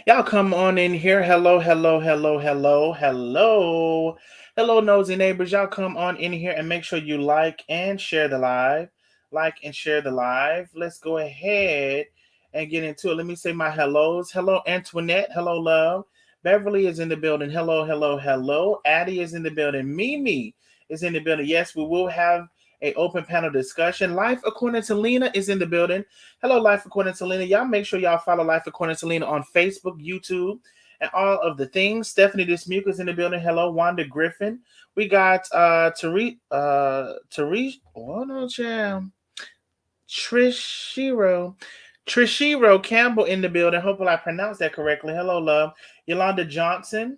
Y'all come on in here. Hello, hello, hello, hello, hello. Hello, nosy neighbors. Y'all come on in here and make sure you like and share the live. Like and share the live. Let's go ahead and get into it. Let me say my hellos. Hello, Antoinette. Hello, love. Beverly is in the building. Hello, hello, hello. Addie is in the building. Mimi is in the building. Yes, we will have a open panel discussion. Life according to Lena is in the building. Hello, Life According to Lena. Y'all make sure y'all follow Life According to Lena on Facebook, YouTube, and all of the things. Stephanie Dismuke is in the building. Hello, Wanda Griffin. We got Tariq, oh no, champ. Trishiro. Trishiro Campbell in the building. Hopefully I pronounced that correctly. Hello, love. Yolanda Johnson.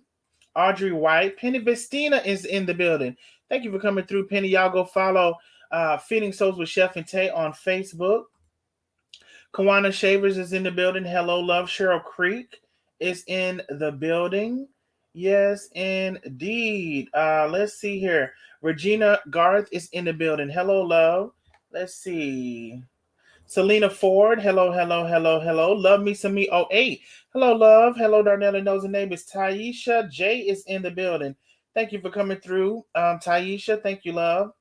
Audrey White. Penny Vestina is in the building. Thank you for coming through, Penny. Y'all go follow Feeding Souls with Chef and Tay on Facebook. Kawana Shavers is in the building. Hello, love. Cheryl Creek is in the building. Yes, indeed. Let's see here. Regina Garth is in the building. Hello, love. Let's see. Selena Ford. Hello, hello, hello, hello. Love me some me. Oh, eight. Hello, love. Hello, Darnell and Nose and Neighbors. Taisha J is in the building. Thank you for coming through. Taisha, thank you, love.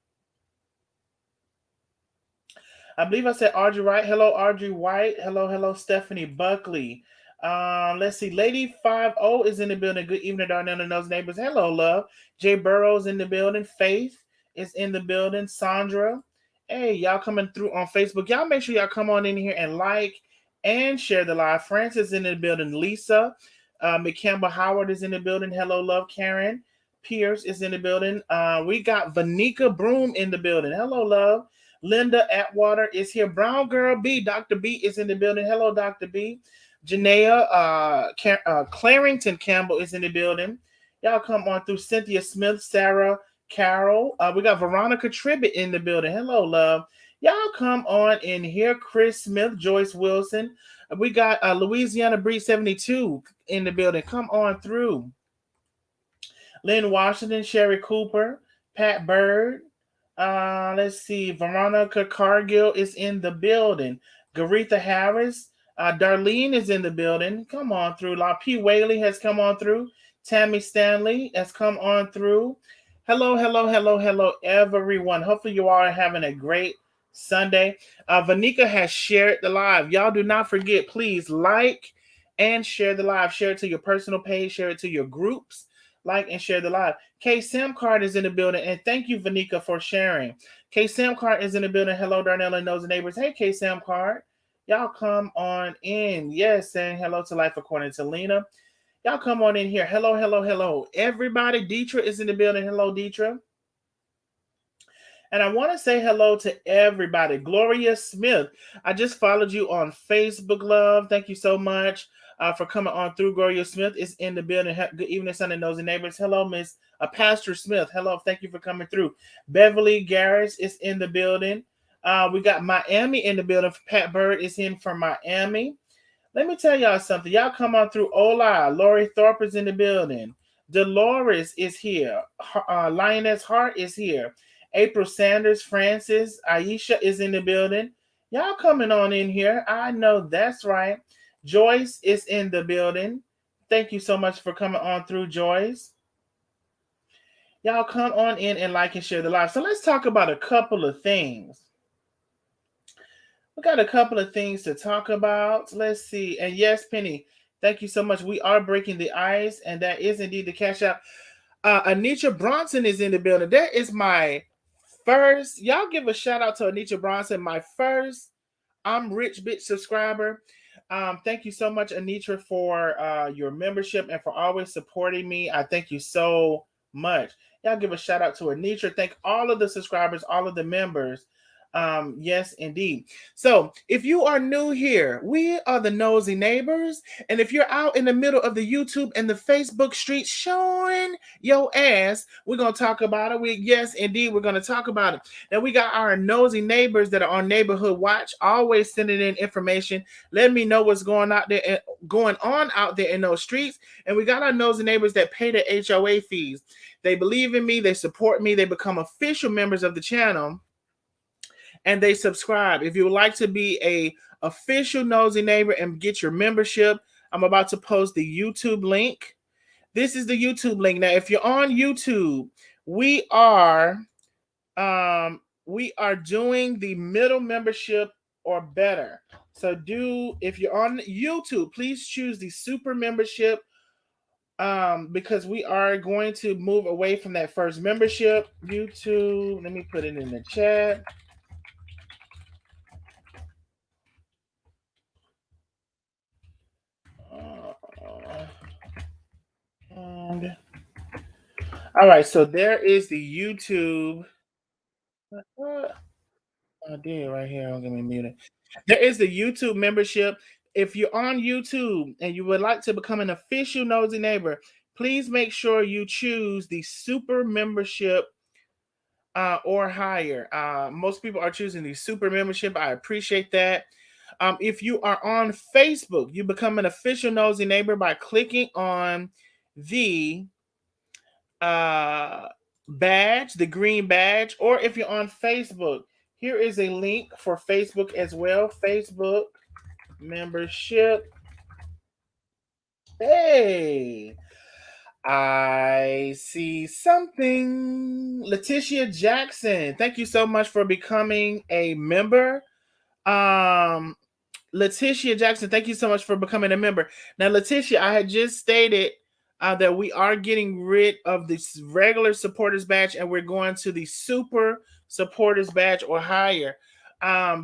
I believe I said Audrey White. Hello, Audrey White. Hello, hello, Stephanie Buckley. Let's see. Lady 50 is in the building. Good evening, Darnell and those neighbors. Hello, love. Jay Burrows in the building. Faith is in the building. Sandra. Hey, y'all coming through on Facebook. Y'all make sure y'all come on in here and like and share the live. Francis in the building. Lisa. McCampbell Howard is in the building. Hello, love. Karen Pierce is in the building. We got Vanika Broom in the building. Hello, love. Linda Atwater is here. Brown Girl B, Dr. B is in the building. Hello, Dr. B. Janaea Clarington Campbell is in the building. Y'all come on through. Cynthia Smith, Sarah Carroll. We got Veronica Tribbett in the building. Hello, love. Y'all come on in here. Chris Smith, Joyce Wilson. We got Louisiana Breed 72 in the building. Come on through. Lynn Washington, Sherry Cooper, Pat Bird. Let's see. Veronica Cargill is in the building. Garetha Harris. Darlene is in the building. Come on through. La P. Whaley has come on through. Tammy Stanley has come on through. Hello, hello, hello, hello, everyone. Hopefully you all are having a great Sunday. Vanika has shared the live. Y'all do not forget, please like and share the live. Share it to your personal page. Share it to your groups. Like and share the live. K Sam Card is in the building, and thank you, Vanika, for sharing. K Sam Card is in the building. Hello, Darnell and those neighbors. Hey, K Sam Card. Y'all come on in. Yes, saying hello to Life According to Lena. Y'all come on in here. Hello, hello, hello. Everybody, Deetra is in the building. Hello, Deetra. And I want to say hello to everybody. Gloria Smith. I just followed you on Facebook, love. Thank you so much for coming on through. Gloria Smith is in the building. Good evening, Sunday Nosy Neighbors. Hello, Miss Pastor Smith. Hello, thank you for coming through. Beverly Garris is in the building. We got Miami in the building. Pat Bird is in from Miami. Let me tell y'all something. Y'all come on through. Hola. Lori Thorpe is in the building. Dolores is here. Lioness Hart is here. April Sanders, Francis, Aisha is in the building. Y'all coming on in here. I know that's right. Joyce is in the building. Thank you so much for coming on through, Joyce. Y'all come on in and like and share the live. So let's talk about a couple of things. We got a couple of things to talk about. Let's see. And yes, Penny, thank you so much. We are breaking the ice, and that is indeed the cash out. Anitra Bronson is in the building. That is my first. Y'all give a shout out to Anitra Bronson, my first I'm Rich Bitch subscriber. Thank you so much, Anitra, for your membership and for always supporting me. I thank you so much. Y'all give a shout out to Anitra. Thank all of the subscribers, all of the members. Yes, indeed. So if you are new here, we are the Nosy Neighbors. And if you're out in the middle of the YouTube and the Facebook streets showing your ass, we're going to talk about it. Yes, indeed, we're going to talk about it. Now we got our nosy neighbors that are on Neighborhood Watch, always sending in information. Let me know what's going on out there in those streets. And we got our nosy neighbors that pay the HOA fees. They believe in me. They support me. They become official members of the channel. And they subscribe. If you would like to be a official Nosy Neighbor and get your membership, I'm about to post the YouTube link. This is the YouTube link. Now, if you're on YouTube, we are doing the middle membership or better. So if you're on YouTube, please choose the super membership because we are going to move away from that first membership. YouTube, let me put it in the chat. And all right, so there is the YouTube. I did right here. Don't get me muted. There is the YouTube membership. If you're on YouTube and you would like to become an official Nosy Neighbor, please make sure you choose the super membership or higher. Most people are choosing the super membership. I appreciate that. If you are on Facebook, you become an official Nosy Neighbor by clicking on the badge, the green badge, or if you're on Facebook, here is a link for Facebook as well. Facebook membership. Hey, I see something. Letitia Jackson, thank you so much for becoming a member. Letitia Jackson, thank you so much for becoming a member. Now, Letitia, I had just stated that we are getting rid of this regular supporters badge and we're going to the super supporters badge or higher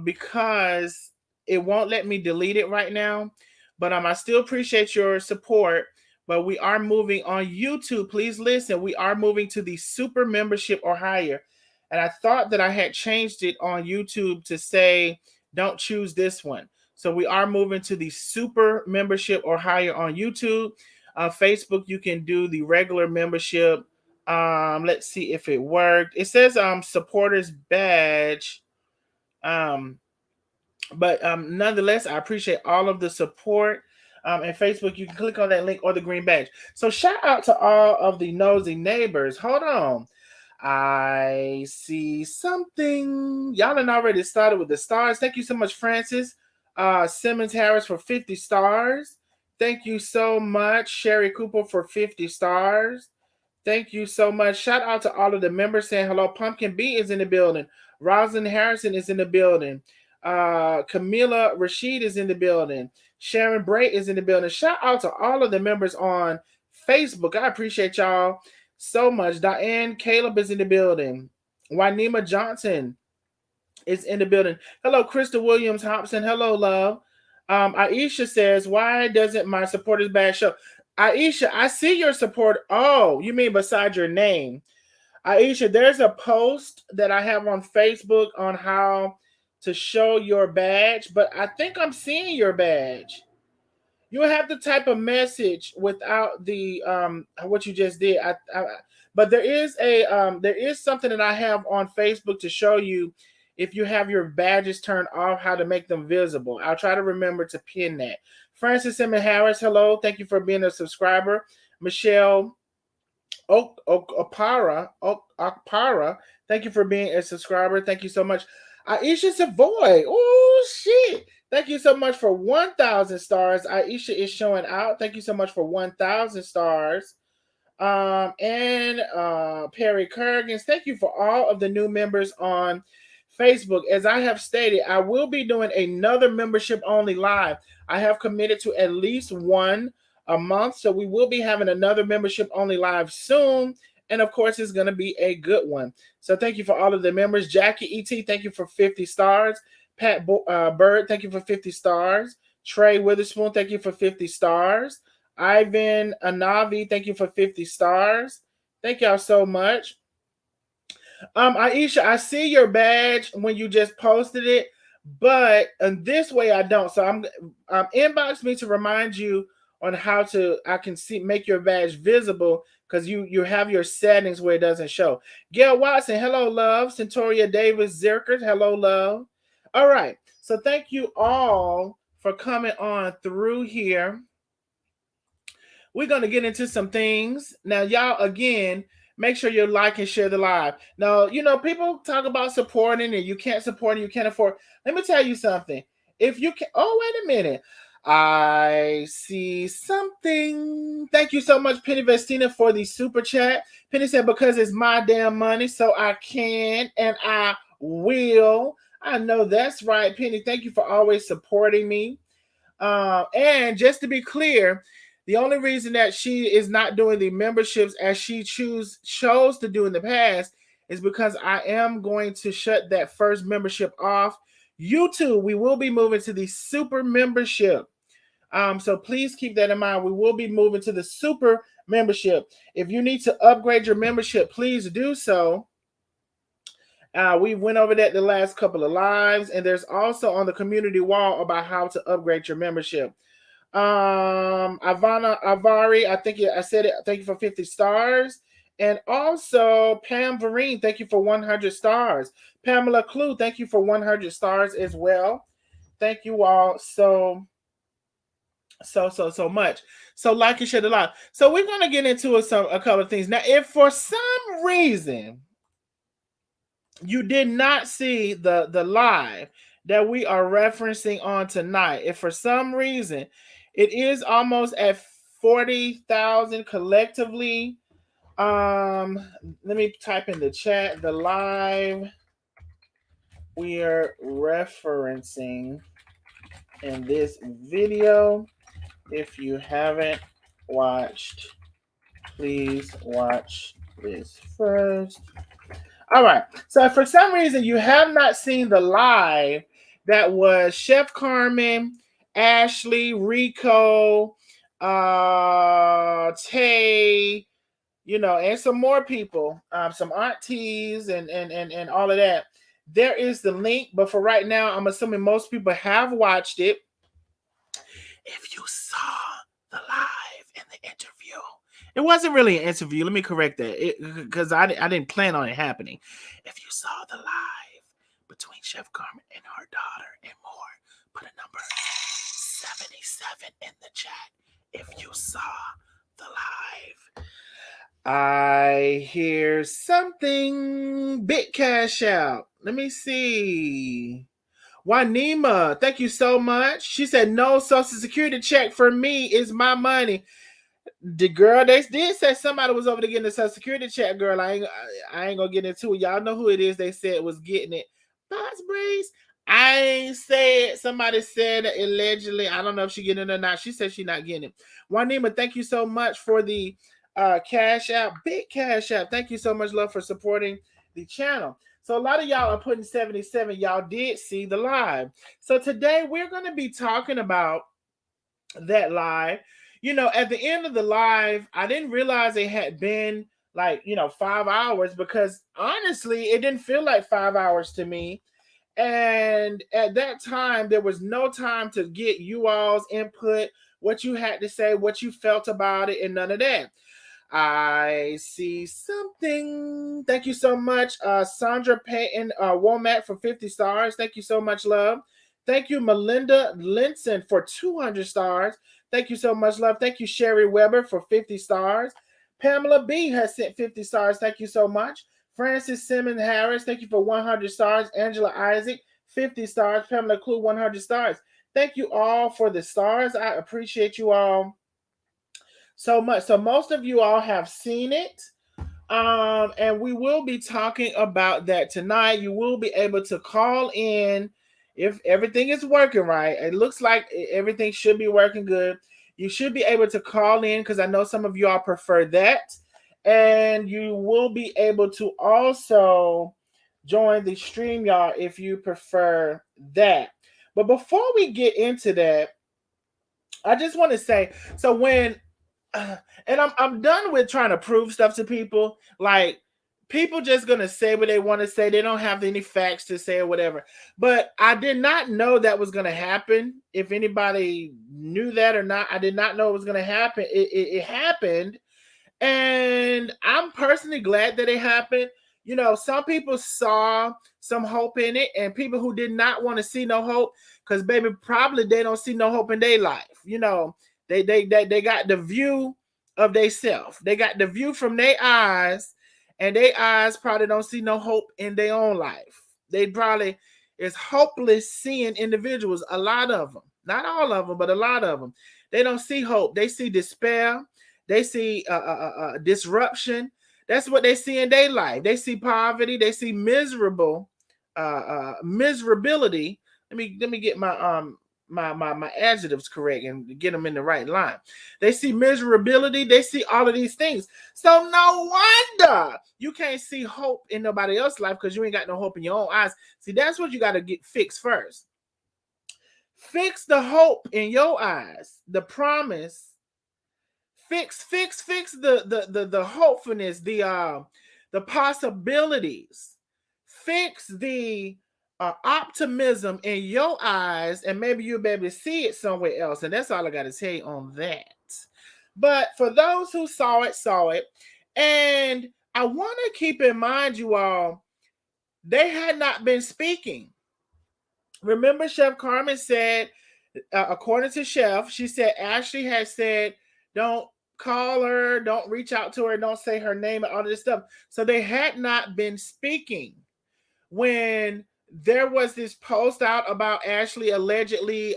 because it won't let me delete it right now. But I still appreciate your support. But we are moving on YouTube. Please listen. We are moving to the super membership or higher. And I thought that I had changed it on YouTube to say, don't choose this one. So we are moving to the super membership or higher on YouTube. Facebook, you can do the regular membership. Let's see if it worked. It says supporters badge. But nonetheless, I appreciate all of the support. And Facebook, you can click on that link or the green badge. So shout out to all of the nosy neighbors. Hold on. I see something. Y'all done already started with the stars. Thank you so much, Francis Simmons Harris for 50 stars. Thank you so much, Sherry Cooper for 50 stars. Thank you so much. Shout out to all of the members saying hello. Pumpkin B is in the building. Rosalind Harrison is in the building. Camila Rashid is in the building. Sharon Bray is in the building. Shout out to all of the members on Facebook. I appreciate y'all so much. Diane Caleb is in the building. Wynema Johnson is in the building. Hello, Krista Williams Hobson. Hello, love. Aisha says, why doesn't my supporters badge show? Aisha, I see your support. Oh, you mean beside your name. Aisha, there's a post that I have on Facebook on how to show your badge, but I think I'm seeing your badge. You have to type a message without the what you just did. But there is something that I have on Facebook to show you if you have your badges turned off, how to make them visible. I'll try to remember to pin that. Francis Simmons Harris, hello. Thank you for being a subscriber. Michelle Okpara, thank you for being a subscriber. Thank you so much. Aisha Savoy, oh shit. Thank you so much for 1,000 stars. Aisha is showing out. Thank you so much for 1,000 stars. And Perry Kurgans, thank you for all of the new members on Facebook. As I have stated, I will be doing another membership only live. I have committed to at least one a month, so we will be having another membership only live soon. And of course, it's going to be a good one. So thank you for all of the members. Jackie ET, thank you for 50 stars. Pat Bird, thank you for 50 stars. Trey Witherspoon, thank you for 50 stars. Ivan Anavi, thank you for 50 stars. Thank y'all so much. Aisha, I see your badge when you just posted it, but in this way I don't. So I'm inbox me to remind you on how to make your badge visible because you have your settings where it doesn't show. Gail Watson, hello, love. Centoria Davis Zirkert, hello, love. All right. So thank you all for coming on through here. We're going to get into some things. Now, y'all, again, make sure you like and share the live. Now, people talk about supporting and you can't support and you can't afford. Let me tell you something. If you can, oh, wait a minute. I see something. Thank you so much, Penny Vestina, for the super chat. Penny said, because it's my damn money, so I can and I will. I know that's right, Penny. Thank you for always supporting me. And just to be clear, the only reason that she is not doing the memberships as she chose to do in the past is because I am going to shut that first membership off. YouTube, we will be moving to the super membership. So please keep that in mind. We will be moving to the super membership. If you need to upgrade your membership, please do so. We went over that the last couple of lives, and there's also on the community wall about how to upgrade your membership. Ivana Avari, I think I said it. Thank you for 50 stars. And also Pam Vereen, thank you for 100 stars. Pamela Clue, thank you for 100 stars as well. Thank you all so much. So like and share the live. So we're gonna get into a couple of things now. If for some reason you did not see the live that we are referencing on tonight, if for some reason it is almost at 40,000 collectively, let me type in the chat the live we are referencing in this video. If you haven't watched, please watch this first. All right. So if for some reason you have not seen the live, that was Chef Carmen, Ashley, Rico, Tay, and some more people, some aunties and all of that. There is the link, but for right now, I'm assuming most people have watched it. If you saw the live in the interview, it wasn't really an interview. Let me correct that, because I didn't plan on it happening. If you saw the live between Chef Carmen and her daughter and more, put a number 77 in the chat. If you saw the live, I hear something. Big cash out. Let me see. Wanima, thank you so much. She said, no Social Security check for me is my money. The girl, they did say somebody was over there getting the Social Security check, girl. I ain't gonna get into it. Y'all know who it is. They said was getting it. Box Breeze. I ain't said. Somebody said allegedly. I don't know if she getting it or not. She said she not getting it. Wanima, thank you so much for the cash out. Big cash out. Thank you so much, love, for supporting the channel. So a lot of y'all are putting 77. Y'all did see the live. So today we're going to be talking about that live. At the end of the live, I didn't realize it had been 5 hours, because honestly, it didn't feel like 5 hours to me. And at that time, there was no time to get you all's input, what you had to say, what you felt about it, and none of that. I see something. Thank you so much, Sandra Payton Womack, for 50 stars. Thank you so much, love. Thank you, Melinda Linson, for 200 stars. Thank you so much, love. Thank you, Sherry Weber, for 50 stars. Pamela B has sent 50 stars. Thank you so much. Francis Simmons Harris, thank you for 100 stars. Angela Isaac, 50 stars. Pamela Clue, 100 stars. Thank you all for the stars. I appreciate you all so much. So most of you all have seen it. And we will be talking about that tonight. You will be able to call in if everything is working right. It looks like everything should be working good. You should be able to call in, because I know some of you all prefer that. And you will be able to also join the StreamYard if you prefer that. But before we get into that, I just want to say, so when and I'm done with trying to prove stuff to people. Like, people just gonna say what they want to say. They don't have any facts to say or whatever. But I did not know that was gonna happen. If anybody knew that or not, I did not know it was gonna happen. It happened, and I'm personally glad that it happened. Some people saw some hope in it, and people who did not want to see no hope, because baby, probably they don't see no hope in their life. They got the view of they self. They got the view from their eyes, and their eyes probably don't see no hope in their own life. They probably is hopeless seeing individuals, a lot of them. Not all of them, but a lot of them. They don't see hope. They see despair. They see disruption. That's what they see in their life. They see poverty. They see miserability. Let me get my adjectives correct and get them in the right line. They see miserability. They see all of these things. So no wonder you can't see hope in nobody else's life because you ain't got no hope in your own eyes. See, that's what you got to get fixed first. Fix the hope in your eyes, the promise. Fix the hopefulness, the possibilities. Fix the optimism in your eyes, and maybe you'll be able to see it somewhere else. And that's all I got to tell you on that. But for those who saw it. And I want to keep in mind, you all, they had not been speaking. Remember, Chef Carmen said, according to Chef, she said Ashley had said, don't call her, don't reach out to her, don't say her name and all of this stuff. So they had not been speaking when there was this post out about Ashley allegedly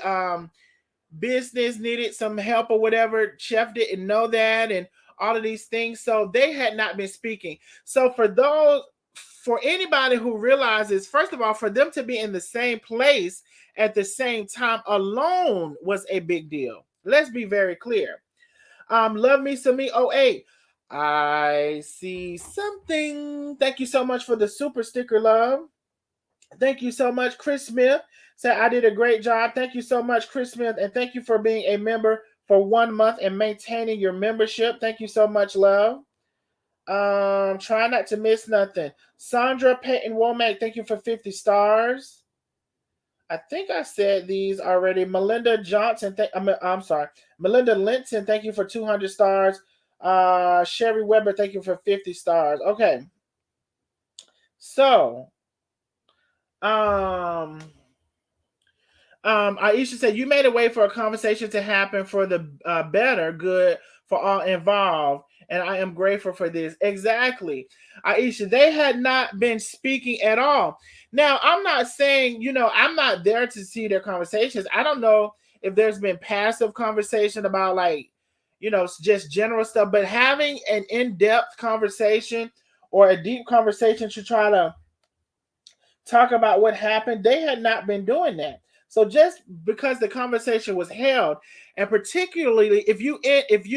business needed some help or whatever. Chef didn't know that and all of these things. So they had not been speaking. So for anybody who realizes, first of all, for them to be in the same place at the same time alone was a big deal. Let's be very clear. Love Me Some Me 08. I see something. Thank you so much for the super sticker, love. Thank you so much, Chris Smith. Said I did a great job. Thank you so much, Chris Smith, and thank you for being a member for 1 month and maintaining your membership. Thank you so much, love. Try not to miss nothing. Sandra Payton Womack, thank you for 50 stars. I think I said these already. Melinda Johnson, I'm sorry. Melinda Linton, thank you for 200 stars. Sherry Weber, thank you for 50 stars. Okay. So, Aisha said, you made a way for a conversation to happen for the better good for all involved. And I am grateful for this. Exactly. Aisha, they had not been speaking at all. Now, I'm not saying, I'm not there to see their conversations. I don't know if there's been passive conversation about just general stuff, but having an in-depth conversation or a deep conversation to try to talk about what happened, they had not been doing that. So just because the conversation was held, and particularly if you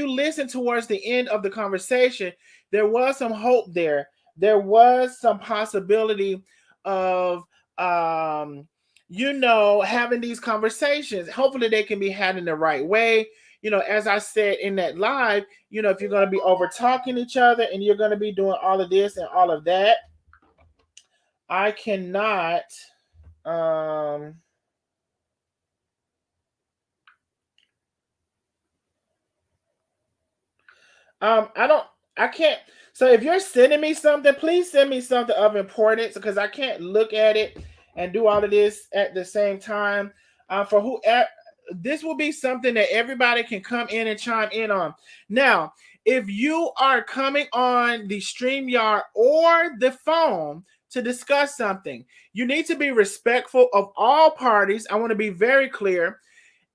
listen towards the end of the conversation, there was some hope there. There was some possibility of having these conversations. Hopefully they can be had in the right way. As I said in that live, if you're going to be over talking each other and you're going to be doing all of this and all of that, I cannot I can't. So if you're sending me something, please send me something of importance because I can't look at it and do all of this at the same time. For whoever, this will be something that everybody can come in and chime in on. Now, if you are coming on the StreamYard or the phone to discuss something, you need to be respectful of all parties. I want to be very clear.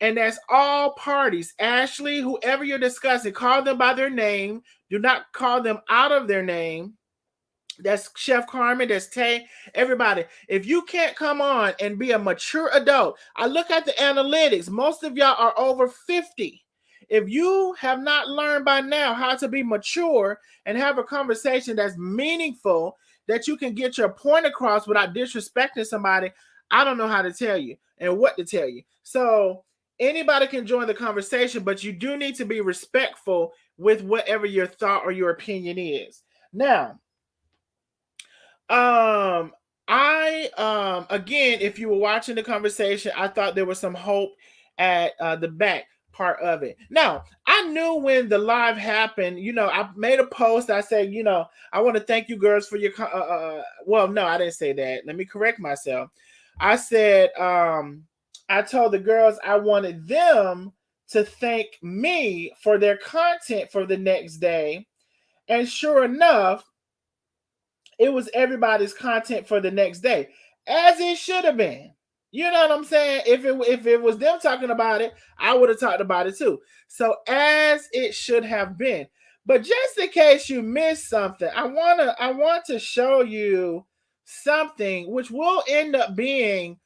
And that's all parties. Ashley, whoever you're discussing, call them by their name. Do not call them out of their name. That's Chef Carmen, that's Tay, everybody. If you can't come on and be a mature adult, I look at the analytics. Most of y'all are over 50. If you have not learned by now how to be mature and have a conversation that's meaningful, that you can get your point across without disrespecting somebody, I don't know how to tell you and what to tell you. So anybody can join the conversation, but you do need to be respectful with whatever your thought or your opinion is. Now, again, if you were watching the conversation, I thought there was some hope at the back part of it. Now, I knew when the live happened, I made a post. I said, I want to thank you girls for your, well, no, I didn't say that. Let me correct myself. I said, I told the girls I wanted them to thank me for their content for the next day. And sure enough, it was everybody's content for the next day, as it should have been. You know what I'm saying? If it was them talking about it, I would have talked about it too. So as it should have been. But just in case you missed something, I want to show you something which will end up being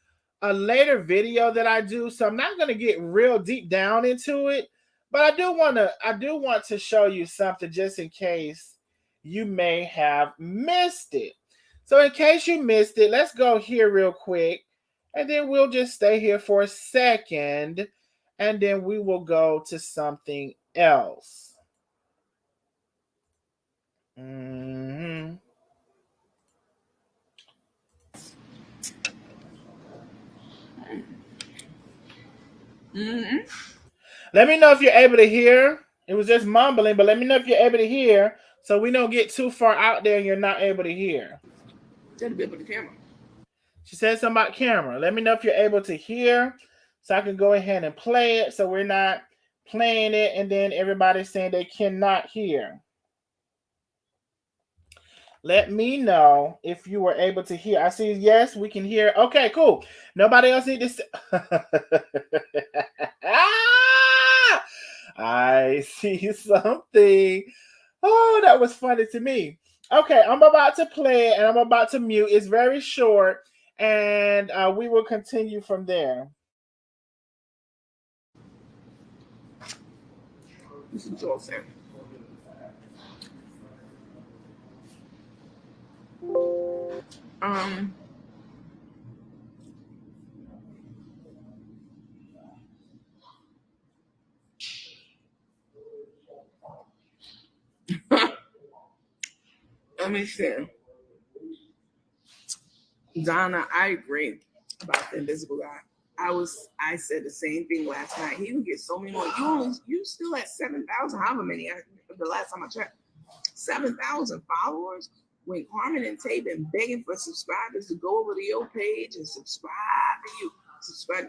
a later video that I do. So I'm not going to get real deep down into it, but I do want to show you something just in case you may have missed it. So in case you missed it, let's go here real quick. And then we'll just stay here for a second. And then we will go to something else. Mm-hmm. Mm-hmm. Let me know if you're able to hear. It was just mumbling, but let me know if you're able to hear so we don't get too far out there and you're not able to hear. That'll be up on the camera. She said something about camera. Let me know if you're able to hear so I can go ahead and play it so we're not playing it and then everybody's saying they cannot hear. Let me know if you were able to hear. I see yes, we can hear. Okay, cool. Nobody else need to say. I see something. Oh, that was funny to me. Okay, I'm about to play it and I'm about to mute. It's very short and we will continue from there. This is Joel saying. Um, let me see. Donna, I agree about the invisible guy. I said the same thing last night. He would get so many more. You still at 7,000, however many the last time I checked. 7,000 followers when Carmen and Tay been begging for subscribers to go over to your page and subscribe to you. Subscribe,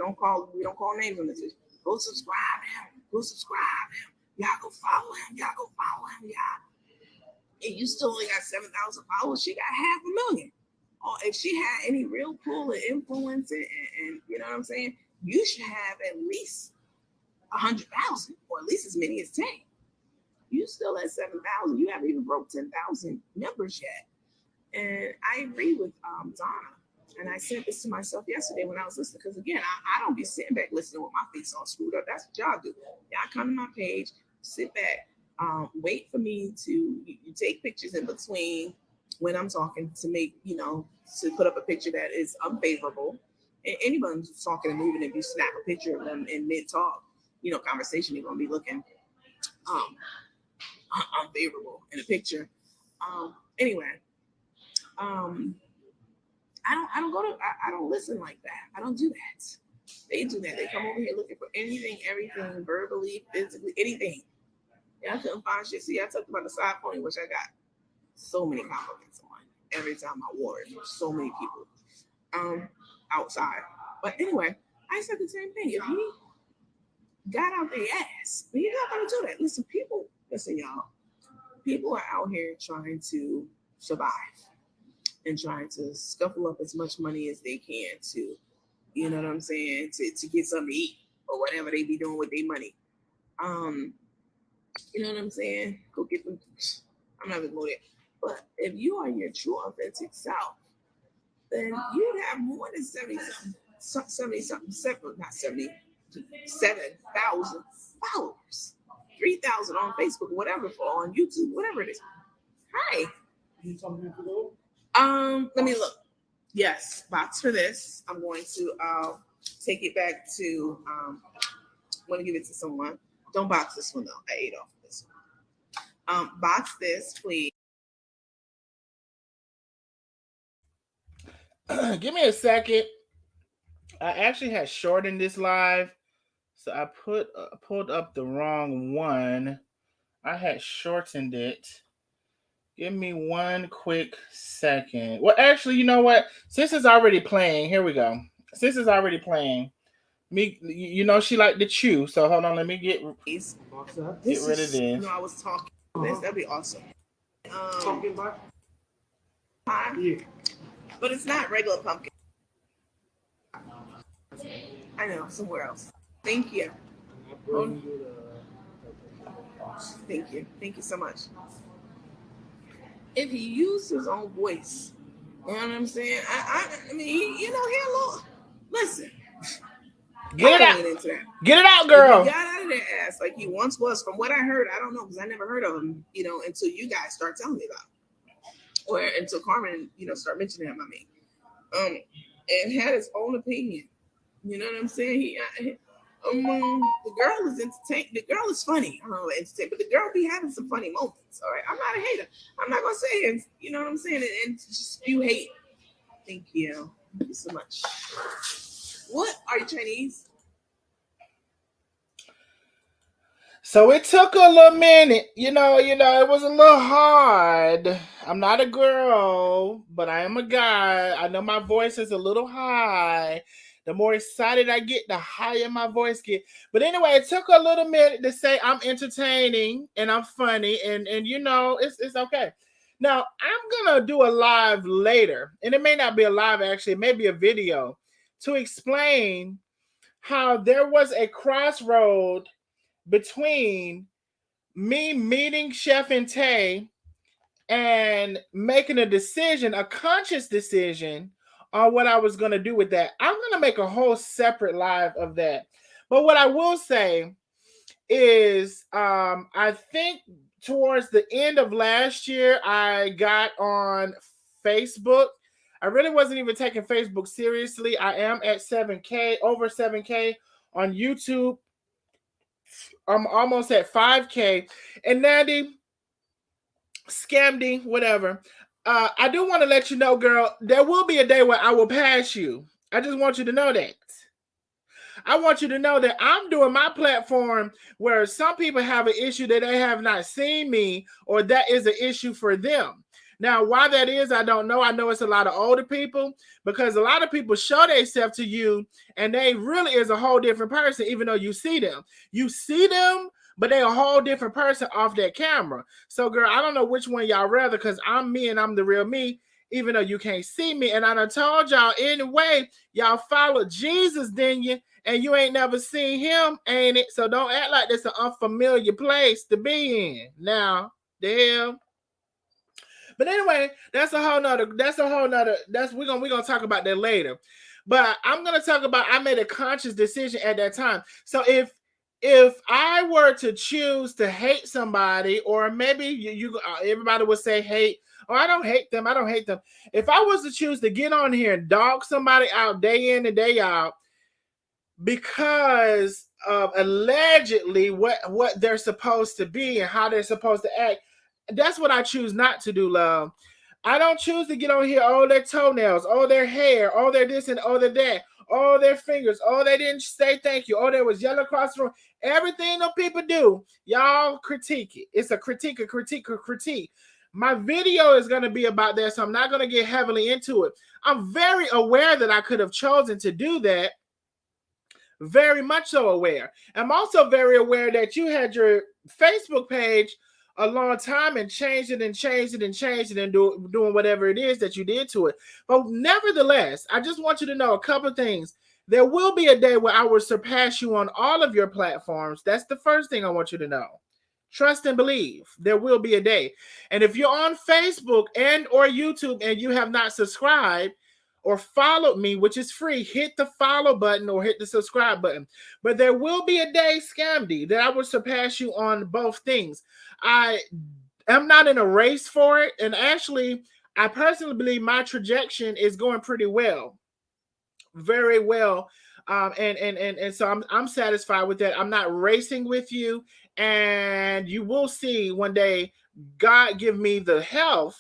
we don't call names on this. Go subscribe him. Go subscribe him. Y'all go follow him. Y'all go follow him. Y'all. And you still only got 7,000 followers. She got 500,000. Oh, if she had any real pull or influence and you know what I'm saying, you should have at least 100,000 or at least as many as 10. You still at 7,000. You haven't even broke 10,000 members yet. And I agree with Donna. And I said this to myself yesterday when I was listening, because again, I don't be sitting back listening with my face all screwed up. That's what y'all do. Y'all come to my page, sit back, wait for me to you take pictures in between when I'm talking to make, to put up a picture that is unfavorable. And anyone who's talking and moving, if you snap a picture of them in mid-talk, conversation, you're going to be looking unfavorable in a picture. Anyway, I don't listen like that. I don't do that. They do that. They come over here looking for anything, everything, verbally, physically, anything. Yeah, I couldn't find shit. See, I talked about the side pony, which I got so many compliments on every time I wore it. So many people outside. But anyway, I said the same thing. If he got out their ass, but you're not gonna do that. Listen, y'all. People are out here trying to survive and trying to scuffle up as much money as they can to, you know what I'm saying, to get something to eat or whatever they be doing with their money. You know what I'm saying? Go get them. I'm not even going there. But if you are your true authentic self, then you'd have more than 7,000 followers. 3,000 on Facebook, whatever, on YouTube, whatever it is. Hi. Let me look. Yes, box for this. I'm going to take it back to I'm gonna give it to someone. Don't box this one though. I ate off of this one. Box this, please. Give me a second. I actually had shortened this live, so I pulled up the wrong one. I had shortened it. Give me one quick second. Well, actually, you know what? Since it's already playing, here we go. Since it's already playing, she liked to chew. So hold on, let me get rid of this. I was talking. This that'd be awesome. Pumpkin pie. Yeah. But it's not regular pumpkin. I know, somewhere else. Thank you. Thank you. Thank you so much. If he used his own voice, you know what I'm saying? I mean, he a little. Listen, Get it I out. ain't get into that. Get it out, If he girl. got out of that ass like he once was, from what I heard, I don't know because I never heard of him, until you guys start telling me about it. Or until Carmen, start mentioning him by me. And had his own opinion. You know what I'm saying? The girl is entertained. The girl is funny. I don't know, entertained, but the girl be having some funny moments. All right, I'm not a hater. I'm not gonna say it. You know what I'm saying? And just spew hate. Thank you. Thank you so much. What are you Chinese? So it took a little minute, it was a little hard. I'm not a girl, but I am a guy. I know my voice is a little high. The more excited I get, the higher my voice get. But anyway, it took a little minute to say I'm entertaining and I'm funny and it's okay. Now, I'm going to do a live later, and it may not be a live actually, it may be a video to explain how there was a crossroad between me meeting Chef and Tay and making a decision, a conscious decision on what I was going to do with that. I'm going to make a whole separate live of that. But what I will say is I think towards the end of last year, I got on Facebook. I really wasn't even taking Facebook seriously. I am at 7K, over 7K on YouTube. I'm almost at 5K. And Nandy, Scamdy, whatever. I do want to let you know, girl, there will be a day where I will pass you. I just want you to know that. I want you to know that I'm doing my platform where some people have an issue that they have not seen me, or that is an issue for them. Now, why that is, I don't know. I know it's a lot of older people, because a lot of people show themselves to you and they really is a whole different person, even though you see them. You see them, but they're a whole different person off that camera. So, girl, I don't know which one y'all rather, because I'm me and I'm the real me, even though you can't see me. And I done told y'all anyway, y'all follow Jesus, didn't you? And you ain't never seen him, ain't it? So don't act like this an unfamiliar place to be in. Now, the hell. But anyway, we're gonna talk about that later. But I'm gonna talk about, I made a conscious decision at that time. So if I were to choose to hate somebody, or maybe you everybody would say hate, oh, I don't hate them. If I was to choose to get on here and dog somebody out day in and day out because of allegedly what they're supposed to be and how they're supposed to act, that's what I choose not to do, love. I don't choose to get on here, oh, their toenails, oh, their hair, oh, their this and oh, their that, oh, their fingers, oh, they didn't say thank you, oh, there was yellow across the room. Everything those people do, y'all critique it. It's a critique. My video is going to be about that, so I'm not going to get heavily into it. I'm very aware that I could have chosen to do that. Very much so aware. I'm also very aware that you had your Facebook page a long time and changed it and doing whatever it is that you did to it. But nevertheless, I just want you to know a couple of things. There will be a day where I will surpass you on all of your platforms. That's the first thing I want you to know. Trust and believe. There will be a day. And if you're on Facebook and or YouTube and you have not subscribed or followed me, which is free, hit the follow button or hit the subscribe button. But there will be a day, Scamdy, that I will surpass you on both things. I am not in a race for it. And actually, I personally believe my trajectory is going pretty well. Very well. And so I'm satisfied with that. I'm not racing with you. And you will see one day God give me the health,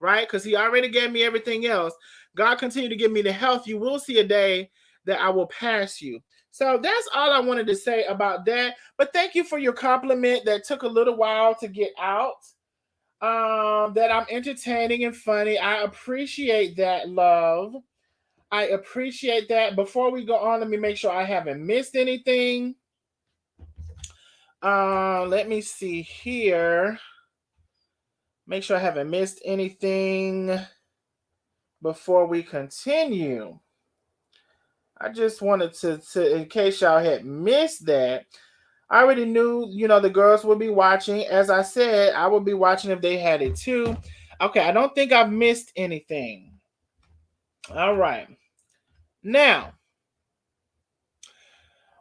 right? Because he already gave me everything else. God continue to give me the health. You will see a day that I will pass you. So that's all I wanted to say about that. But thank you for your compliment that took a little while to get out. That I'm entertaining and funny. I appreciate that, love. I appreciate that. Before we go on, let me make sure I haven't missed anything. Let me see here. Make sure I haven't missed anything before we continue. I just wanted to in case y'all had missed that. I already knew, the girls would be watching. As I said, I would be watching if they had it too. Okay, I don't think I've missed anything. All right. Now,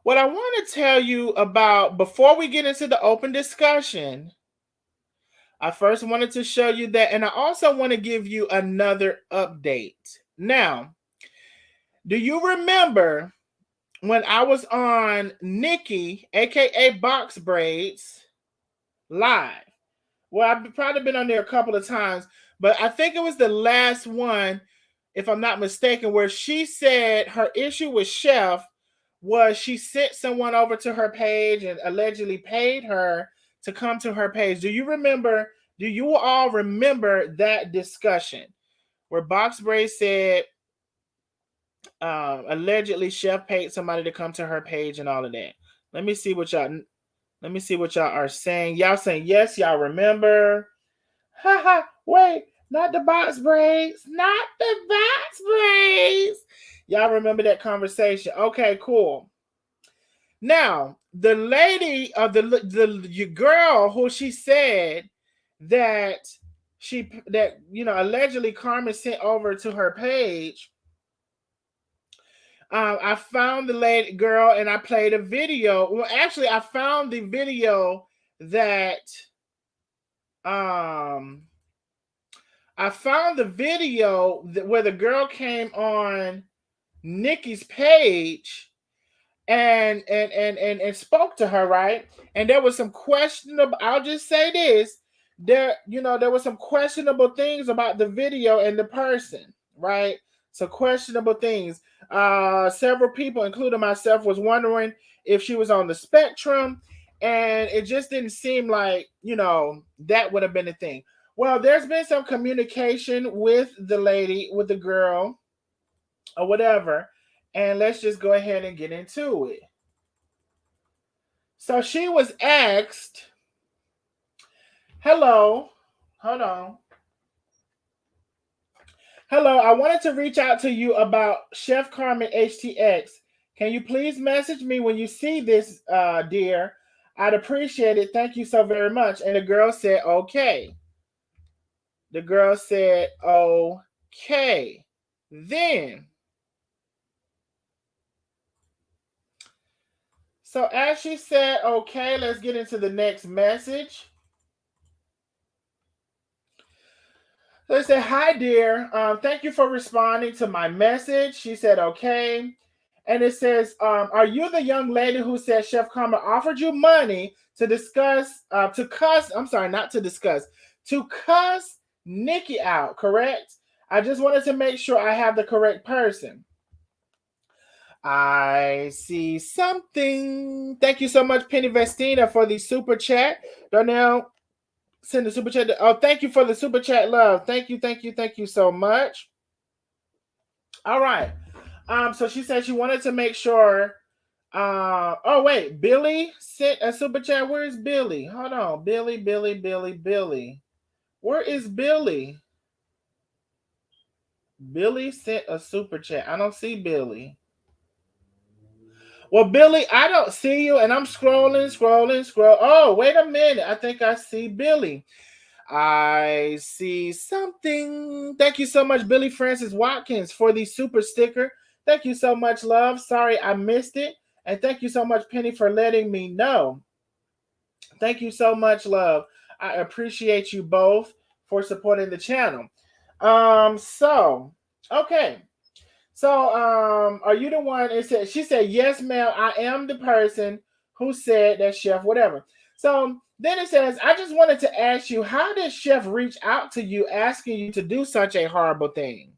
what I want to tell you about before we get into the open discussion, I first wanted to show you that, and I also want to give you another update. Now, do you remember when I was on Nikki, aka Box Braids, live? Well, I've probably been on there a couple of times, but I think it was the last one, if I'm not mistaken, where she said her issue with Chef was she sent someone over to her page and allegedly paid her to come to her page. Do you all remember that discussion where Box Braid said allegedly Chef paid somebody to come to her page and all of that? Let me see what y'all are saying. Y'all saying yes, y'all remember. Haha, wait, not the box braids. Not the box braids. Y'all remember that conversation. Okay, cool. Now, the lady of the girl who she said that allegedly Carmen sent over to her page. I found the lady girl and I played a video. Well, actually, I found the video that I found the video where the girl came on Nikki's page and spoke to her, right? And there was some questionable, I'll just say this, there were some questionable things about the video and the person, right? So questionable things. Several people, including myself, was wondering if she was on the spectrum, and it just didn't seem like, that would have been a thing. Well, there's been some communication with the lady, with the girl, or whatever, and let's just go ahead and get into it. So she was asked, hello, hold on. Hello, I wanted to reach out to you about Chef Carmen HTX. Can you please message me when you see this, dear? I'd appreciate it. Thank you so very much. And the girl said, okay. The girl said, okay. Then, so as she said, okay, let's get into the next message. So they said, hi, dear. Thank you for responding to my message. She said, okay. And it says, are you the young lady who said Chef Carmen offered you money to cuss Nikki out, correct? I just wanted to make sure I have the correct person. I see something. Thank you so much, Penny Vestina, for the super chat. Darnell, send the super chat. Thank you for the super chat, love. Thank you so much. All right. So she said she wanted to make sure. Billy sent a super chat. Where is Billy? Hold on. Billy. Where is Billy? Billy sent a super chat. I don't see Billy. Well, Billy, I don't see you, and I'm scrolling. Oh, wait a minute. I think I see Billy. I see something. Thank you so much, Billy Francis Watkins, for the super sticker. Thank you so much, love. Sorry I missed it. And thank you so much, Penny, for letting me know. Thank you so much, love. I appreciate you both for supporting the channel. Okay. So, are you the one? She said, yes, ma'am, I am the person who said that Chef, whatever. So then it says, I just wanted to ask you, how did Chef reach out to you asking you to do such a horrible thing?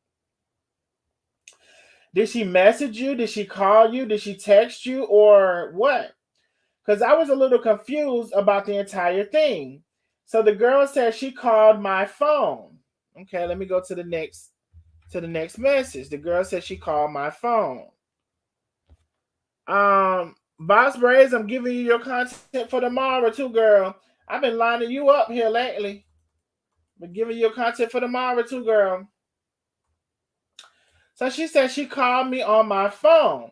Did she message you? Did she call you? Did she text you, or what? Because I was a little confused about the entire thing. So the girl said she called my phone. Okay, let me go to the next message. The girl said she called my phone. Boss Braids, I'm giving you your content for tomorrow too, girl. I've been lining you up here lately. Been giving you your content for tomorrow too, girl. So she said she called me on my phone.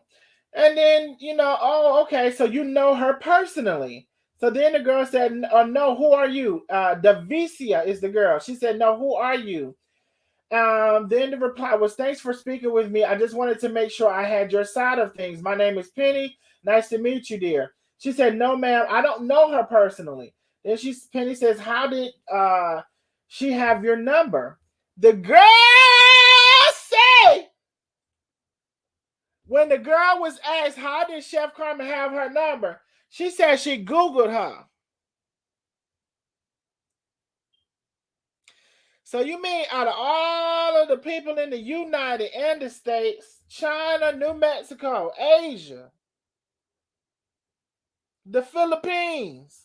And then, oh, okay, so you know her personally. So then the girl said, no, who are you? Davicia is the girl. She said, no, who are you? Then the reply was, thanks for speaking with me. I just wanted to make sure I had your side of things. My name is Penny. Nice to meet you, dear. She said, no, ma'am, I don't know her personally. Then Penny says, how did she have your number? The girl say, when the girl was asked, how did Chef Carmen have her number? She said she Googled her. So you mean out of all of the people in the United and the States, China, New Mexico, Asia, the Philippines,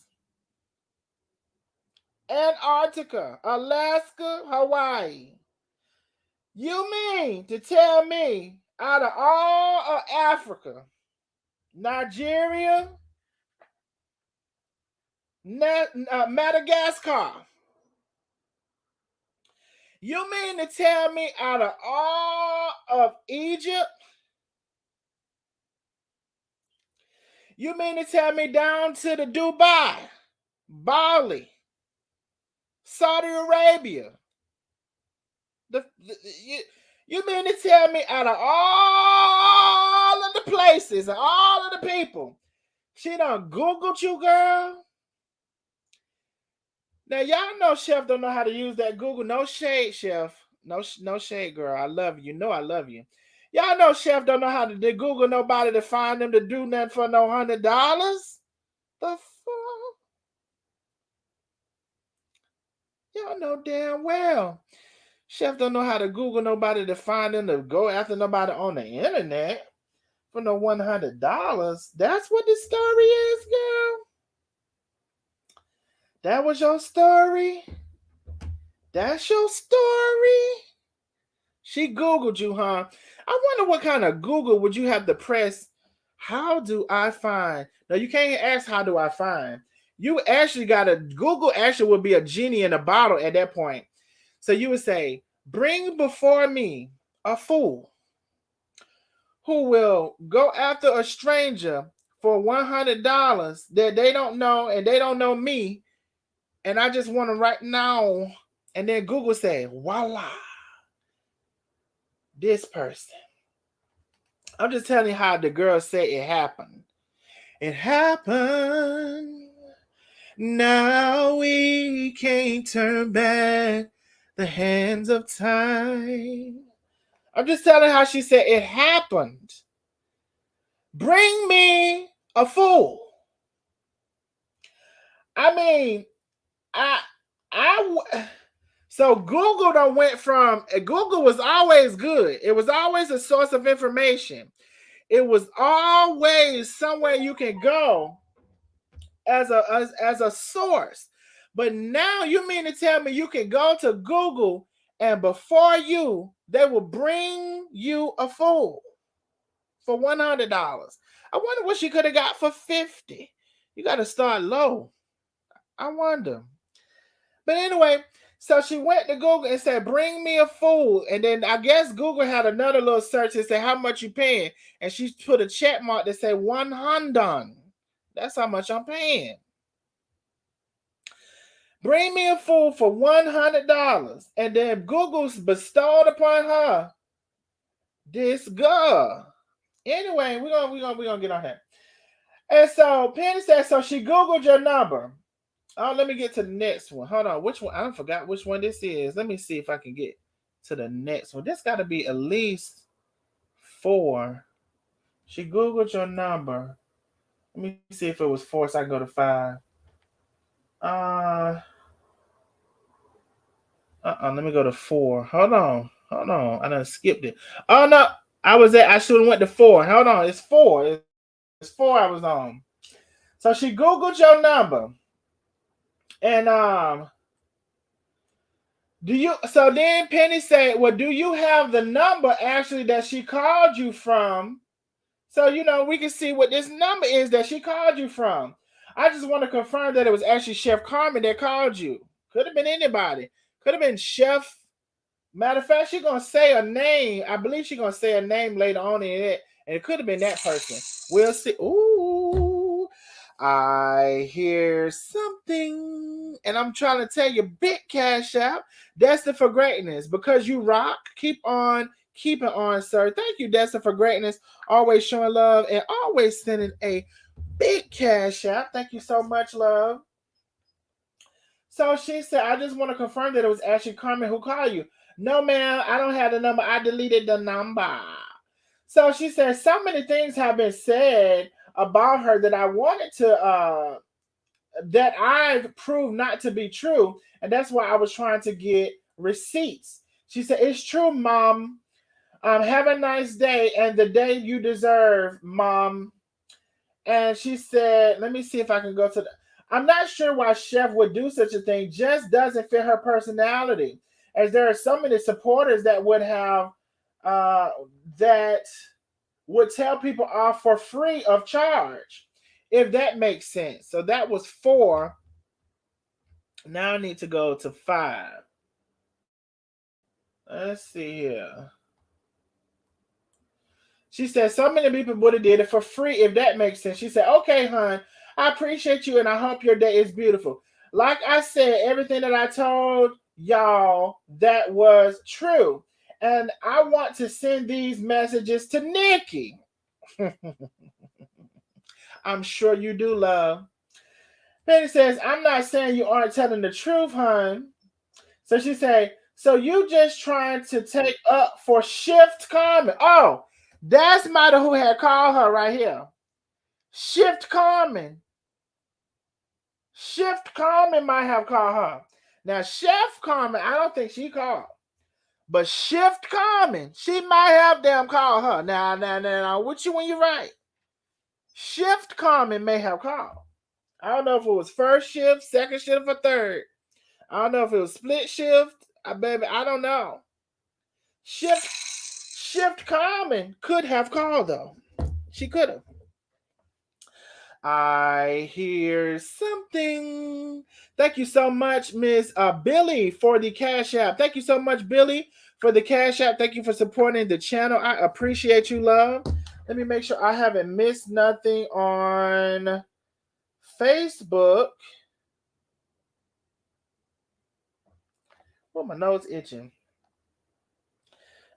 Antarctica, Alaska, Hawaii, you mean to tell me out of all of Africa, Nigeria, Madagascar, you mean to tell me out of all of Egypt, you mean to tell me down to the Dubai, Bali, Saudi Arabia, you mean to tell me out of all of the places and all of the people, she done Googled you, girl? Now, y'all know Chef don't know how to use that Google. No shade, Chef. No shade, girl. I love you. You know I love you. Y'all know Chef don't know how to Google nobody to find them to do nothing for no $100. The fuck? Y'all know damn well Chef don't know how to Google nobody to find them to go after nobody on the internet for no $100. That's what the story is, girl. That was your story? That's your story? She Googled you, huh? I wonder what kind of Google would you have to press? How do I find? No, you can't ask how do I find. You actually got to Google actually would be a genie in a bottle at that point. So you would say, bring before me a fool who will go after a stranger for $100 that they don't know and they don't know me. And I just want them right now. And then Google say, voila, this person. I'm just telling you how the girl said it happened. It happened. Now we can't turn back the hands of time. I'm just telling how she said it happened. Bring me a fool. I mean, so Google done went from, Google was always good. It was always a source of information. It was always somewhere you can go as a source. But now you mean to tell me you can go to Google and before you, they will bring you a fool for $100. I wonder what she could have got for $50. You got to start low. I wonder. But anyway, so she went to Google and said, bring me a fool. And then I guess Google had another little search that said, how much you paying? And she put a check mark that said $100. That's how much I'm paying. Bring me a fool for $100. And then Google's bestowed upon her this girl. Anyway, we're gonna get on that. And so Penny said, so she Googled your number. Oh, let me get to the next one. Hold on. Which one? I forgot which one this is. Let me see if I can get to the next one. This got to be at least 4. She Googled your number. Let me see if it was 4 so I can go to 5. Let me go to 4. Hold on. I done skipped it. Oh, no. I should have went to 4. Hold on. It's 4. It's 4 I was on. So she Googled your number. And so then Penny said, well, do you have the number actually that she called you from? So, we can see what this number is that she called you from. I just want to confirm that it was actually Chef Carmen that called you. Could have been anybody. Could have been Chef. Matter of fact, she's going to say a name. I believe she's going to say a name later on in it. And it could have been that person. We'll see. Ooh, I hear something. And I'm trying to tell you, big cash out. Destined for greatness. Because you rock. Keep on keeping on, sir. Thank you, Destined for greatness. Always showing love and always sending a big cash out. Thank you so much, love. So she said, I just want to confirm that it was Ashley Carmen who called you. No, ma'am, I don't have the number. I deleted the number. So she said, so many things have been said about her that I wanted to, that I've proved not to be true. And that's why I was trying to get receipts. She said, it's true, Mom. Have a nice day and the day you deserve, Mom. And she said, let me see if I can go to the. I'm not sure why Chef would do such a thing. Just doesn't fit her personality. As there are so many supporters that would have that would tell people off for free of charge, if that makes sense. So that was 4. Now I need to go to 5. Let's see here. She said, so many people would have did it for free, if that makes sense. She said, okay, hon, I appreciate you, and I hope your day is beautiful. Like I said, everything that I told y'all, that was true. And I want to send these messages to Nikki. I'm sure you do, love. Penny says, I'm not saying you aren't telling the truth, hon. So she said, so you just trying to take up for Shift Carmen. Oh, that's Mother who had called her right here. Shift Carmen. Shift Carmen might have called her. Now, Chef Carmen, I don't think she called. But Shift Carmen, she might have them called her. Now, with you when you're right. Shift Carmen may have called. I don't know if it was first shift, second shift, or third. I don't know if it was split shift. I don't know. Shift Carmen could have called though. She could have. I hear something. Thank you so much, Miss Billy, for the Cash App. Thank you so much, Billy, for the Cash App. Thank you for supporting the channel. I appreciate you, love. Let me make sure I haven't missed nothing on Facebook. Oh, my nose itching.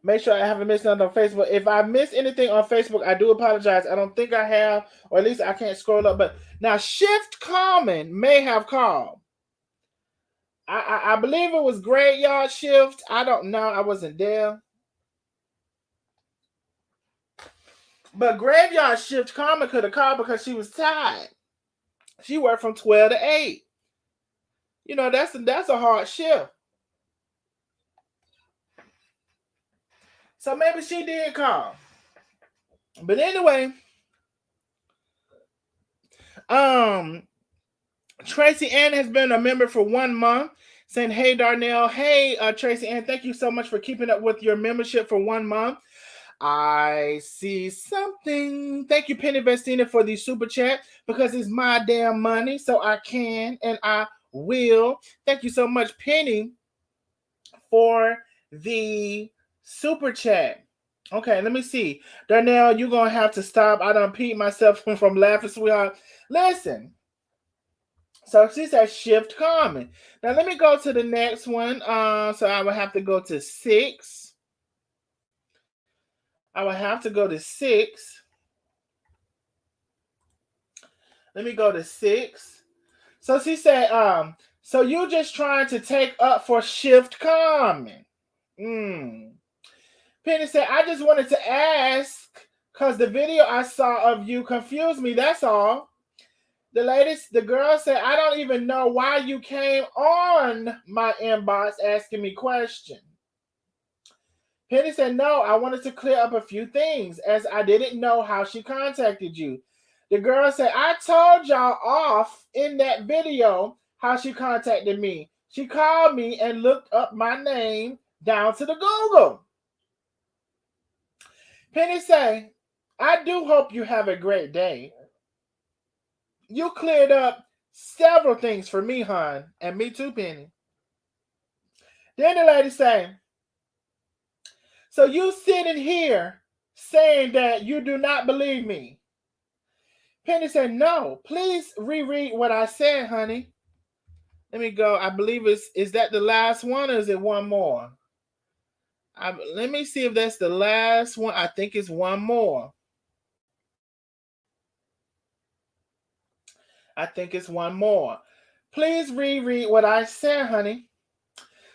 Make sure I haven't missed nothing on Facebook. If I miss anything on Facebook, I do apologize. I don't think I have, or at least I can't scroll up. But now Shift Carmen may have called. I believe it was Graveyard Shift. I don't know. I wasn't there. But Graveyard Shift Carmen could have called because she was tired. She worked from 12 to 8. You know, that's a hard shift. So maybe she did call. But anyway, Tracy Ann has been a member for 1 month, saying, hey, Darnell. Hey, Tracy Ann, thank you so much for keeping up with your membership for 1 month. I see something. Thank you, Penny Vestina, for the super chat, because it's my damn money, so I can and I will. Thank you so much, Penny, for the super chat. Okay, let me see. Darnell, you're going to have to stop. I done peed myself from laughing, sweetheart. Listen. So she said Shift Carmen. Now let me go to the next one. So I would have to go to 6. I would have to go to 6. Let me go to 6. So she said, so you just trying to take up for Shift Carmen. Penny said, I just wanted to ask, because the video I saw of you confused me, that's all. The girl said, I don't even know why you came on my inbox asking me questions. Penny said, no, I wanted to clear up a few things as I didn't know how she contacted you. The girl said, I told y'all off in that video how she contacted me. She called me and looked up my name down to the Google. Penny said, I do hope you have a great day. You cleared up several things for me, hon, and me too, Penny. Then the lady said, so you sitting here saying that you do not believe me. Penny said, no, please reread what I said, honey. Let me go. I believe is that the last one or is it one more? Let me see if that's the last one. I think it's one more. I think it's one more. Please reread what I said, honey.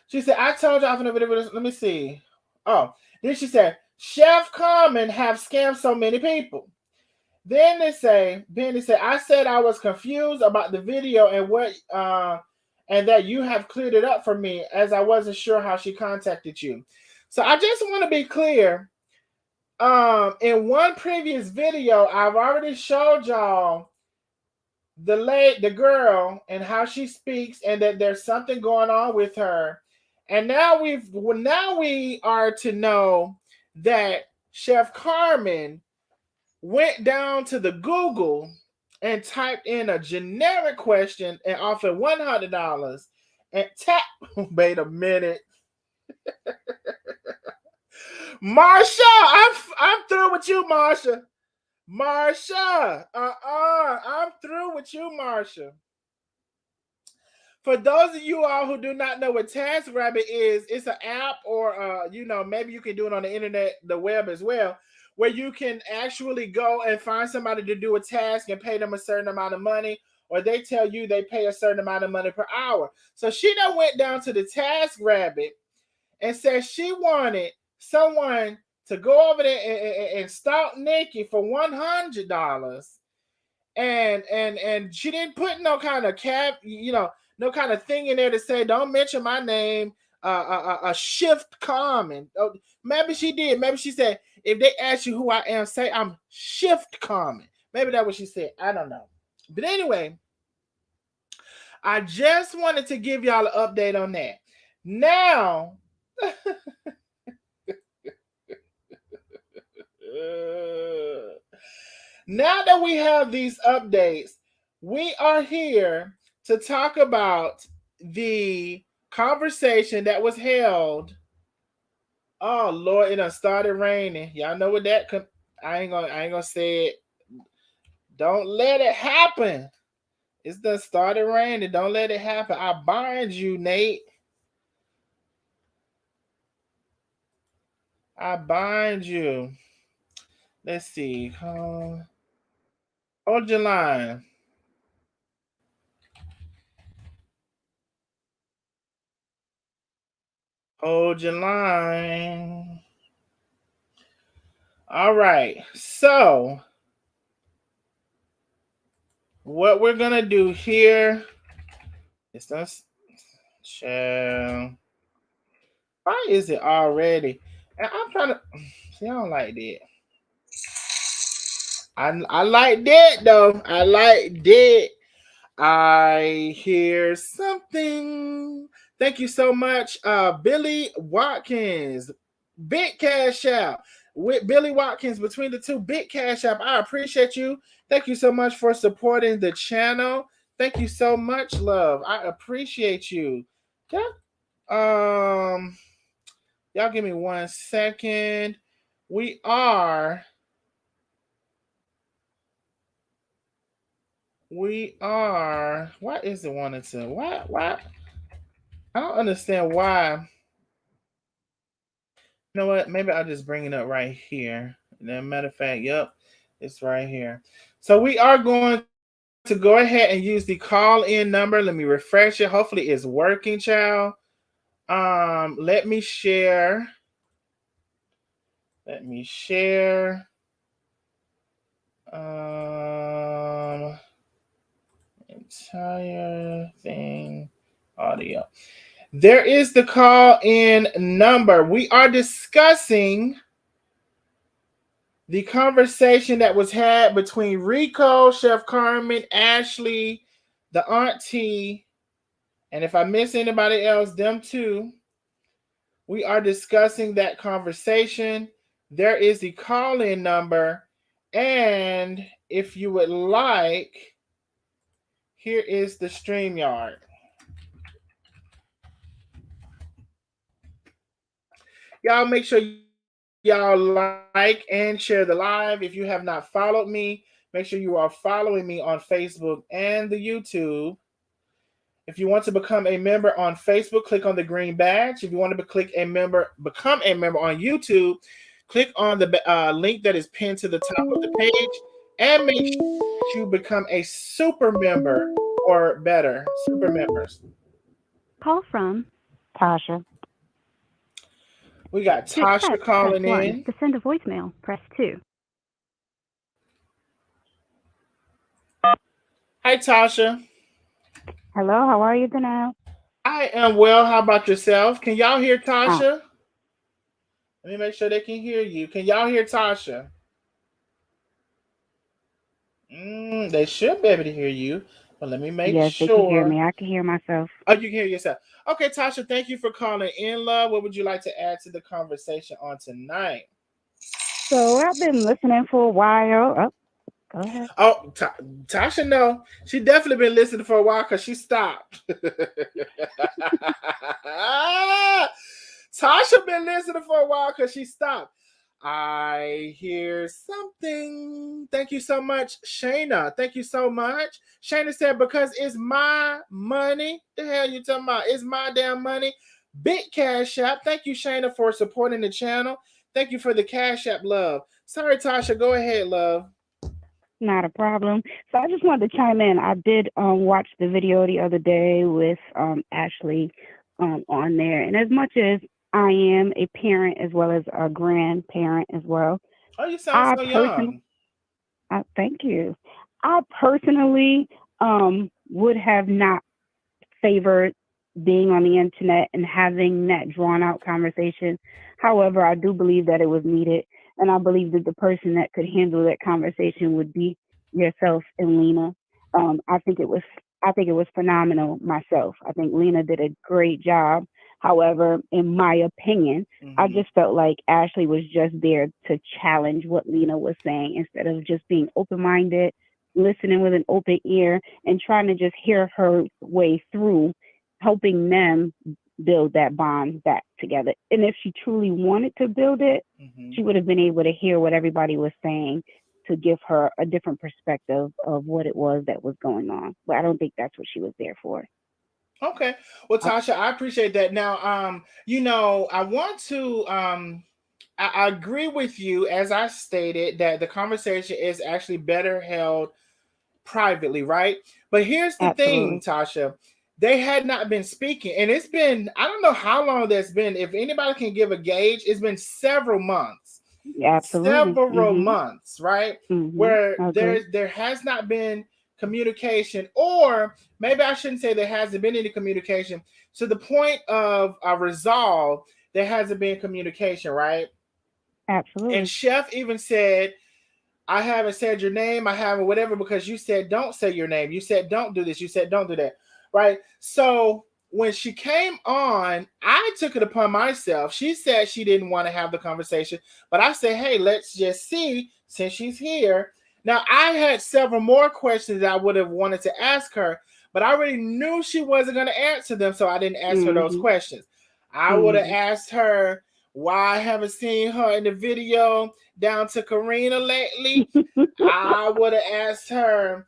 She said, I told you off in the video. Let me see. Oh, then she said, Chef Carmen have scammed so many people. Then they say, I said I was confused about the video and and that you have cleared it up for me as I wasn't sure how she contacted you. So I just want to be clear. In one previous video, I've already showed y'all the girl and how she speaks and that there's something going on with her. And now we are to know that Chef Carmen went down to the Google and typed in a generic question and offered $100 and tap. Wait a minute, Marsha, I'm through with you, Marsha. Marsha, I'm through with you, Marsha. For those of you all who do not know what TaskRabbit is, it's an app, or maybe you can do it on the internet, the web as well, where you can actually go and find somebody to do a task and pay them a certain amount of money, or they tell you they pay a certain amount of money per hour. So she done went down to the TaskRabbit and said she wanted someone to go over there and stalk Nikki for $100. And she didn't put no kind of no kind of thing in there to say don't mention my name. A shift Carmen. Oh, maybe she did. Maybe she said if they ask you who I am, say I'm Shift Carmen. Maybe that's what she said. I don't know. But anyway, I just wanted to give y'all an update on that. Now, now that we have these updates, we are here to talk about the conversation that was held. Oh Lord, it done started raining. Y'all know what that I ain't gonna say it. Don't let it happen. It's done started raining. Don't let it happen. I bind you, Nate. I bind you. Let's see. Hold your line. Hold your line. All right. So, what we're gonna do here is us. Why is it already? And I'm trying to see. I don't like that. I like that though. I like that. I hear something. Thank you so much, Billy Watkins. Big cash out with Billy Watkins between the two. Big cash app. I appreciate you. Thank you so much for supporting the channel. Thank you so much, love. I appreciate you. Yeah. Y'all give me 1 second. We are. Why is it wanting to? Why? I don't understand why. You know what? Maybe I'll just bring it up right here. And matter of fact, yep, it's right here. So we are going to go ahead and use the call-in number. Let me refresh it. Hopefully it's working, child. Let me share. Let me share. Entire thing. Audio. There is the call-in number. We are discussing the conversation that was had between Rico, Chef Carmen, Ashley, the auntie, and if I miss anybody else, them too. We are discussing that conversation. There is the call-in number. And if you would like, here is the StreamYard. Y'all make sure you y'all like and share the live. If you have not followed me, make sure you are following me on Facebook and the YouTube. If you want to become a member on Facebook, click on the green badge. If you want to become a member on YouTube, click on the link that is pinned to the top of the page, and make sure that you become a super member or better, super members. Call from Tasha. We got To Tasha accept, press calling 1. in. To send a voicemail, press 2. Hi, Tasha. Hello, how are you tonight? I am well. How about yourself? Can y'all hear Oh, Tasha? Let me make sure they can hear you. Can y'all hear Tasha? They should be able to hear you, but let me make yes, they can hear sure. me. I can hear myself. Oh, you can hear yourself. Okay, Tasha, thank you for calling in, love. What would you like to add to the conversation on tonight? So I've been listening for a while. Oh, go ahead. Oh, Tasha, no. She definitely been listening for a while because she stopped. Tasha been listening for a while because she stopped. I hear something. Thank you so much, Shayna. Thank you so much. Shayna said, because it's my money. The hell you talking about? It's my damn money. Big Cash App. Thank you, Shayna, for supporting the channel. Thank you for the Cash App, love. Sorry, Tasha. Go ahead, love. Not a problem. So I just wanted to chime in. I did watch the video the other day with Ashley on there, and as much as I am a parent as well as a grandparent as well, Oh, you sound I so personally, young. thank you. I personally would have not favored being on the internet and having that drawn out conversation. However, I do believe that it was needed, and I believe that the person that could handle that conversation would be yourself and Lena. I think it was phenomenal myself. I think Lena did a great job. However, in my opinion, I Mm-hmm. just felt like Ashley was just there to challenge what Lena was saying instead of just being open minded, listening with an open ear, and trying to just hear her way through helping them build that bond back together. And if she truly wanted to build it, Mm-hmm. she would have been able to hear what everybody was saying to give her a different perspective of what it was that was going on. But I don't think that's what she was there for. Okay. Well, Uh, Tasha, I appreciate that. Now, I want to I agree with you as I stated that the conversation is actually better held privately, right? But here's the thing, Absolutely. Tasha. They had not been speaking, and it's been, I don't know how long that's been. If anybody can give a gauge, it's been several months. Absolutely. Several months, right? Where I agree. there has not been communication, or maybe I shouldn't say there hasn't been any communication to the point of a resolve. There hasn't been communication, right? And Absolutely. Chef even said, I haven't said your name, I haven't whatever, because you said don't say your name. You said don't do this. You said don't do that. Right. So when she came on, I took it upon myself. She said she didn't want to have the conversation, but I said, hey, let's just see since she's here. Now, I had several more questions that I would have wanted to ask her, but I already knew she wasn't going to answer them, so I didn't ask her those Mhm. questions. I would have Mhm. asked her why I haven't seen her in the video down to Karina lately. I would have asked her,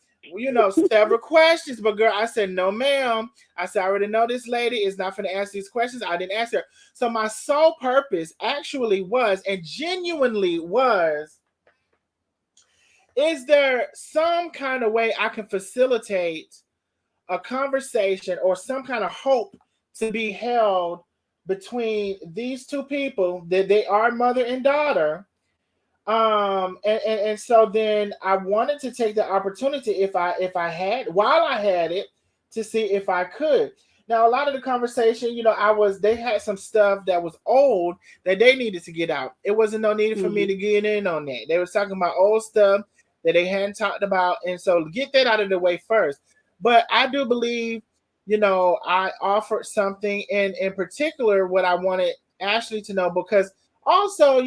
several questions, but girl, I said, no, ma'am. I said, I already know this lady is not going to answer these questions. I didn't ask her. So my sole purpose actually was, and genuinely was, is there some kind of way I can facilitate a conversation or some kind of hope to be held between these two people that they are mother and daughter? And so then I wanted to take the opportunity, if I had, while I had it, to see if I could. Now a lot of the conversation, they had some stuff that was old that they needed to get out. It wasn't no need for me Mhm. to get in on that. They was talking about old stuff that they hadn't talked about, and so get that out of the way first. But I do believe, I offered something, and in particular what I wanted Ashley to know, because also,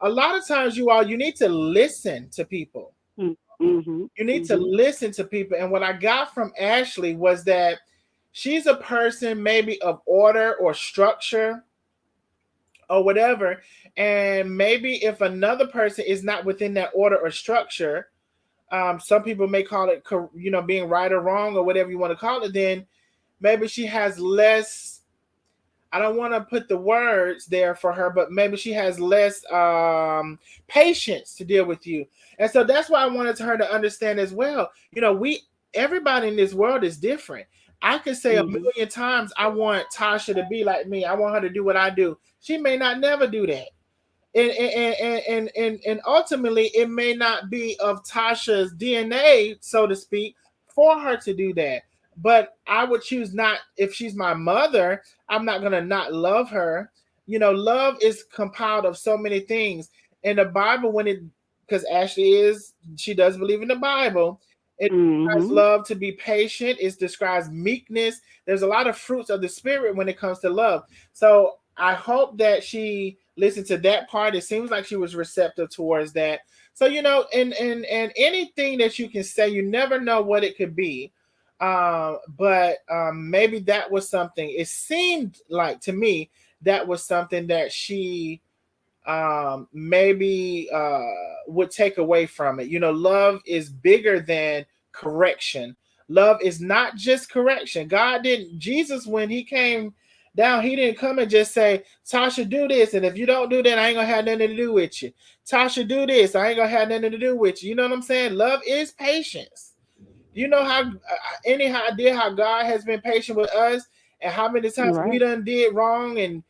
a lot of times you need to listen to people. Mhm. You need to Mhm. listen to people. And what I got from Ashley was that she's a person maybe of order or structure, or whatever. And maybe if another person is not within that order or structure, some people may call it, being right or wrong or whatever you want to call it, then maybe she has less, I don't want to put the words there for her, but maybe she has less patience to deal with you. And so that's why I wanted her to understand as well. Everybody in this world is different. I could say a Mm-hmm. million times, I want Tasha to be like me. I want her to do what I do. She may not never do that. And ultimately it may not be of Tasha's DNA, so to speak, for her to do that. But I would choose not. If she's my mother, I'm not gonna not love her. Love is compiled of so many things. In the Bible, because she does believe in the Bible, it describes Mm-hmm. love to be patient, it describes meekness. There's a lot of fruits of the spirit when it comes to love. So I hope that she listened to that part. It seems like she was receptive towards that. So, and anything that you can say, you never know what it could be. But maybe that was something. It seemed like to me that was something that she maybe would take away from it. Love is bigger than correction. Love is not just correction. Jesus, when he came down, he didn't come and just say, Tasha, do this. And if you don't do that, I ain't going to have nothing to do with you. Tasha, do this. I ain't going to have nothing to do with you. You know what I'm saying? Love is patience. You know how any idea how God has been patient with us and how many times we Right. done did wrong, and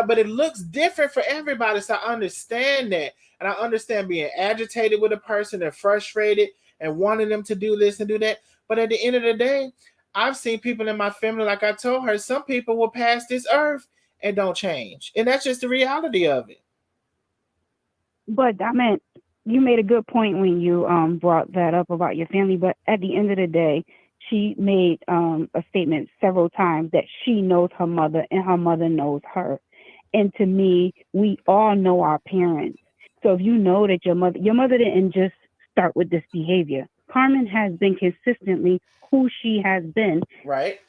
but it looks different for everybody. So I understand that. And I understand being agitated with a person and frustrated and wanting them to do this and do that. But at the end of the day, I've seen people in my family, like I told her, some people will pass this earth and don't change. And that's just the reality of it. But I meant you made a good point when you brought that up about your family. But at the end of the day, she made a statement several times that she knows her mother and her mother knows her. And to me, we all know our parents. So if you know that your mother didn't just start with this behavior. Carmen has been consistently who she has been, Right?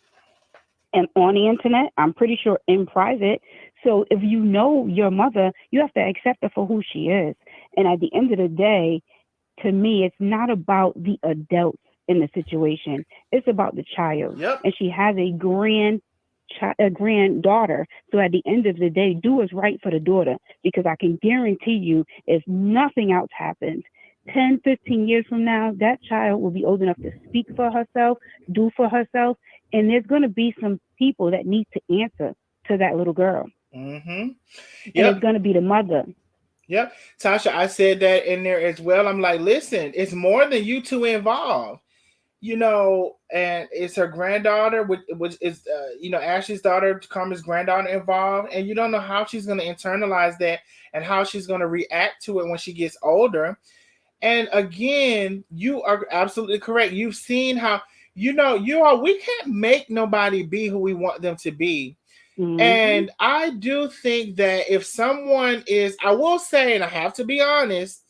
and on the internet, I'm pretty sure in private. So if you know your mother, you have to accept her for who she is. And at the end of the day, to me, it's not about the adults in the situation. It's about the child. Yep. And she has a granddaughter. So at the end of the day, do what's right for the daughter, because I can guarantee you, if nothing else happens, 10, 15 years from now, that child will be old enough to speak for herself, do for herself, and there's going to be some people that need to answer to that little girl, Mm-hmm. and it's Yep. going to be the mother. Yep. Tasha, I said that in there as well. I'm like, listen, it's more than you two involved. And it's her granddaughter, which is, Ashley's daughter, Carmen's granddaughter involved. And you don't know how she's going to internalize that and how she's going to react to it when she gets older. And again, you are absolutely correct. You've seen how, we can't make nobody be who we want them to be. Hmm. And I do think that if someone is, I will say, and I have to be honest,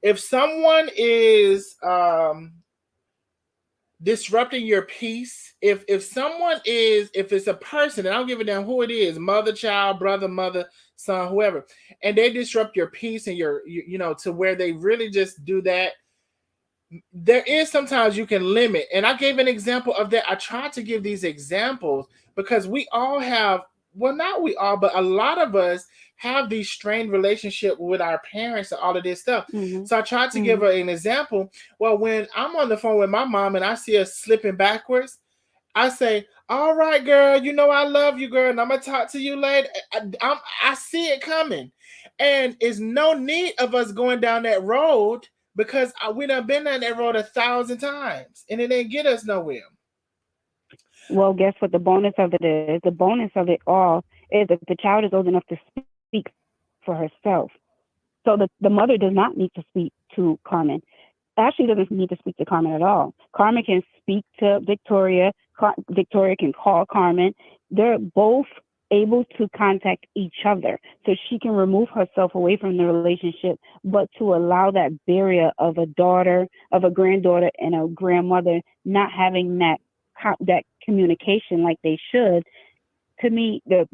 if someone is disrupting your peace, if it's a person, and I don't give a damn who it is, mother, child, brother, mother, son, whoever, and they disrupt your peace and to where they really just do that, there is sometimes you can limit. And I gave an example of that. I tried to give these examples because we all have, well, not we all, but a lot of us have these strained relationship with our parents and all of this stuff. Hmm. So I tried to give Hmm. her an example. Well, when I'm on the phone with my mom and I see her slipping backwards, I say, all right, girl, I love you, girl, and I'm going to talk to you later. I see it coming. And it's no need of us going down that road because we done been down that road 1,000 times and it didn't get us nowhere. Well, guess what the bonus of it is? The bonus of it all is that the child is old enough to speak for herself. So the mother does not need to speak to Carmen. Ashley doesn't need to speak to Carmen at all. Carmen can speak to Victoria. Victoria can call Carmen. They're both able to contact each other. So she can remove herself away from the relationship, but to allow that barrier of a daughter, of a granddaughter, and a grandmother not having that communication like they should. To me, there's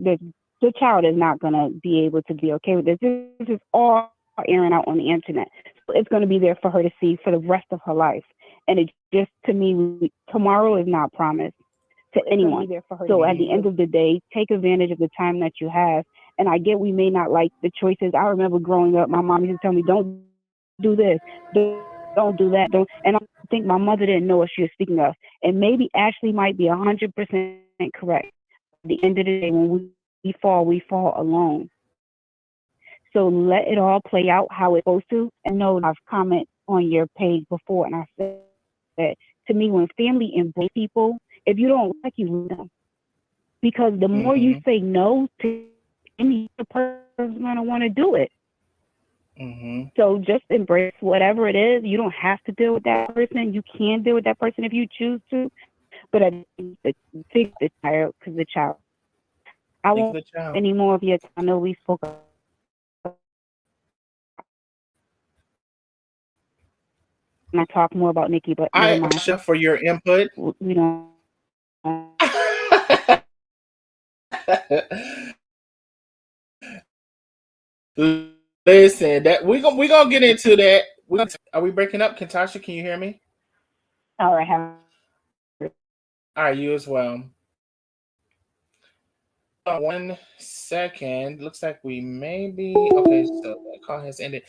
the child is not going to be able to be okay with this. This is all airing out on the internet. So it's going to be there for her to see for the rest of her life. And it just, to me, tomorrow is not promised to anyone. So at the end of the day, take advantage of the time that you have. And I get we may not like the choices. I remember growing up, my mom used to tell me, don't do this, don't do that, don't. And I think my mother didn't know what she was speaking of. And maybe Ashley might be 100% correct. At the end of the day, when we fall alone. So let it all play out how it's supposed to. And know I've commented on your page before, and I said that to me, when family embrace people, if you don't like, you leave them. Because the more you say no to any person's gonna want to do it. So just embrace whatever it is. You don't have to deal with that person. You can deal with that person if you choose to. But I think the child, because the child. I won't any more of your time. I know we spoke. And I talk more about Nikki, but never mind. Chef, for your input. We don't. Listen, that we gonna get into that. Are we breaking up? Katasha, can you hear me? All right. All right, you as well. 1 second. Looks like we may be okay. So that call has ended.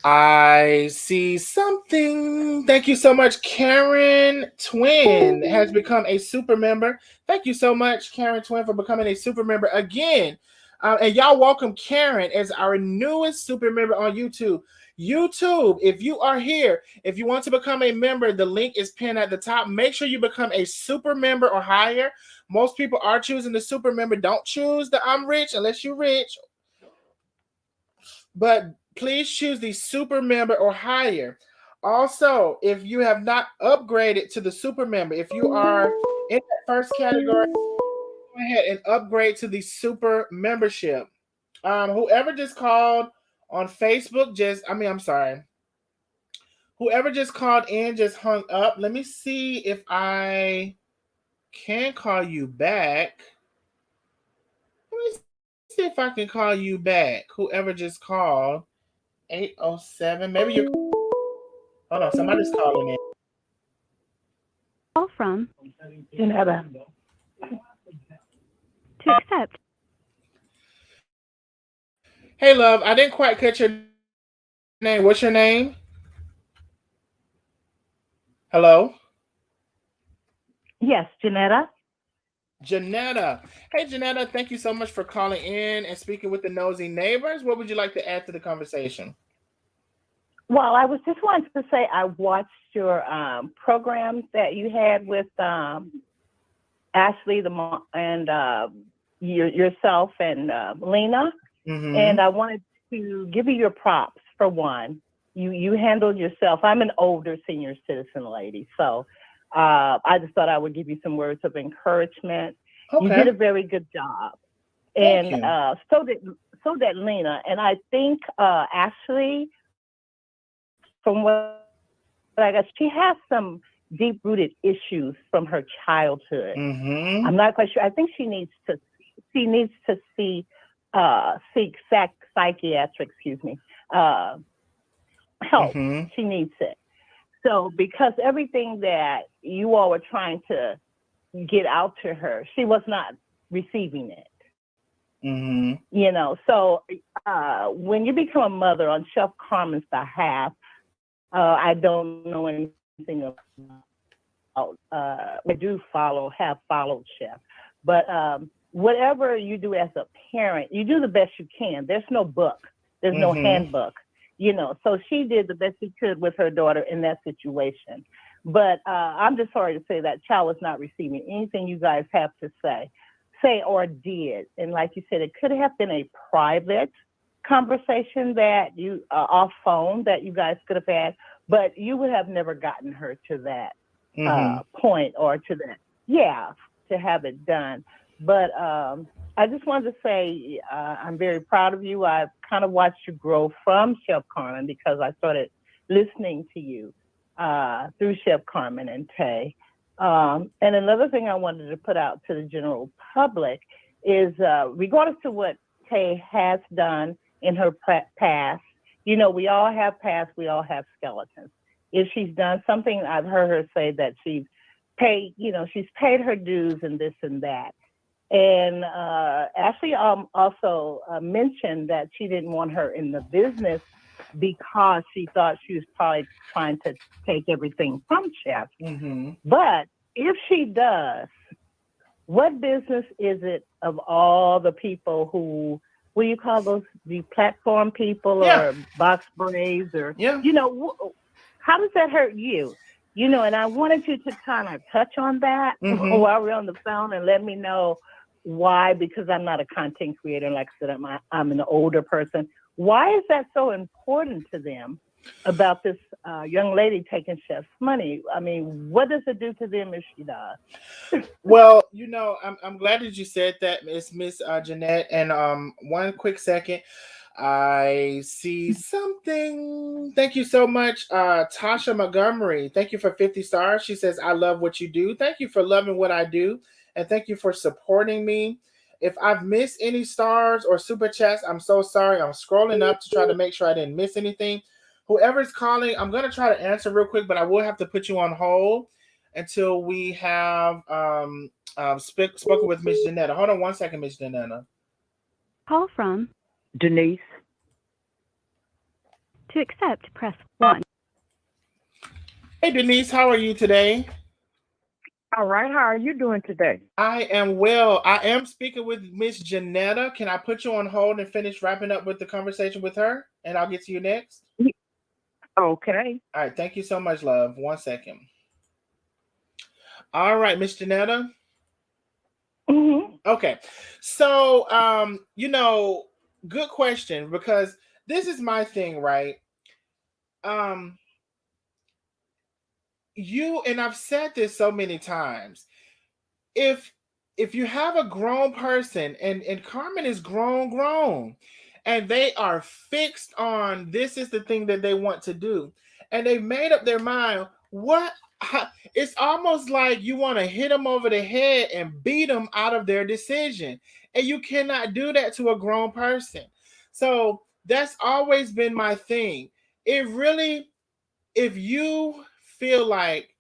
I see something. Thank you so much. Karen Twin has become a super member. Thank you so much, Karen Twin, for becoming a super member again. And y'all welcome Karen as our newest super member on YouTube. YouTube, if you are here, if you want to become a member, the link is pinned at the top. Make sure you become a super member or higher. Most people are choosing the super member. Don't choose the I'm rich unless you're rich. But please choose the super member or higher. Also, if you have not upgraded to the super member, if you are in that first category, go ahead and upgrade to the super membership. Whoever just called on Facebook, whoever just called in just hung up. Let me see if I can call you back. Let me see if I can call you back. Whoever just called. 807. Maybe you're. Hold on, somebody's calling in. Call from Janetta. To accept. Hey, love, I didn't quite catch your name. What's your name? Hello? Yes, Janetta. Janetta. Hey, Janetta, thank you so much for calling in and speaking with the Nosy Neighbors. What would you like to add to the conversation? Well, I was just wanting to say I watched your programs that you had with Ashley and yourself and Lena, and I wanted to give you your props for one. You handled yourself. I'm an older senior citizen lady, so I just thought I would give you some words of encouragement. Okay. You did a very good job, and so did Lena, and I think Ashley. From what I guess, she has some deep-rooted issues from her childhood. I'm not quite sure. I think she needs to seek psychiatric, help. She needs it. So because everything that you all were trying to get out to her, she was not receiving it. You know, so when you become a mother on Chef Carmen's behalf, I don't know anything about. I do have followed Chef, but whatever you do as a parent, you do the best you can. There's no book, there's no handbook, you know. So she did the best she could with her daughter in that situation. But I'm just sorry to say that child was not receiving anything you guys have to say or did. And like you said, it could have been a private conversation that you off phone that you guys could have had, but you would have never gotten her to that point or to that, to have it done. But I just wanted to say I'm very proud of you. I've kind of watched you grow from Chef Carmen because I started listening to you through Chef Carmen and Tay. And another thing I wanted to put out to the general public is regardless of what Tay has done in her past, you know, we all have past, we all have skeletons. If she's done something, I've heard her say that she's paid, you know, she's paid her dues and this and that. And Ashley also mentioned that she didn't want her in the business because she thought she was probably trying to take everything from Chef. Mm-hmm. But if she does, what business is it of all the people who, what do you call those, the platform people or box braves or, you know, how does that hurt you? You know, and I wanted you to kind of touch on that while we're on the phone and let me know why, because I'm not a content creator. Like I said, I'm an older person. Why is that so important to them about this young lady taking Chef's money? I mean, what does it do to them if she does? Well, you know, I'm glad that you said that, Miss Jeanette. And one quick second. I see something. Thank you so much, Tasha Montgomery. Thank you for 50 stars. She says, I love what you do. Thank you for loving what I do. And thank you for supporting me. If I've missed any stars or super chats, I'm so sorry. I'm scrolling up to try to make sure I didn't miss anything. Whoever's calling, I'm going to try to answer real quick, but I will have to put you on hold until we have spoken with Miss Janetta. Hold on one second, Miss Janetta. Call from Denise. To accept, press 1. Hey, Denise, how are you today? All right. How are you doing today? I am well. I am speaking with Miss Janetta. Can I put you on hold and finish wrapping up with the conversation with her? And I'll get to you next. Okay. All right. Thank you so much, love. 1 second. All right, Miss Janetta. Mm-hmm. Okay. So, you know, good question, because this is my thing, right? You, and I've said this so many times, if you have a grown person, and Carmen is grown, and they are fixed on this is the thing that they want to do, and they made up their mind, it's almost like you want to hit them over the head and beat them out of their decision, and you cannot do that to a grown person. So that's always been my thing. If you feel like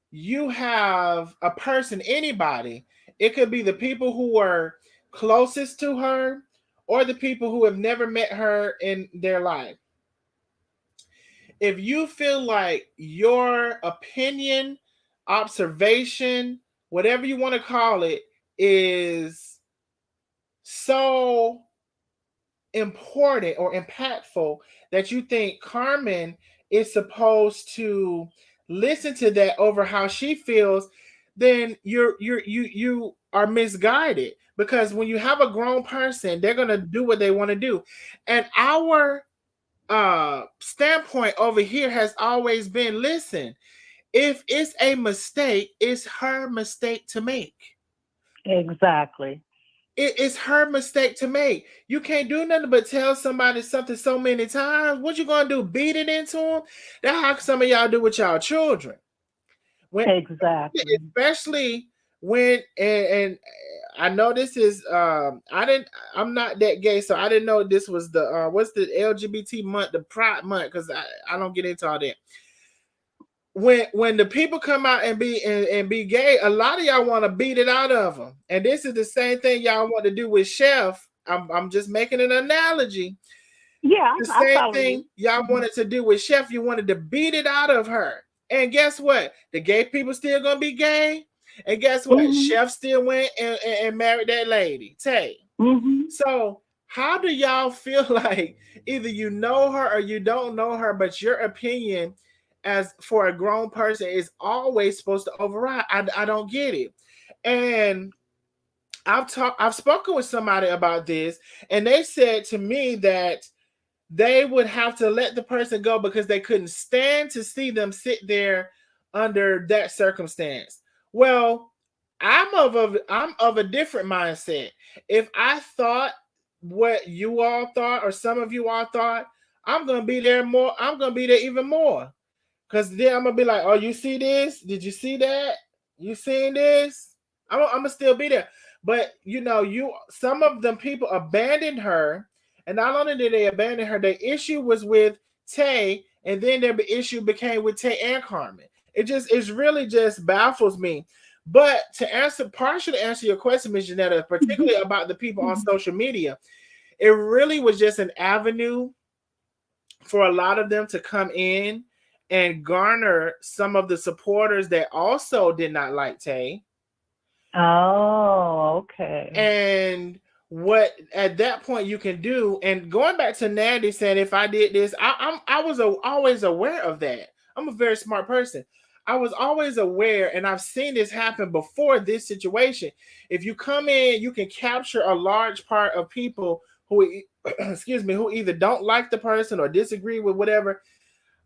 you have a person, anybody, it could be the people who were closest to her or the people who have never met her in their life. If you feel like your opinion, observation, whatever you want to call it, is so important or impactful that you think Carmen is supposed to listen to that over how she feels, then you are misguided, because when you have a grown person, they're going to do what they want to do. And our standpoint over here has always been, listen, if it's a mistake, it's her mistake to make. Exactly. It's her mistake to make. You can't do nothing but tell somebody something so many times. What you gonna do? Beat it into them? That's how some of y'all do with y'all children. Exactly. Especially when, and I know this is I'm not that gay, so I didn't know this was the what's the LGBT month, the Pride month, because I don't get into all that. When the people come out and be gay, a lot of y'all want to beat it out of them, and this is the same thing y'all want to do with Chef. I'm just making an analogy. Yeah, the same thing y'all wanted to do with Chef. You wanted to beat it out of her, and guess what? The gay people still gonna be gay, and guess what? Chef still went and married that lady, Tay. So how do y'all feel like either you know her or you don't know her, but your opinion as for a grown person is always supposed to override? I don't get it. And I've spoken with somebody about this, and they said to me that they would have to let the person go because they couldn't stand to see them sit there under that circumstance. Well, I'm of a different mindset. If I thought what you all thought, or some of you all thought, I'm gonna be there more. I'm gonna be there even more. Because then I'm gonna be like, oh, you see this? Did you see that? You seen this? I'm gonna still be there. But some of them people abandoned her, and not only did they abandon her, the issue was with Tay, and then their issue became with Tay and Carmen. It really just baffles me. But to partially answer your question, Ms. Janetta, particularly about the people on social media, it really was just an avenue for a lot of them to come in and garner some of the supporters that also did not like Tay. Oh, okay. And what at that point you can do, and going back to Nandy saying, if I did this, I was always aware of that. I'm a very smart person. I was always aware, and I've seen this happen before this situation. If you come in, you can capture a large part of people who, excuse me, who either don't like the person or disagree with whatever.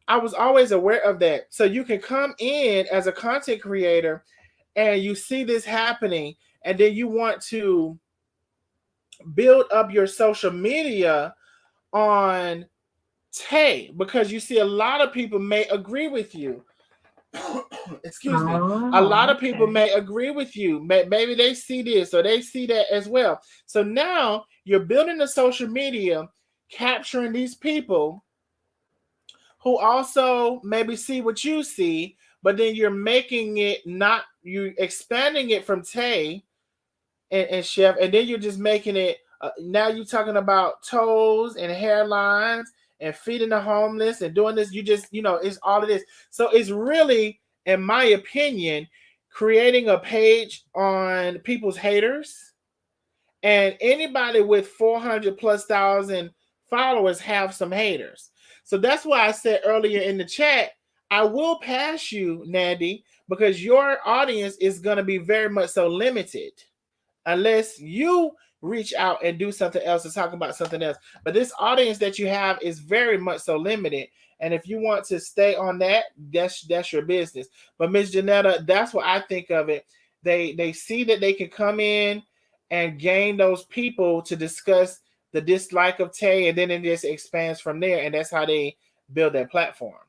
I was always aware of that. So you can come in as a content creator and you see this happening, and then you want to build up your social media on Tay because you see a lot of people may agree with you. Excuse me. A lot of people may agree with you. Maybe they see this or they see that as well. So now you're building a social media, capturing these people who also maybe see what you see, but then you're making it you expanding it from Tay and Chef, and then you're just making it. Now you're talking about toes and hairlines and feeding the homeless and doing this. You just, it's all of this. So it's really, in my opinion, creating a page on people's haters. And anybody with 400 plus thousand followers have some haters. So that's why I said earlier in the chat, I will pass you, Nandy, because your audience is going to be very much so limited unless you reach out and do something else and talk about something else. But this audience that you have is very much so limited. And if you want to stay on that, that's your business. But Ms. Janetta, that's what I think of it. They see that they can come in and gain those people to discuss the dislike of Tay, and then it just expands from there. And that's how they build their platform.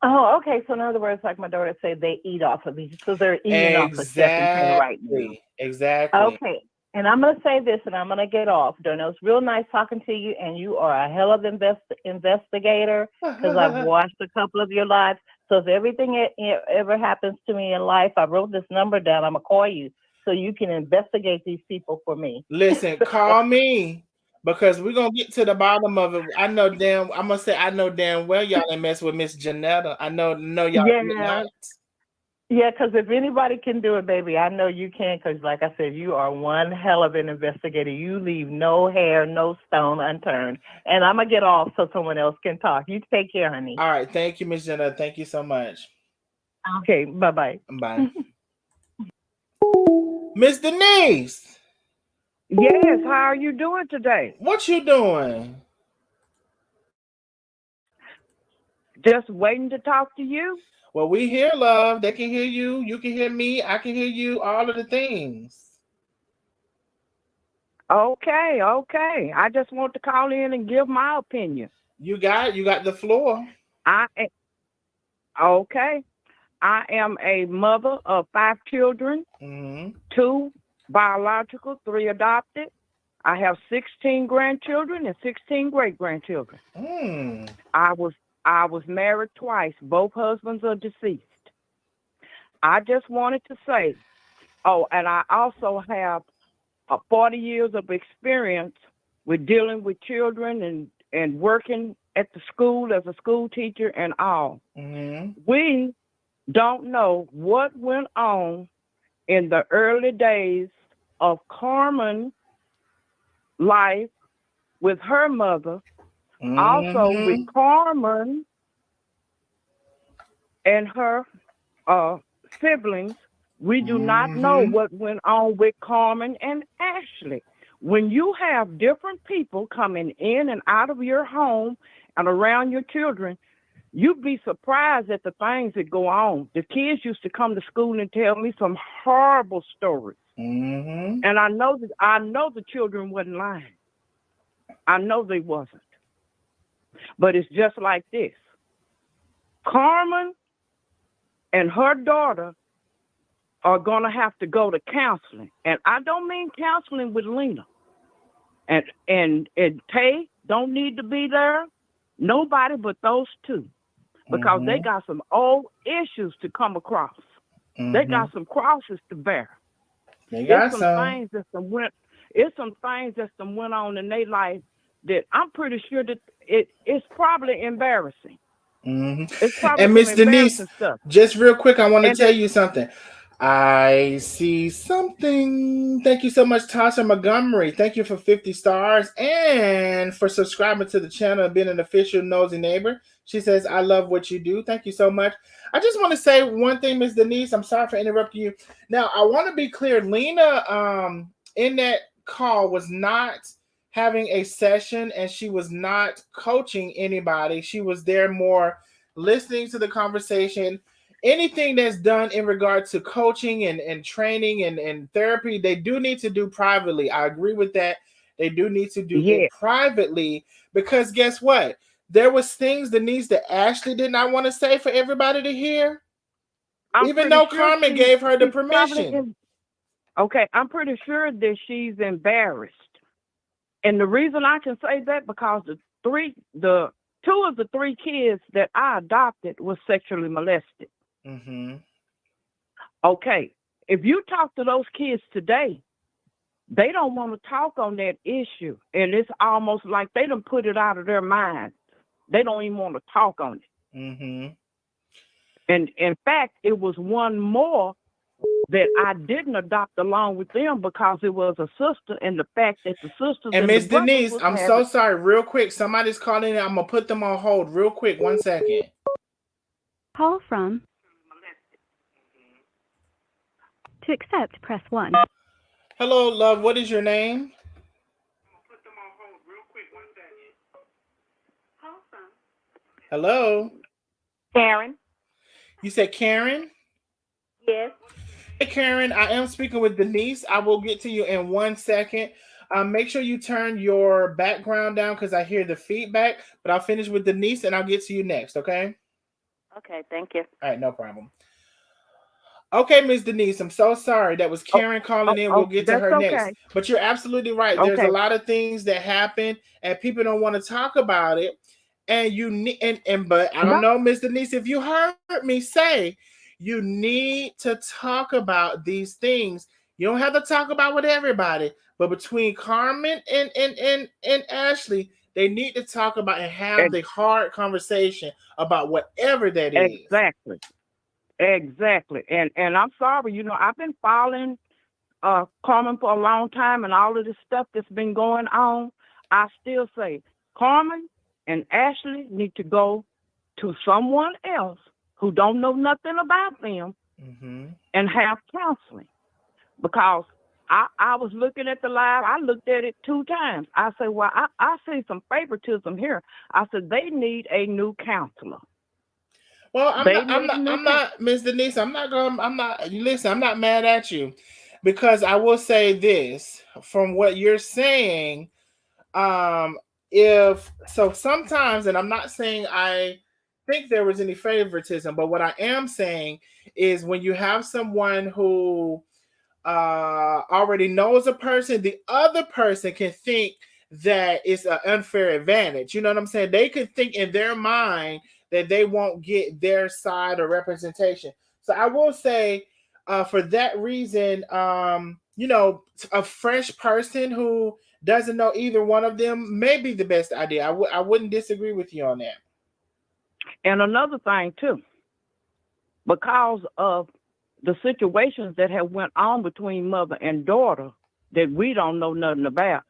Oh, okay. So in other words, like my daughter said, they eat off of me. So they're eating off of Chef and Tay right now. Exactly. Okay. And I'm going to say this, and I'm going to get off. Darno, it's real nice talking to you, and you are a hell of an investigator because I've watched a couple of your lives. So if everything ever happens to me in life, I wrote this number down. I'm going to call you so you can investigate these people for me. Listen, call me because we're going to get to the bottom of it. I'm going to say I know damn well y'all ain't mess with Miss Janetta. I know y'all not. Yeah, because if anybody can do it, baby, I know you can because, like I said, you are one hell of an investigator. You leave no hair, no stone unturned. And I'm going to get off so someone else can talk. You take care, honey. All right. Thank you, Miss Jenna. Thank you so much. Okay. Bye-bye. Bye. Miss Denise. Yes, how are you doing today? What you doing? Just waiting to talk to you. Well, we hear love. They can hear you. You can hear me. I can hear you. All of the things. Okay. I just want to call in and give my opinion. You got the floor. Okay. I am a mother of 5 children, 2 biological, 3 adopted. I have 16 grandchildren and 16 great-grandchildren. I was married twice. Both husbands are deceased. I just wanted to say, and I also have 40 years of experience with dealing with children and working at the school as a school teacher and all. We don't know what went on in the early days of Carmen's life with her mother, also with Carmen and her siblings. We do not know what went on with Carmen and Ashley. When you have different people coming in and out of your home and around your children, you'd be surprised at the things that go on. The kids used to come to school and tell me some horrible stories. And I know the children wasn't lying. I know they wasn't. But it's just like this. Carmen and her daughter are going to have to go to counseling. And I don't mean counseling with Lena. And Tay don't need to be there. Nobody but those two. Because they got some old issues to come across. They got some crosses to bear. They got some things that went on in their life that I'm pretty sure that it's probably embarrassing. It's probably And Miss Denise, stuff. just real quick, I want to tell you something. I see something. Thank you so much, Tasha Montgomery. Thank you for 50 stars and for subscribing to the channel and being an official Nosy Neighbor. She says, I love what you do. Thank you so much. I just want to say one thing, Miss Denise. I'm sorry for interrupting you. Now, I want to be clear. Lena, in that call, was not having a session and she was not coaching anybody. She was there more listening to the conversation. Anything that's done in regard to coaching and training and therapy, they do need to do privately. I agree with that. They do need to do it privately, because guess what? There was things, Denise, that Ashley did not want to say for everybody to hear, even though Carmen gave her the permission. Okay, I'm pretty sure that she's embarrassed. And the reason I can say that, because the two of the three kids that I adopted were sexually molested. Okay, if you talk to those kids today, they don't want to talk on that issue. And it's almost like they done put it out of their mind. They don't even want to talk on it. And in fact, it was one more that I didn't adopt along with them because it was a sister, and the fact that the sisters and Miss Denise, I'm so sorry, real quick. Somebody's calling in. I'm going to put them on hold real quick. 1 second. Call from. To accept, press 1. Hello, love. What is your name? I'm going to put them on hold real quick. 1 second. Call from. Hello? Karen. You said Karen? Yes. Hey, Karen, I am speaking with Denise. I will get to you in 1 second. Make sure you turn your background down because I hear the feedback, but I'll finish with Denise and I'll get to you next, okay? Okay, thank you. All right, no problem. Okay, Miss Denise, I'm so sorry. That was Karen calling in. We'll get to her next. But you're absolutely right. There's a lot of things that happen and people don't want to talk about it. And you need, but I don't know, Miss Denise, if you heard me say, you need to talk about these things. You don't have to talk about with everybody, but between Carmen and Ashley, they need to talk about and have the hard conversation about whatever that is. Exactly. And I'm sorry, I've been following Carmen for a long time, and all of this stuff that's been going on. I still say Carmen and Ashley need to go to someone else who don't know nothing about them and have counseling. Because I was looking at the live. I looked at it 2 times. I said, well, I see some favoritism here. I said, they need a new counselor. Well, I'm not, Ms. Denise, I'm not mad at you, because I will say this, from what you're saying, sometimes, and I'm not saying I think there was any favoritism, but what I am saying is when you have someone who already knows a person, the other person can think that it's an unfair advantage. You know what I'm saying? They could think in their mind that they won't get their side or representation. So I will say, for that reason, a fresh person who doesn't know either one of them may be the best idea. I wouldn't disagree with you on that. And another thing too, because of the situations that have went on between mother and daughter that we don't know nothing about,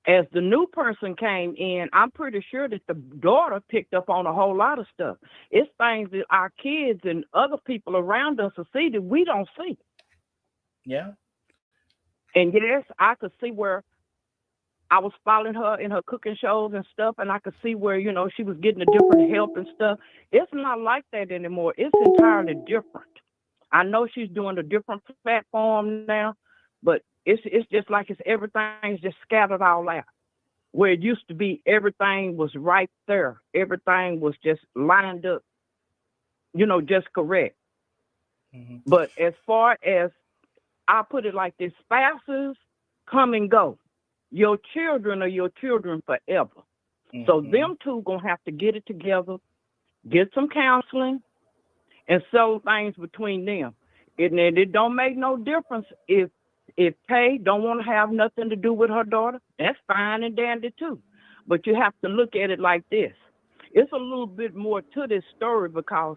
as the new person came in, I'm pretty sure that the daughter picked up on a whole lot of stuff. It's things that our kids and other people around us see that we don't see. Yeah. And yes, I could see where I was following her in her cooking shows and stuff, and I could see where, she was getting a different help and stuff. It's not like that anymore. It's entirely different. I know she's doing a different platform now, but it's just like everything's just scattered all out. Where it used to be, everything was right there. Everything was just lined up, just correct. Mm-hmm. But as far as I put it like this, spouses come and go. Your children are your children forever. So Mm-hmm. them two gonna have to get it together, get some counseling, and settle things between them. And it don't make no difference if Tay don't want to have nothing to do with her daughter. That's fine and dandy too. But you have to look at it like this. It's a little bit more to this story because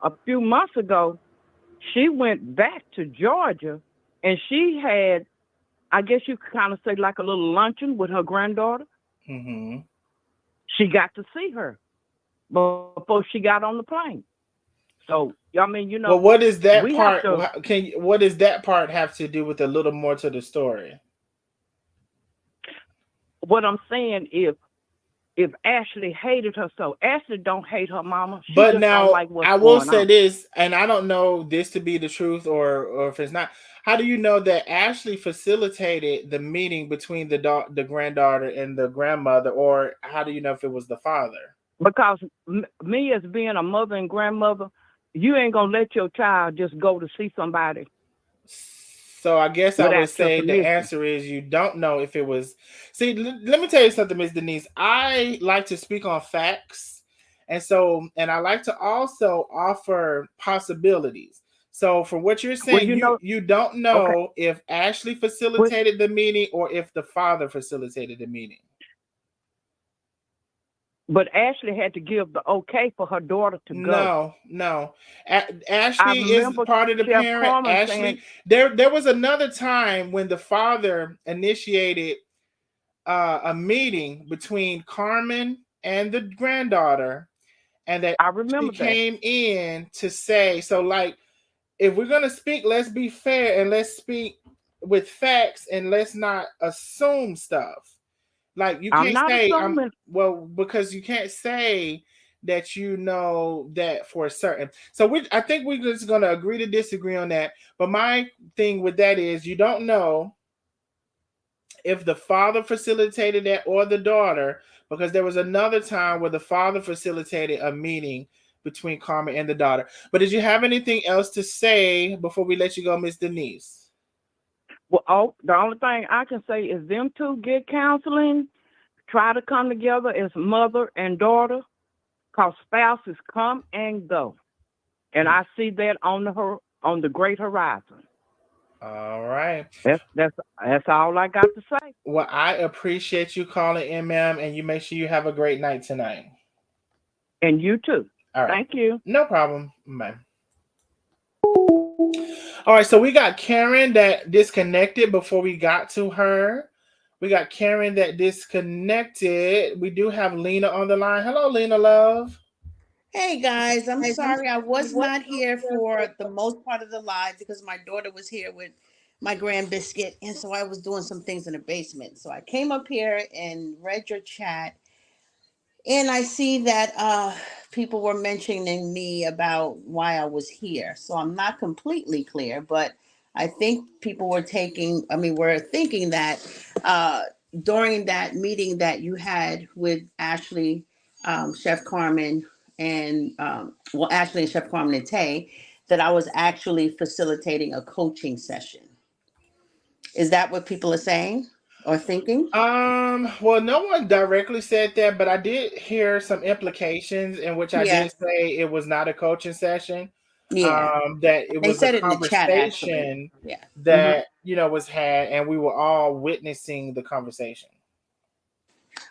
a few months ago she went back to Georgia and she had, I guess you could kind of say, like a little luncheon with her granddaughter. Mm-hmm. She got to see her before she got on the plane. So I mean, Well, what does that we have part? to. What does that part have to do with a little more to the story? What I'm saying, if Ashley hated her so, Ashley don't hate her mama. She But just don't now like what's I will going say on. this, and I don't know this to be the truth or if it's not. How do you know that Ashley facilitated the meeting between the granddaughter and the grandmother, or how do you know if it was the father? Because me as being a mother and grandmother, you ain't gonna let your child just go to see somebody So I guess I would without your say the permission. answer is you don't know if it was. See, let me tell you something, Miss Denise. I like to speak on facts, and I like to also offer possibilities. So, from what you're Well, saying, you don't okay. know if Ashley Well, facilitated the meeting or if the father facilitated the meeting. but Ashley had to give the okay for her daughter to go. No, no. I Ashley is remember part of the Chef parent. Carmen Ashley, saying, there was another time when the father initiated a meeting between Carmen and the granddaughter, and that I she remember that. came in to say, so like, if we're gonna speak, let's be fair and let's speak with facts and let's not assume stuff. Like you I'm can't not say I'm assuming. well because you can't say that you know that for certain. So I think we're just gonna agree to disagree on that. But my thing with that is you don't know if the father facilitated that or the daughter, because there was another time where the father facilitated a meeting between Carmen and the daughter. But did you have anything else to say before we let you go, Miss Denise? Well, oh, the only thing I can say is them two get counseling, try to come together as mother and daughter, cause spouses come and go, and I see that on the great horizon. All right. That's all I got to say. Well, I appreciate you calling in, ma'am, and you make sure you have a great night tonight. And you too. All right. Thank you. No problem. Bye. All right, so we got Karen that disconnected before we got to her. We got Karen that disconnected. We do have Lena on the line. Hello, Lena, love. Hey guys, I'm sorry I was not here for the most part of the live because my daughter was here with my grand biscuit, and so I was doing some things in the basement. So I came up here and read your chat, and I see that people were mentioning me about why I was here. So I'm not completely clear, but I think people were thinking that uh, during that meeting that you had with Ashley, Chef Carmen, and Ashley and Chef Carmen and Tay, that I was actually facilitating a coaching session. Is that what people are saying or thinking? Well, no one directly said that, but I did hear some implications in which I Yeah, did say it was not a coaching session. yeah. That it They was a said it in the chat actually. conversation Yeah. Hmm. that was had, and we were all witnessing the conversation.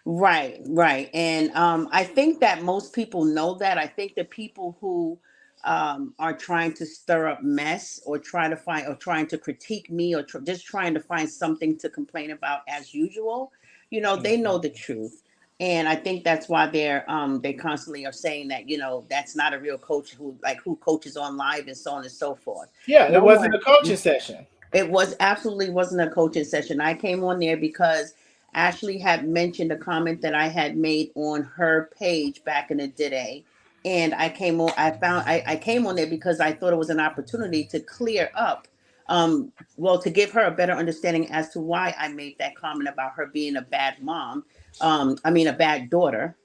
Right, right. And I think that most people know that. I think the people who are trying to stir up mess or trying to critique me or just trying to find something to complain about as usual, they know Mhm. the truth. And I think that's why they constantly are saying that, that's not a real coach who coaches on live and so on and so forth. Yeah, it No wasn't a one. coaching session. It was absolutely wasn't a coaching session. I came on there because Ashley had mentioned a comment that I had made on her page back in the day. And I came on there because I thought it was an opportunity to clear up, to give her a better understanding as to why I made that comment about her being a bad mom, a bad daughter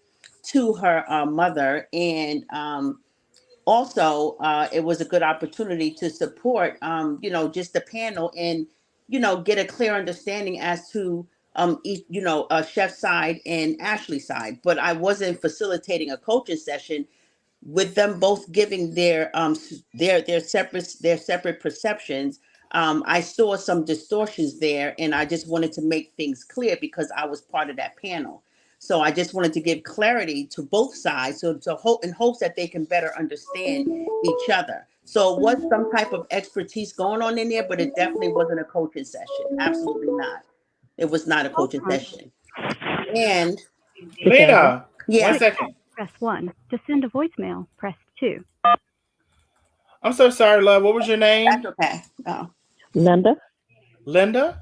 to her mother. And also, it was a good opportunity to support, just the panel and, get a clear understanding as to, each, Chef's side and Ashley's side. But I wasn't facilitating a coaching session with them both giving their separate perceptions. I saw some distortions there, and I just wanted to make things clear because I was part of that panel. So I just wanted to give clarity to both sides, so to hope in hopes that they can better understand each other. So it was some type of expertise going on in there, but it definitely wasn't a coaching session. Absolutely not. It was not a coaching session. And Lena, yeah, 1 second. Press 1. To send a voicemail, press 2. I'm so sorry, love. What was your name? that's okay. Oh. Linda? Linda?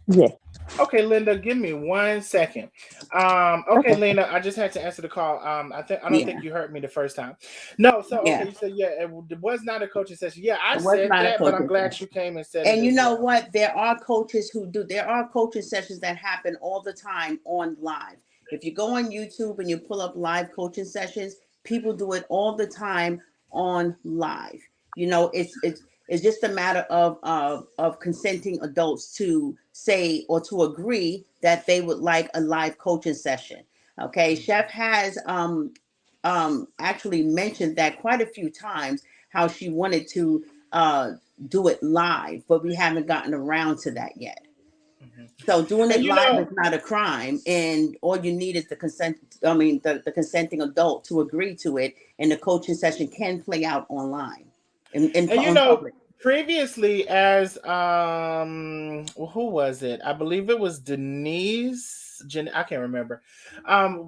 Yes. Okay, Linda, give me 1 second. Okay, Lena, I just had to answer the call. I don't think you heard me the first time. No, so okay, you said it was not a coaching session. Yeah, I said that, but I'm glad you came and said it. And you know what? There are coaches who do. There are coaching sessions that happen all the time on live. If you go on YouTube and you pull up live coaching sessions, people do it all the time on live. It's just a matter of consenting adults to say or to agree that they would like a live coaching session. Okay, Chef has actually mentioned that quite a few times, how she wanted to do it live, but we haven't gotten around to that yet. So doing it live is not a crime, and all you need is the consenting adult to agree to it, and the coaching session can play out online. And previously, as who was it? I believe it was Denise. I can't remember.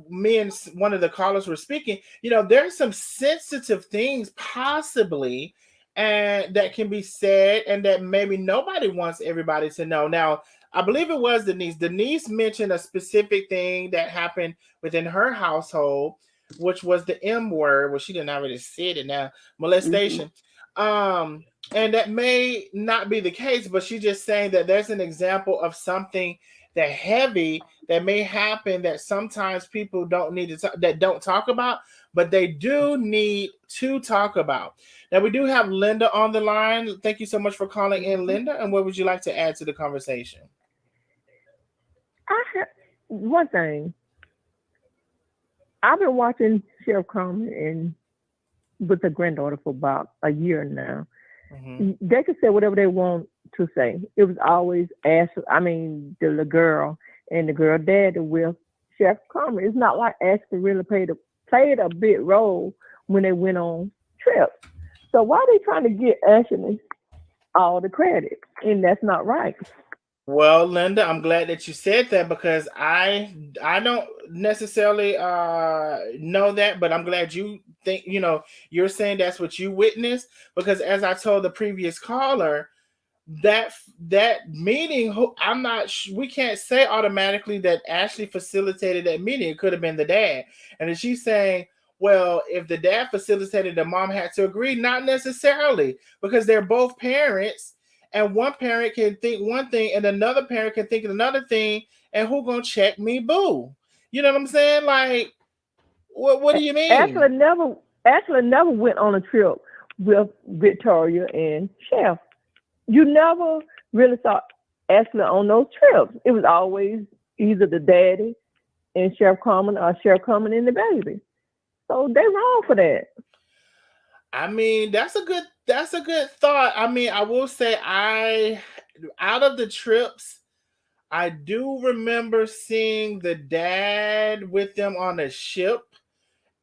Me and one of the callers were speaking. There's some sensitive things possibly, and that can be said, and that maybe nobody wants everybody to know. Now, I believe it was Denise. Denise mentioned a specific thing that happened within her household, which was the M word. Well, she didn't already say it now, molestation. And that may not be the case, but she's just saying that there's an example of something that heavy that may happen that sometimes people don't need to that don't talk about, but they do need to talk about. Now we do have Linda on the line. Thank you so much for calling in, Linda. And what would you like to add to the conversation? I have one thing. I've been watching Chef Carmen with the granddaughter for about a year now. Mm-hmm. They can say whatever they want to say. It was always Ashley, the little girl and the girl daddy with Chef Carmen. It's not like Ashley really played a big role when they went on trips. So why are they trying to get Ashley all the credit? And that's not right. Well, Linda, I'm glad that you said that, because I don't necessarily know that, but I'm glad you think, you're saying that's what you witnessed, because as I told the previous caller, that meeting, we can't say automatically that Ashley facilitated that meeting. It could have been the dad. And if she's saying, well, if the dad facilitated, the mom had to agree, not necessarily, because they're both parents. And one parent can think one thing and another parent can think another thing. And who gonna check me, boo? You know what I'm saying? Like, what do you mean? Ashley never went on a trip with Victoria and Chef. You never really saw Ashley on those trips. It was always either the daddy and Chef Carmen or Chef Carmen and the baby. So they wrong for that. That's a good thought. I will say, out of the trips, I do remember seeing the dad with them on a ship,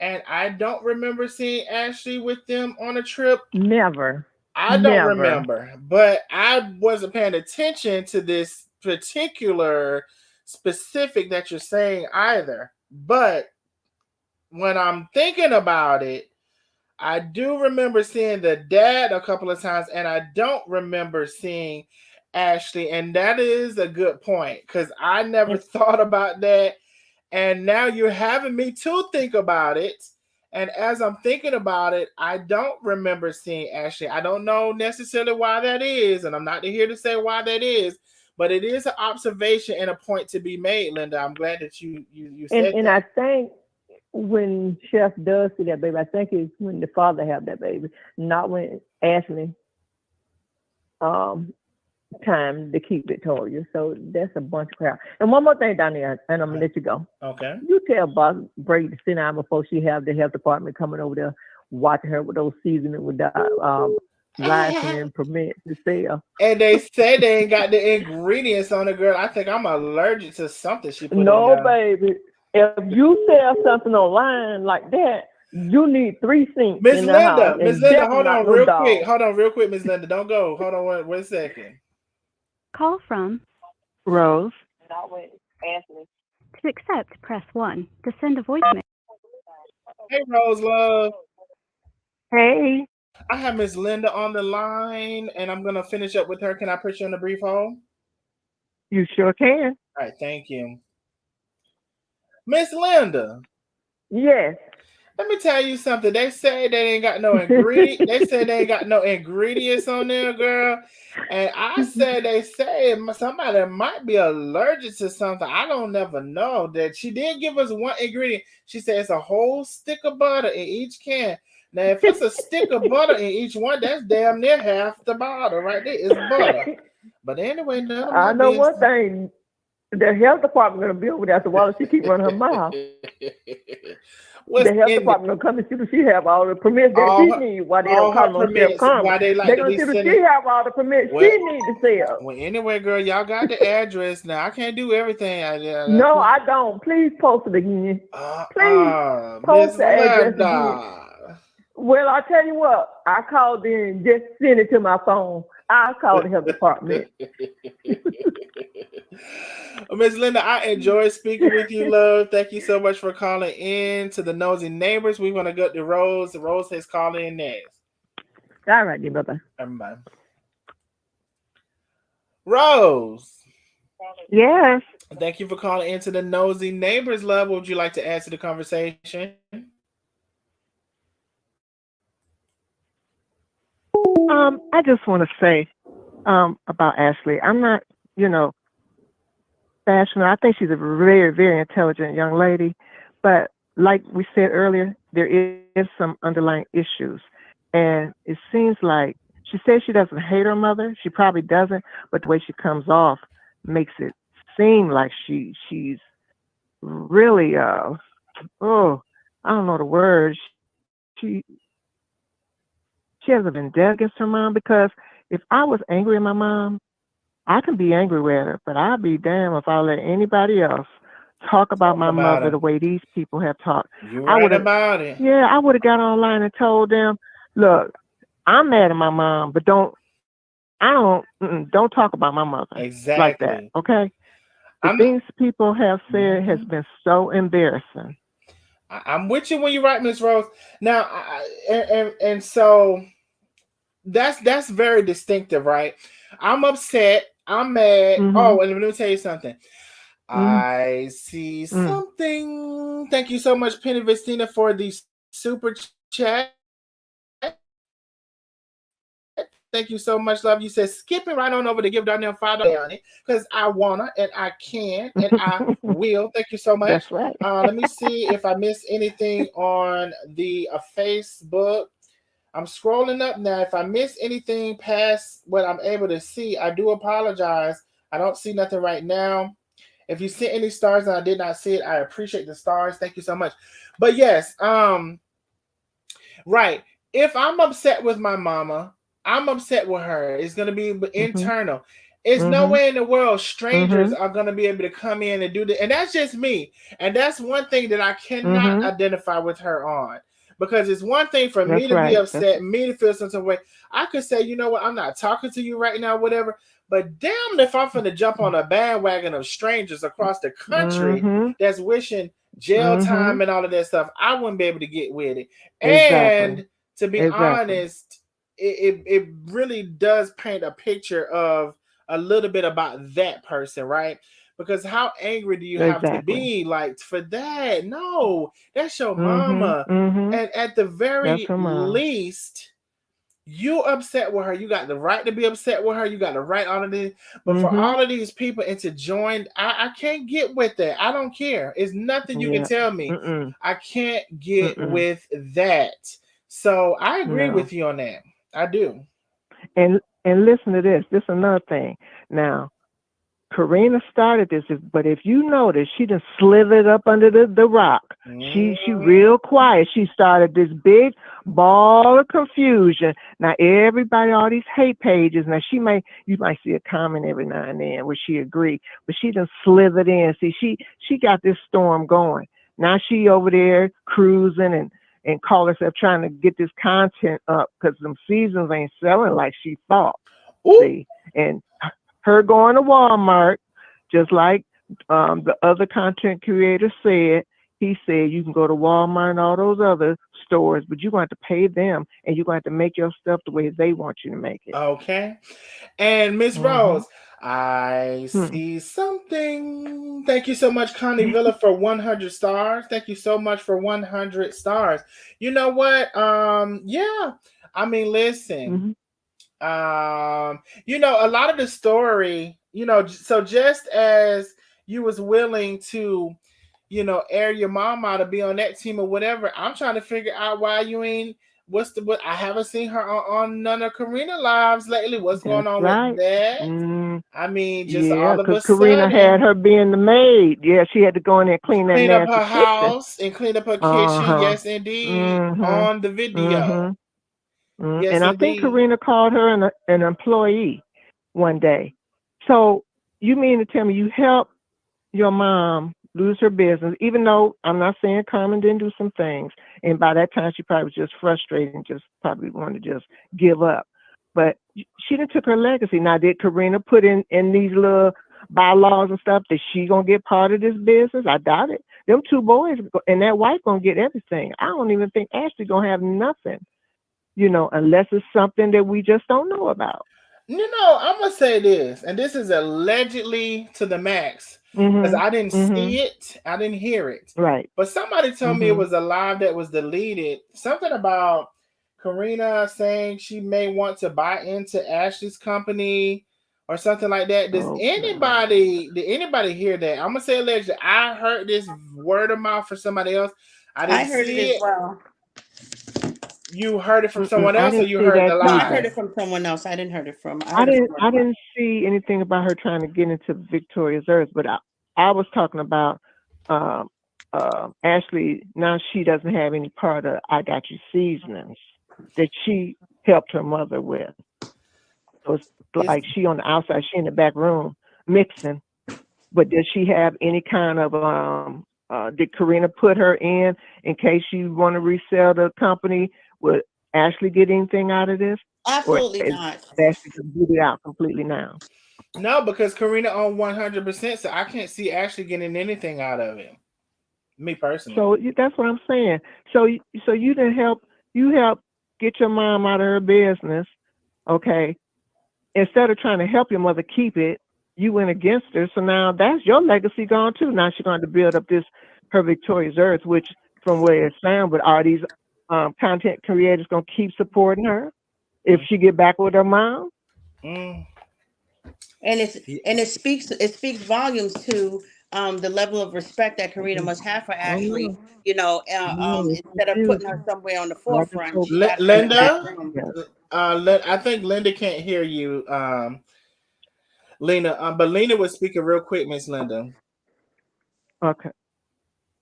and I don't remember seeing Ashley with them on a trip. Never. I don't remember, but I wasn't paying attention to this particular specific that you're saying either. But when I'm thinking about it, I do remember seeing the dad a couple of times, and I don't remember seeing Ashley. And that is a good point, because I never thought about that. And now you're having me to think about it. And as I'm thinking about it, I don't remember seeing Ashley. I don't know necessarily why that is, and I'm not here to say why that is, but it is an observation and a point to be made, Linda. I'm glad that you said that. And I think when Chef does see that baby, I think it's when the father have that baby, not when Ashley time to keep Victoria. So that's a bunch of crap. And one more thing down there, and I'm gonna let you go. Okay. You tell Boss Brady to sit down before she have the health department coming over there watching her with those seasoning with the license permits to sell. And they say they ain't got the ingredients on it, girl. I think I'm allergic to something she put in No, there. baby. If you sell something online like that, you need 3 sinks Miss in the Linda, house. Miss and Linda, definitely hold not on no real dog. quick. Hold on real quick, Miss Linda. Don't go. Hold on one second. Call from Rose. to accept, press 1. To send a voicemail. Hey, Rose Love. Hey. I have Miss Linda on the line, and I'm gonna finish up with her. Can I put you on a brief hold? You sure can. All right, thank you. Miss Linda. Yes. Let me tell you something. They say they ain't got no ingredients. They say they ain't got no ingredients on there, girl. And I said they say somebody might be allergic to something. I don't never know. That she did give us one ingredient. She said it's a whole stick of butter in each can. Now, if it's a stick of butter in each one, that's damn near half the bottle right there. It's butter. But anyway, none of my I know business. one thing. The health department gonna be over there after a while. She keep running her mouth. The health department gonna come and see that she have all the permits that she needs. Why they don't call them Chef Carmen? Why they like They're to gonna be see that sending. she have all the permits she needs to sell. Well, anyway, girl, y'all got the address now. I can't do everything. No, I don't. Please post it again. Please post the address again. Well, I tell you what, I called in, just send it to my phone. I'll call the health department. Miss Linda, I enjoyed speaking with you, love. Thank you so much for calling in to the Nosy Neighbors. We're going to go to Rose. Rose has called in next. All right, dear, bye-bye. Bye. Rose. Yes. Thank you for calling in to the Nosy Neighbors, love. What would you like to add to the conversation? I just want to say about Ashley. I'm not, fashionable. I think she's a very, very intelligent young lady. But like we said earlier, there is some underlying issues. And it seems like she says she doesn't hate her mother. She probably doesn't. But the way she comes off makes it seem like she's really, I don't know the word. She has a vendetta against her mom, because if I was angry at my mom, I can be angry with her, but I'd be damned if I let anybody else talk about my mother the way these people have talked. You're right about it. Yeah, I would have got online and told them, look, I'm mad at my mom, but don't talk about my mother like that, okay? The things people have said has been so embarrassing. I'm with you when you're right, Miss Rose. Now, and so that's very distinctive, right? I'm upset. I'm mad. Mm-hmm. Oh, and let me tell you something. I see something. Thank you so much, Penny Vestina, for the super chat. Thank you so much, love. You said skipping right on over to give Darnell $5 on it, because I wanna and I can and I will. Thank you so much. That's right. Let me see if I missed anything on the Facebook. I'm scrolling up now. If I miss anything past what I'm able to see, I do apologize. I don't see nothing right now. If you see any stars and I did not see it, I appreciate the stars. Thank you so much. But yes, right. If I'm upset with my mama, I'm upset with her. It's going to be internal. It's no way in the world strangers are going to be able to come in and do that. And that's just me. And that's one thing that I cannot identify with her on. Because it's one thing for me to be upset, me to feel some way. I could say, you know what, I'm not talking to you right now, whatever. But damn if I'm finna jump on a bandwagon of strangers across the country that's wishing jail time and all of that stuff, I wouldn't be able to get with it. And to be honest, it really does paint a picture of a little bit about that person, right? Because how angry do you have to be like for that? No, that's your mama. And at the very least, You upset with her. You got the right to be upset with her. You got the right all of this. But for all of these people and to join, I can't get with that. I don't care. It's nothing you can tell me. I can't get with that. So I agree with you on that. I do. And listen to this. This is another thing. Now, Karina started this, but if you notice, she just slithered up under the rock. She real quiet. She started this big ball of confusion. Now everybody, all these hate pages. Now you might see a comment every now and then where she agreed, but she just slithered in. See, she got this storm going. Now she over there cruising and call herself trying to get this content up because them seasons ain't selling like she thought. Ooh. See, and her going to Walmart, just like the other content creator said, he said you can go to Walmart and all those other stores, but you're going to have to pay them and you're going to have to make your stuff the way they want you to make it. Okay. And Miss Rose, I see something. Thank you so much, Connie Villa, for 100 stars. Thank you so much for 100 stars. You know what? Yeah. I mean, listen. You know, a lot of the story, you know, so just as you was willing to, you know, air your mom out to be on that team or whatever, I'm trying to figure out why you ain't. I haven't seen her on none of Karina lives lately. What's going on with that? I mean, just all of a sudden, Karina had her being the maid. Yeah, she had to go in there and clean up her kitchen. house and clean up her kitchen. Yes, indeed, on the video. Yes, and I think Karina called her an employee one day. So you mean to tell me you helped your mom lose her business, even though I'm not saying Carmen didn't do some things. And by that time, she probably was just frustrated and just probably wanted to just give up. But she done took her legacy. Now, did Karina put in these little bylaws and stuff that she going to get part of this business? I doubt it. Them two boys and that wife going to get everything. I don't even think Ashley going to have nothing, you know, unless it's something that we just don't know about. You know, I'm going to say this, and this is allegedly to the max, because I didn't see it. I didn't hear it. Right. But somebody told me it was a live that was deleted. Something about Karina saying she may want to buy into Ashley's company or something like that. Did anybody hear that? I'm going to say allegedly. I heard this word of mouth from somebody else. I heard it as well. You heard it from someone else, or you heard the live? No, I heard it from someone else. I didn't heard it from. I didn't see anything about her trying to get into Victoria's Earth, but I was talking about Ashley. Now she doesn't have any part of I Got You seasonings that she helped her mother with. So it's like she on the outside, she in the back room mixing. But does she have any kind of did Karina put her in case you want to resell the company? Would Ashley get anything out of this? Absolutely not. Ashley just beat it out completely now. No, because Karina owned 100%, so I can't see Ashley getting anything out of it. Me personally. So that's what I'm saying. So you didn't help. You helped get your mom out of her business, okay? Instead of trying to help your mother keep it, you went against her. So now that's your legacy gone too. Now she's going to build up her Victoria's Earth, which from where it sounds, but are these content creators going to keep supporting her if she get back with her mom? And it speaks volumes to the level of respect that Karina must have for Ashley. You know, instead of putting her somewhere on the forefront, Linda. I think Linda can't hear you, Lena. But Lena was speaking real quick, Miss Linda. Okay,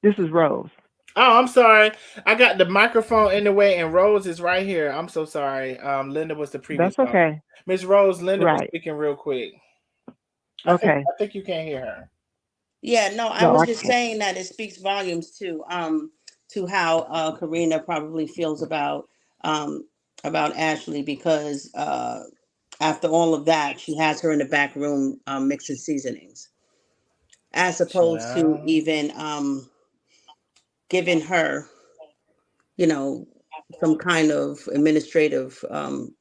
this is Rose. Oh, I'm sorry. I got the microphone in the way, and Rose is right here. I'm so sorry. Linda was the previous. That's okay. Miss Rose, Linda was speaking real quick. Okay. I think you can't hear her. Yeah, no, I was just saying that it speaks volumes to how Karina probably feels about Ashley, because after all of that, she has her in the back room mixing seasonings, as opposed to even giving her, you know, some kind of administrative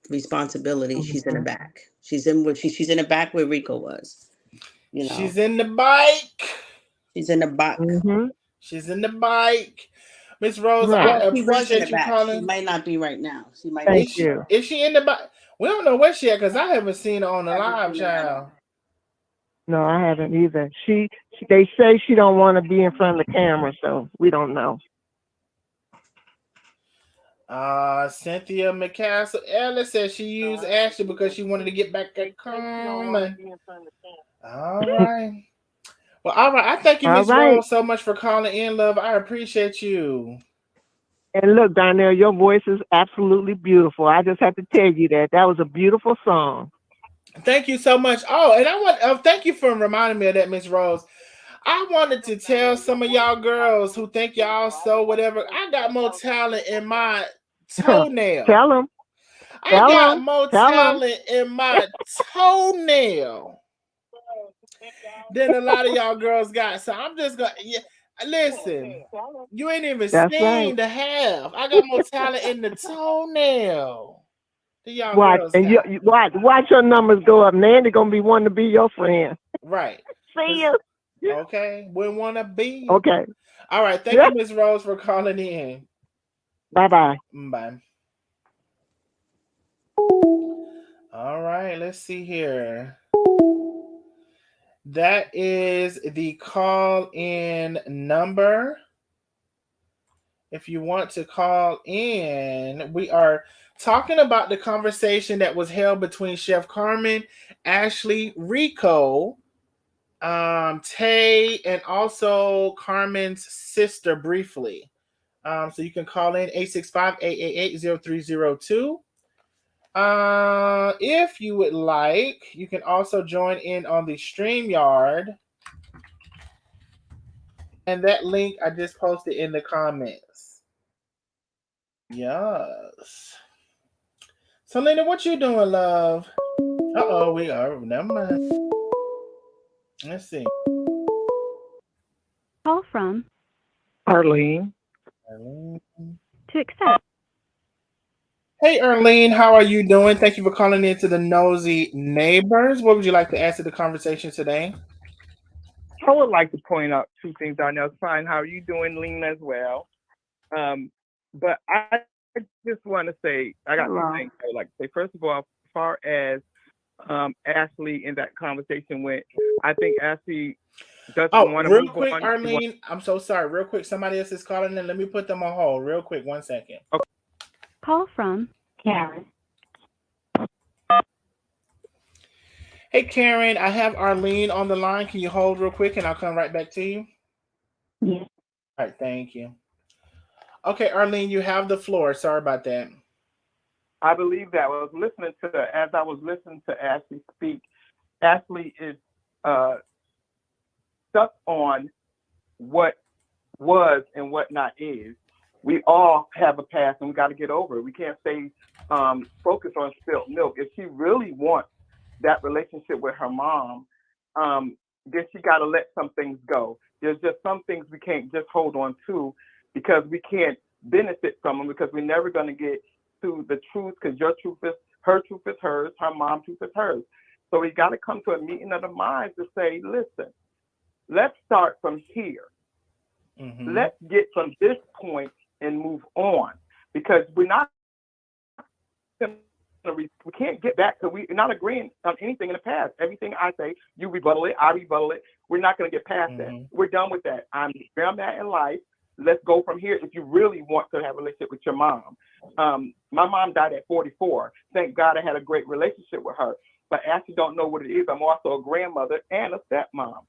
responsibility. She's in the back. She's in the back where Rico was. You know, she's in the bike. She's in the bike. She's in the bike. Miss Rose, Right. I She was in the appreciate you back. She calling. might not be right now. She might Thank be. you. Is she in the back? We don't know where she at because I haven't seen her on the Haven't live, seen her at all. child. No, I haven't either. They say she don't want to be in front of the camera, so we don't know. Cynthia McCaskill Ellis says she used Ashley because she wanted to get back at Carmen. All right. Well, all right. I thank you, All Miss right. Rose, so much for calling in, love. I appreciate you. And look, Donnell, your voice is absolutely beautiful. I just have to tell you that. That was a beautiful song. Thank you so much. Oh, and I want thank you for reminding me of that, Miss Rose. I wanted to tell some of y'all girls who think y'all so whatever. I got more talent in my toenail. Tell them. I got more talent in my toenail than a lot of y'all girls got. So I'm just gonna listen. You ain't even seen the half. I got more talent in the toenail than y'all girls And got. you watch your numbers go up. Nandy gonna be wanting to be your friend. Right. See you. Okay. We wanna be. Okay. All right. Thank you, Miss Rose, for calling in. Bye-bye. Bye. All right. Let's see here. That is the call in number. If you want to call in, we are talking about the conversation that was held between Chef Carmen, Ashley, Rico, Tay, and also Carmen's sister briefly. So you can call in 865-888-0302. If you would like, you can also join in on the StreamYard. And that link I just posted in the comments. Yes. So, Lena, what you doing, love? Uh-oh, we are. Never mind. Let's see. Call from Arlene. to accept. Hey, Arlene, how are you doing? Thank you for calling in to the Nosy Neighbors. What would you like to add to the conversation today? I would like to point out two things. I know it's fine. How are you doing, Lena, as well? But I just want to say, I got two things I would like to say. First of all, as far as Ashley in that conversation went, I think Ashley doesn't want to real move quick, on. Arlene, I'm so sorry. Real quick, somebody else is calling in. Let me put them on hold real quick. 1 second. Okay. Call from Karen. Hey, Karen, I have Arlene on the line. Can you hold real quick and I'll come right back to you? Yes. All right, thank you. Okay, Arlene, you have the floor. Sorry about that. I believe that. As I was listening to Ashley speak, Ashley is stuck on what was and what not is. We all have a past and we got to get over it. We can't stay focused on spilled milk. If she really wants that relationship with her mom, then she got to let some things go. There's just some things we can't just hold on to because we can't benefit from them because we're never going to get to the truth because your truth is hers, her mom's truth is hers. So we got to come to a meeting of the minds to say, listen, let's start from here. Mm-hmm. Let's get from this point and move on because we're not we can't get back to we're not agreeing on anything in the past. Everything I say, you rebuttal it, I rebuttal it. We're not going to get past that. We're done with that. I'm where I'm at in life. Let's go from here if you really want to have a relationship with your mom. My mom died at 44. Thank God I had a great relationship with her. But I actually don't know what it is. I'm also a grandmother and a stepmom.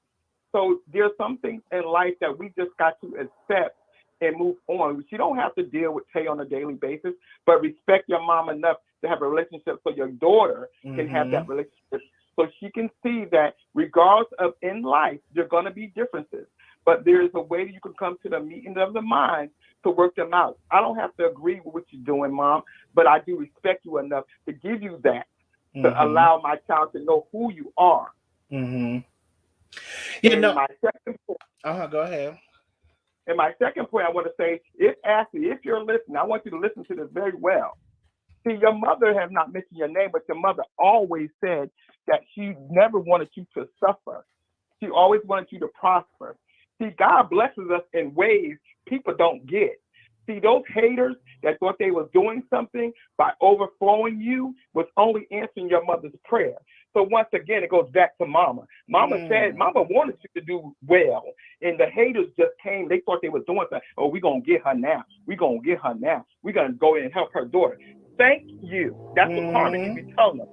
So there's some things in life that we just got to accept and move on. You don't have to deal with Tay on a daily basis, but respect your mom enough to have a relationship so your daughter can have that relationship. So she can see that regardless of in life, there are going to be differences, but there is a way that you can come to the meeting of the mind to work them out. I don't have to agree with what you're doing, Mom, but I do respect you enough to give you that, to allow my child to know who you are. My second point, go ahead. And my second point I want to say, if you're listening, I want you to listen to this very well. See, your mother has not mentioned your name, but your mother always said that she never wanted you to suffer. She always wanted you to prosper. See, God blesses us in ways people don't get. See, those haters that thought they was doing something by overflowing you was only answering your mother's prayer. So once again, it goes back to mama. Mama said, mama wanted you to do well. And the haters just came. They thought they was doing something. Oh, we're going to get her now. We're going to get her now. We're going to go in and help her daughter. Thank you. That's what Carmen can be telling them.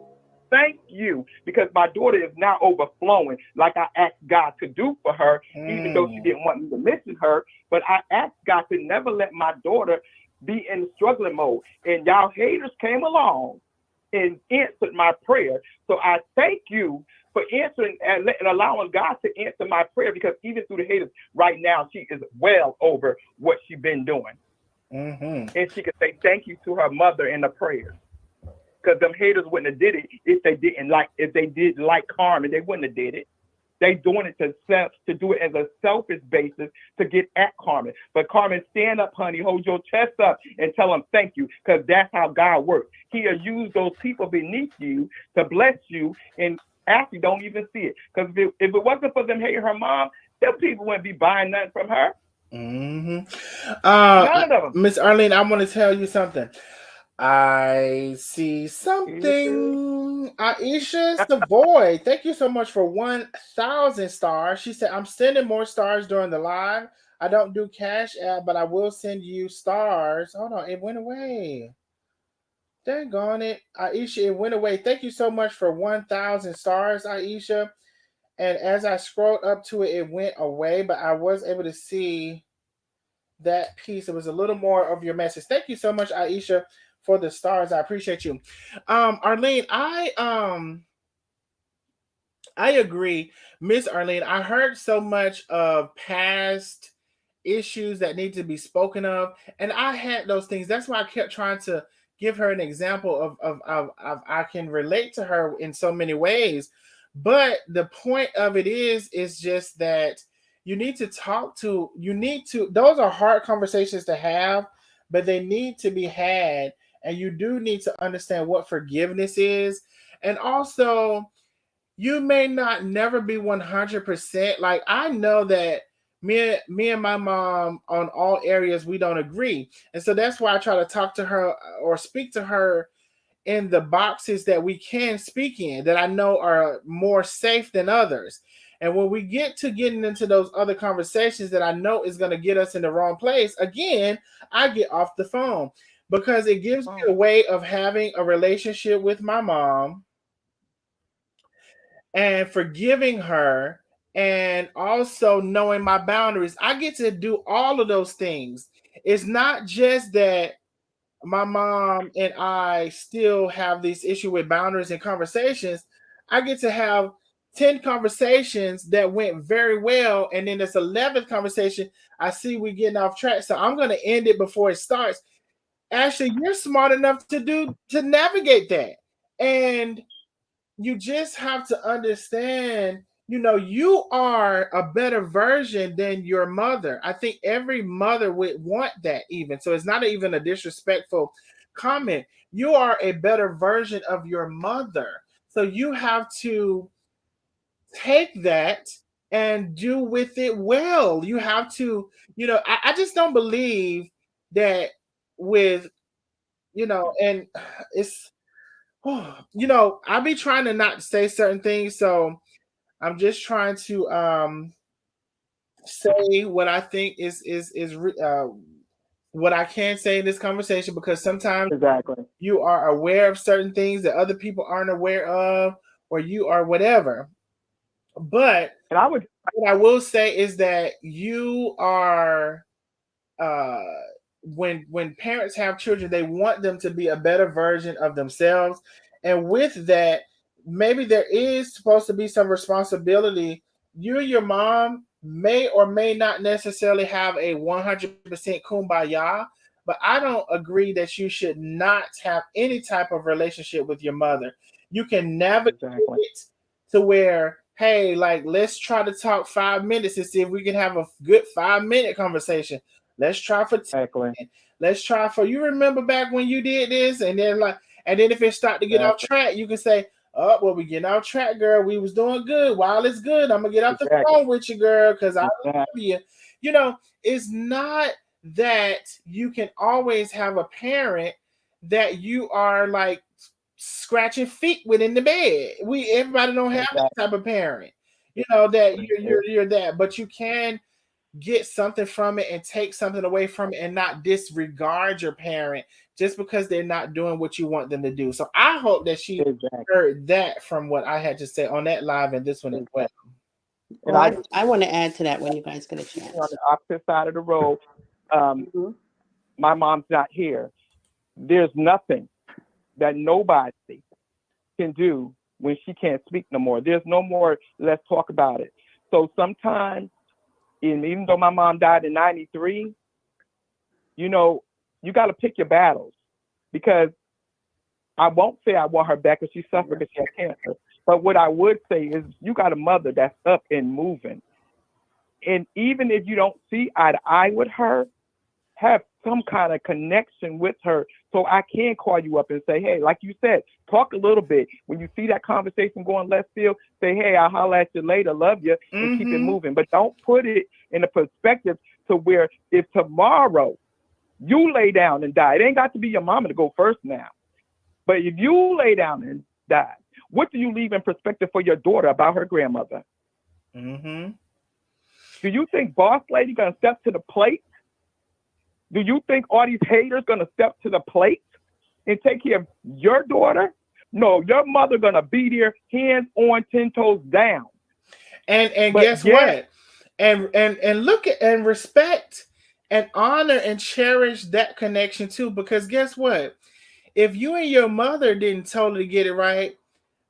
Thank you, because my daughter is now overflowing like I asked God to do for her, even though she didn't want me to mention her. But I asked God to never let my daughter be in struggling mode. And y'all haters came along and answered my prayer. So I thank you for answering and allowing God to answer my prayer, because even through the haters, right now, she is well over what she's been doing. And she can say thank you to her mother in the prayers. Because them haters wouldn't have did it if they did like Carmen, they wouldn't have did it. They doing it to do it as a selfish basis to get at Carmen. But Carmen, stand up, honey, hold your chest up and tell them thank you, because that's how God works. He'll use those people beneath you to bless you, and actually don't even see it. Because if it wasn't for them hating her mom, them people wouldn't be buying nothing from her. None of them. Miss Arlene, I want to tell you something. I see something. Aisha Savoy, thank you so much for 1,000 stars. She said, I'm sending more stars during the live. I don't do Cash App, but I will send you stars. Hold on, it went away. Dang on it. Aisha, it went away. Thank you so much for 1,000 stars, Aisha. And as I scrolled up to it, it went away, but I was able to see that piece. It was a little more of your message. Thank you so much, Aisha, for the stars. I appreciate you. Arlene, I agree. Miss Arlene, I heard so much of past issues that need to be spoken of, and I had those things. That's why I kept trying to give her an example of I can relate to her in so many ways. But the point of it is just that you need to those are hard conversations to have, but they need to be had. And you do need to understand what forgiveness is. And also, you may not never be 100%. Like, I know that me and my mom on all areas, we don't agree. And so that's why I try to talk to her or speak to her in the boxes that we can speak in, that I know are more safe than others. And when we get to getting into those other conversations that I know is going to get us in the wrong place, again, I get off the phone, because it gives me a way of having a relationship with my mom and forgiving her, and also knowing my boundaries. I get to do all of those things. It's not just that my mom and I still have this issue with boundaries and conversations. I get to have 10 conversations that went very well, and then this 11th conversation, I see we getting off track. So I'm going to end it before it starts. Ashley, you're smart enough to navigate that. And you just have to understand, you are a better version than your mother. I think every mother would want that even. So it's not even a disrespectful comment. You are a better version of your mother. So you have to take that and do with it well. You have to, I just don't believe that with, and it's, I be trying to not say certain things, so I'm just trying to say what I think is what I can say in this conversation, because sometimes you are aware of certain things that other people aren't aware of, or you are whatever. But what I will say is that you are when parents have children, they want them to be a better version of themselves. And with that, maybe there is supposed to be some responsibility. You and your mom may or may not necessarily have a 100% kumbaya, but I don't agree that you should not have any type of relationship with your mother. You can navigate it to where, hey, like, let's try to talk 5 minutes and see if we can have a good 5-minute conversation. Let's try for 10. Let's try for, you remember back when you did this? And then if it start to get off track, you can say, oh, well, we getting off track, girl. We was doing good. While it's good, I'm gonna get off the phone with you, girl, because I love you. It's not that you can always have a parent that you are like scratching feet with in the bed. Everybody don't have that type of parent, you know, that you're that, but you can get something from it and take something away from it and not disregard your parent just because they're not doing what you want them to do. So I hope that she heard that from what I had to say on that live and this one as well. Well, I want to add to that when you guys get a chance. On the opposite side of the road, my mom's not here. There's nothing that nobody can do when she can't speak no more. There's no more, let's talk about it. So sometimes, even though my mom died in 93, you know, you got to pick your battles, because I won't say I want her back because she suffered because she had cancer. But what I would say is you got a mother that's up and moving. And even if you don't see eye to eye with her, have some kind of connection with her, so I can call you up and say, hey, like you said, talk a little bit. When you see that conversation going left field, say, hey, I'll holler at you later, love you, and keep it moving. But don't put it in a perspective to where if tomorrow you lay down and die, it ain't got to be your mama to go first now. But if you lay down and die, what do you leave in perspective for your daughter about her grandmother? Do you think Boss Lady gonna step to the plate? Do you think all these haters gonna step to the plate and take care of your daughter? No, your mother gonna be there, hands on, 10 toes down. And guess what? And look at and respect and honor and cherish that connection too. Because guess what? If you and your mother didn't totally get it right,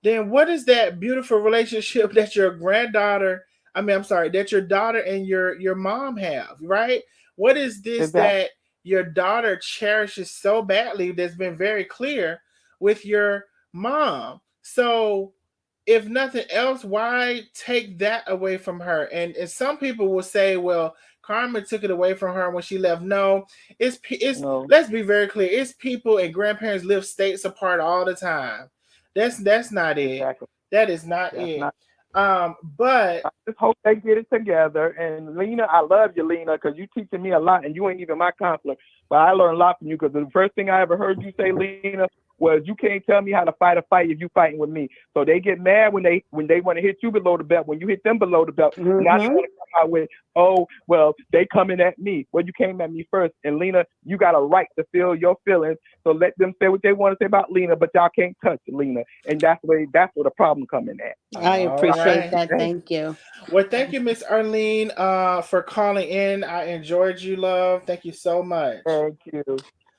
then what is that beautiful relationship that your that your daughter and your mom have, right? What is this that your daughter cherishes so badly that's been very clear with your mom? So if nothing else, why take that away from her? And some people will say, well, Carmen took it away from her when she left. No, it's let's be very clear. It's people and grandparents live states apart all the time. That's not it. Exactly. That is not it. But I just hope they get it together. And Lena, I love you, Lena, because you teaching me a lot, and you ain't even my counselor. But I learned a lot from you, because the first thing I ever heard you say, Lena, was you can't tell me how to fight a fight if you fighting with me. So they get mad when they want to hit you below the belt. When you hit them below the belt, now they want to come out with, oh, well, they coming at me. Well, you came at me first. And Lena, you got a right to feel your feelings. So let them say what they want to say about Lena, but y'all can't touch Lena. And that's where the problem coming at. I appreciate that. Thank you. Well, thank you, Miss Arlene, for calling in. I enjoyed you, love. Thank you so much. Thank you.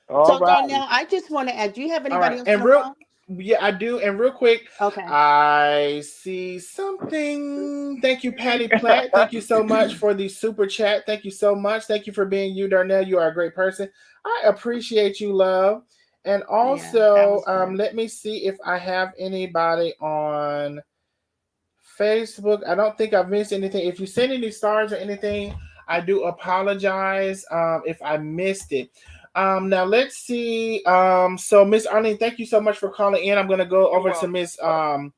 So Darnell, I just want to add, do you have anybody else on the phone? Yeah, I do. And real quick, okay, I see something. Thank you, Patty Platt. Thank you so much for the super chat. Thank you so much. Thank you for being you, Darnell. You are a great person. I appreciate you, love. And also, let me see if I have anybody on Facebook. I don't think I've missed anything. If you send any stars or anything, I do apologize if I missed it. Now let's see. So Miss Arlene, thank you so much for calling in. I'm gonna go over to Miss Carlene.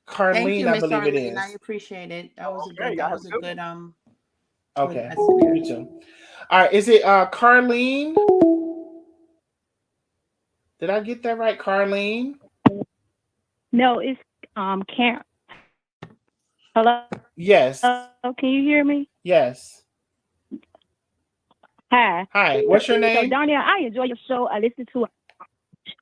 Thank you, I believe Arlene. it is. I appreciate it. That was a good. That was a good. Okay. You too. All right. Is it Carlene? Did I get that right, Carlene? No, it's Karen. Hello. Yes. Can you hear me? Yes. Hi. Hi. What's your name? So, Darnell, I enjoy your show. I listen to it.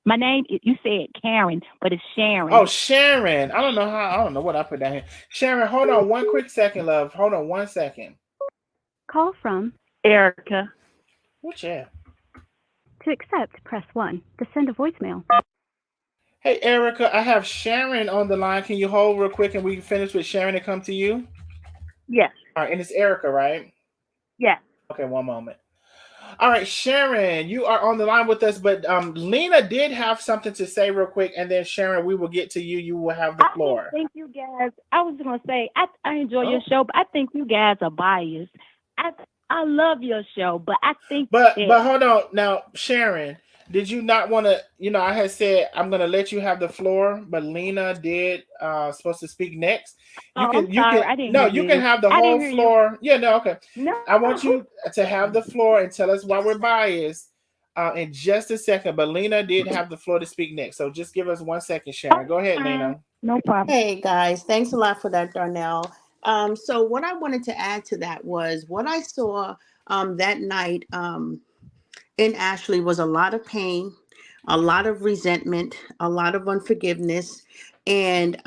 My name, you said Karen, but it's Sharon. Oh, Sharon. I don't know what I put down here. Sharon, hold on one quick second, love. Hold on 1 second. Call from Erica. What's that? To accept, press 1. To send a voicemail. Hey, Erica, I have Sharon on the line. Can you hold real quick and we can finish with Sharon and come to you? Yes. All right, and it's Erica, right? Yes. Okay, one moment. All right, Sharon, you are on the line with us, but Lena did have something to say real quick, and then Sharon, we will get to you. You will have the floor. I think you guys, I was going to say, I enjoy your show, but I think you guys are biased. I love your show, but I think But hold on. Now, Sharon, Did you not want to? I had said I'm going to let you have the floor, but Lena did supposed to speak next. You Oh, can, I'm you sorry. can, I didn't no, hear you can you. have the I didn't whole hear you. floor. Yeah, no, okay. No. I want you to have the floor and tell us why we're biased in just a second. But Lena did have the floor to speak next, so just give us 1 second, Sharon. Go ahead, Lena. No problem. Hey guys, thanks a lot for that, Darnell. So what I wanted to add to that was what I saw that night in Ashley was a lot of pain, a lot of resentment, a lot of unforgiveness, and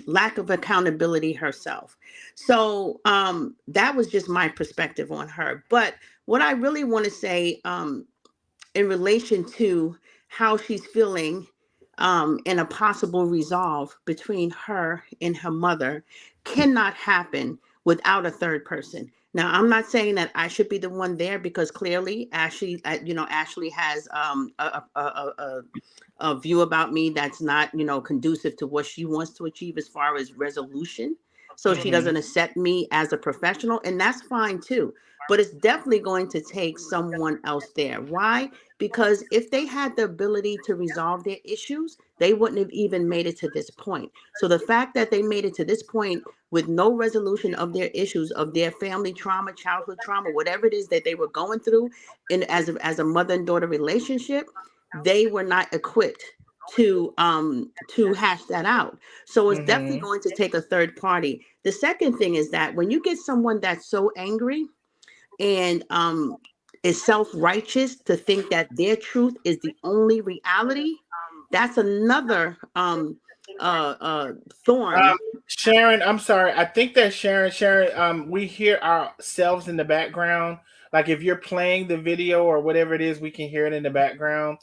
lack of accountability herself. So that was just my perspective on her. But what I really want to say in relation to how she's feeling and a possible resolve between her and her mother cannot happen without a third person. Now, I'm not saying that I should be the one there because clearly Ashley, Ashley has a view about me that's not, conducive to what she wants to achieve as far as resolution. So she Mm-hmm. doesn't accept me as a professional, and that's fine too. But it's definitely going to take someone else there. Why? Because if they had the ability to resolve their issues, they wouldn't have even made it to this point. So the fact that they made it to this point with no resolution of their issues, of their family trauma, childhood trauma, whatever it is that they were going through, in as a mother and daughter relationship, they were not equipped to hash that out. So it's definitely Mm-hmm. going to take a third party. The second thing is that when you get someone that's so angry and is self-righteous to think that their truth is the only reality, that's another thorn. Sharon, I'm sorry. I think that Sharon, we hear ourselves in the background. Like if you're playing the video or whatever it is, we can hear it in the background.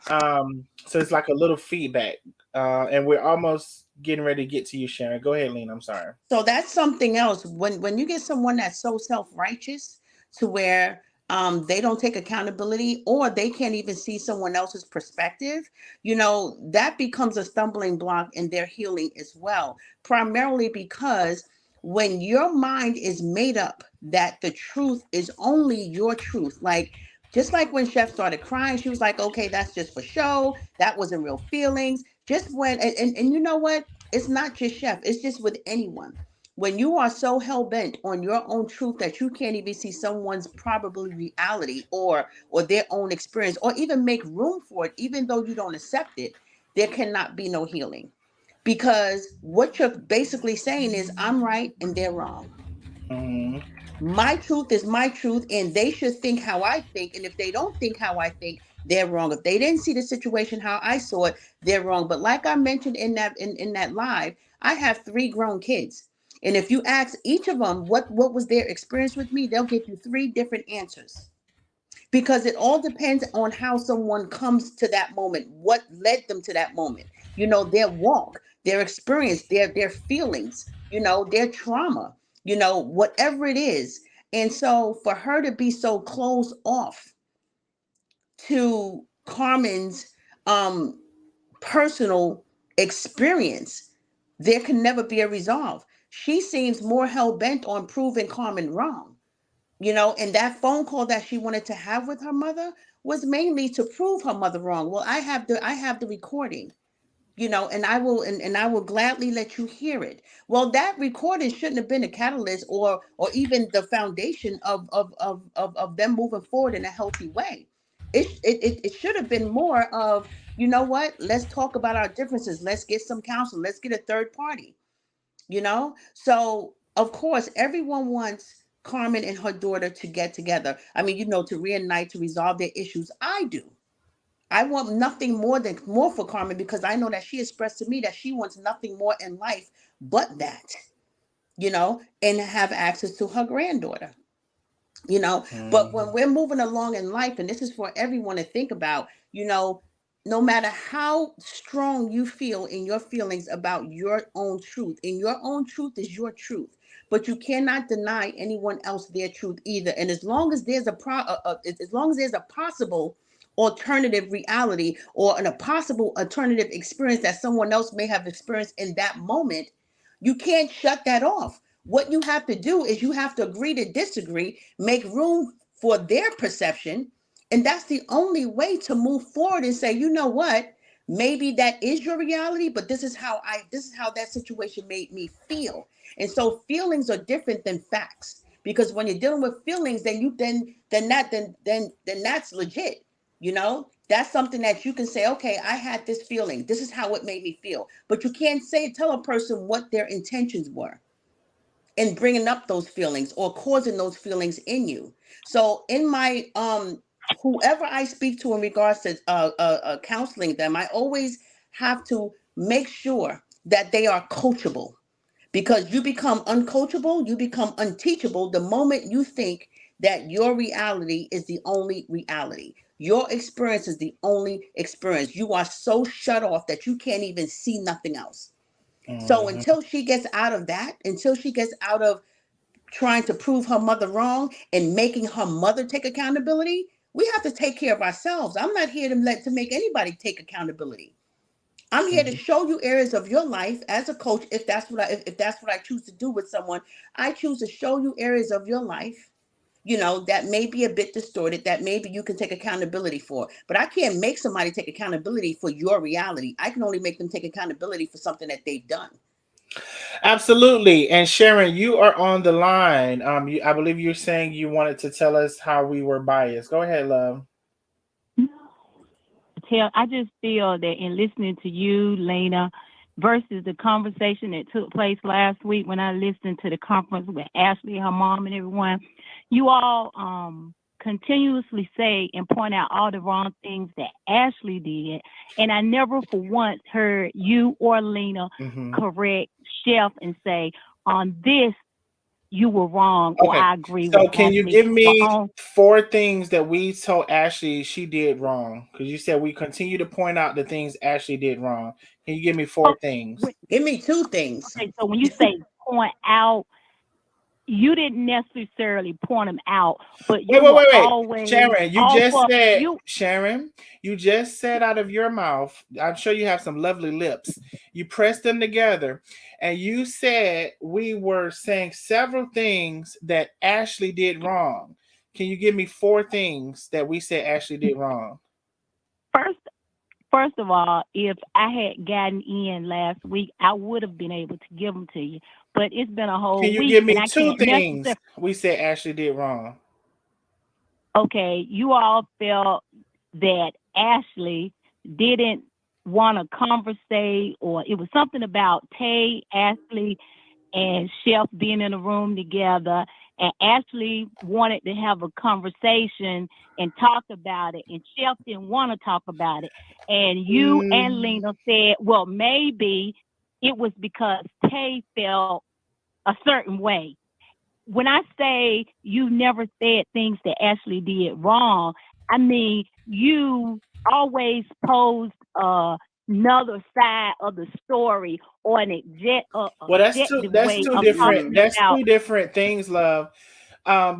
So it's like a little feedback. And we're almost getting ready to get to you, Sharon. Go ahead, Lena. I'm sorry. So that's something else. When you get someone that's so self-righteous to where they don't take accountability or they can't even see someone else's perspective, that becomes a stumbling block in their healing as well. Primarily because when your mind is made up that the truth is only your truth, like just like when Chef started crying, she was like, okay, that's just for show. That wasn't real feelings. Just when, and you know what? It's not just Chef, it's just with anyone. When you are so hell bent on your own truth that you can't even see someone's probably reality or their own experience or even make room for it, even though you don't accept it, there cannot be no healing. Because what you're basically saying is, I'm right and they're wrong. Mm-hmm. My truth is my truth, and they should think how I think. And if they don't think how I think, they're wrong. If they didn't see the situation how I saw it, they're wrong. But like I mentioned in that live, I have 3 grown kids. And if you ask each of them what was their experience with me, they'll give you 3 different answers because it all depends on how someone comes to that moment, what led them to that moment, their walk, their experience, their feelings, their trauma, whatever it is. And so for her to be so closed off to Carmen's um personal experience, there can never be a resolve. She seems more hell-bent on proving Carmen wrong, and that phone call that she wanted to have with her mother was mainly to prove her mother wrong. Well, I have the recording, and I will gladly let you hear it. Well, that recording shouldn't have been a catalyst or even the foundation of them moving forward in a healthy way. It should have been more of, you know what, let's talk about our differences, let's get some counsel, let's get a third party. So of course everyone wants Carmen and her daughter to get together. I mean, to reunite, to resolve their issues. I do. I want nothing more for Carmen because I know that she expressed to me that she wants nothing more in life but that, and have access to her granddaughter. But when Mm-hmm. we're moving along in life, and this is for everyone to think about, no matter how strong you feel in your feelings about your own truth, and your own truth is your truth, but you cannot deny anyone else their truth either. And as long as there's as long as there's a possible alternative reality or a possible alternative experience that someone else may have experienced in that moment, you can't shut that off. What you have to do is you have to agree to disagree, make room for their perception, And that's the only way to move forward and say, you know what? Maybe that is your reality, but this is how that situation made me feel. And so feelings are different than facts. Because when you're dealing with feelings, then that's legit. You know, that's something that you can say, okay, I had this feeling. This is how it made me feel. But you can't tell a person what their intentions were in bringing up those feelings or causing those feelings in you. So in my whoever I speak to in regards to counseling them, I always have to make sure that they are coachable, because you become uncoachable, you become unteachable the moment you think that your reality is the only reality. Your experience is the only experience. You are so shut off that you can't even see nothing else. So until she gets out of that, until she gets out of trying to prove her mother wrong and making her mother take accountability, we have to take care of ourselves. I'm not here to make anybody take accountability. I'm here to show you areas of your life as a coach. If that's what I choose to do with someone, I choose to show you areas of your life, that may be a bit distorted, that maybe you can take accountability for. But I can't make somebody take accountability for your reality. I can only make them take accountability for something that they've done. Absolutely. And Sharon, you are on the line. I believe you're saying you wanted to tell us how we were biased. Go ahead, love. I just feel that in listening to you, Lena, versus the conversation that took place last week when I listened to the conference with Ashley, her mom, and everyone, you all continuously say and point out all the wrong things that Ashley did. And I never for once heard you or Lena correct Chef and say, on this, you were wrong, or I agree with. So can you give me 4 things that we told Ashley she did wrong? Because you said we continue to point out the things Ashley did wrong. Can you give me 4 things? Give me 2 things. Okay, so when you say point out, you didn't necessarily point them out, but you wait. always Sharon, you just said out of your mouth, I'm sure you have some lovely lips. You pressed them together and you said we were saying several things that Ashley did wrong. Can you give me 4 things that we said Ashley did wrong? First of all, if I had gotten in last week, I would have been able to give them to you. But it's been a whole week. Can you give me 2 things we said Ashley did wrong? Okay, you all felt that Ashley didn't want to conversate, or it was something about Tay, Ashley, and Chef being in a room together, and Ashley wanted to have a conversation and talk about it, and Chef didn't want to talk about it. And you and Lena said, well, maybe it was because Tay felt a certain way. When I say you never said things that Ashley did wrong, I mean, you always posed another side of the story, or an that's two different things, love.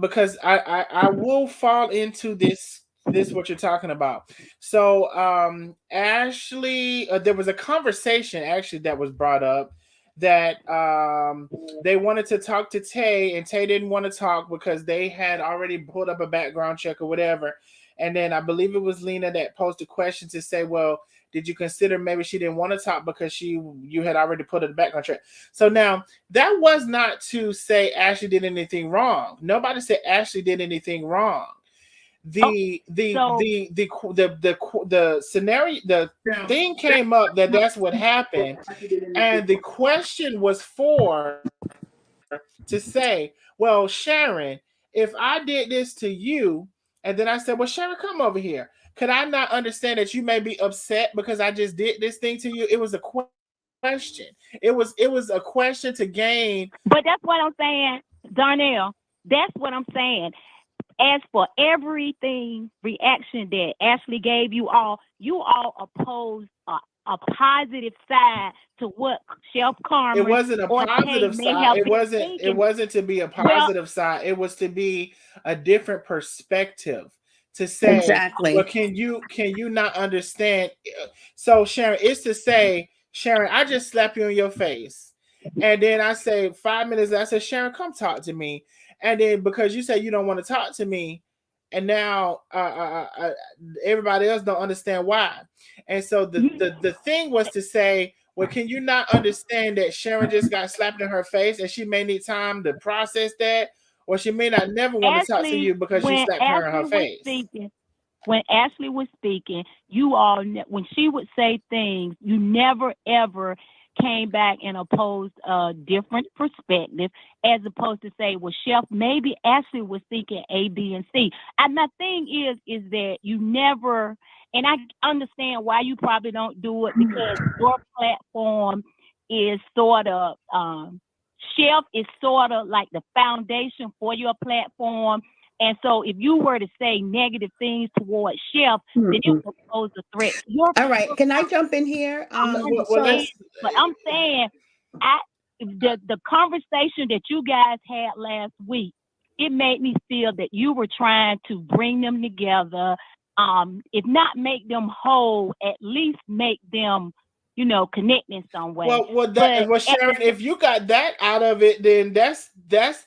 Because I will fall into this what you're talking about. So Ashley, there was a conversation actually that was brought up that they wanted to talk to Tay, and Tay didn't want to talk because they had already pulled up a background check or whatever. And then I believe it was Lena that posed a question to say, well, did you consider maybe she didn't want to talk because you had already put a background check? So now that was not to say Ashley did anything wrong. Nobody said Ashley did anything wrong. The scenario, the thing came up that's what happened, and the question was to say, well, Sharon, if I did this to you, and then I said, well, Sharon, come over here. Could I not understand that you may be upset because I just did this thing to you? It was a question. It was a question to gain. But that's what I'm saying, Darnell. That's what I'm saying. As for everything reaction that Ashley gave you all opposed a positive side to what Chef Carmen. It wasn't a positive side. It wasn't to be a positive side. It was to be a different perspective. To say, exactly. Well, can you not understand? So Sharon, it's to say, Sharon, I just slap you in your face, and then I say 5 minutes. I say, Sharon, come talk to me, and then because you say you don't want to talk to me, and now everybody else don't understand why. And so the thing was to say, well, can you not understand that Sharon just got slapped in her face and she may need time to process that, or she may not never want to talk to you because you slapped her in her face? When Ashley was speaking, you all, when she would say things, you never ever came back and opposed a different perspective, as opposed to say, well, Chef, maybe Ashley was thinking A, B, and C. And my thing is that you never, and I understand why you probably don't do it, because your platform is sort of, Chef is sort of like the foundation for your platform. And so if you were to say negative things towards Chef, then it would pose a threat. All right. Can I jump in here? But I'm saying, the conversation that you guys had last week, it made me feel that you were trying to bring them together. If not make them whole, at least make them, connect in some way. Well, Sharon, if you got that out of it, then that's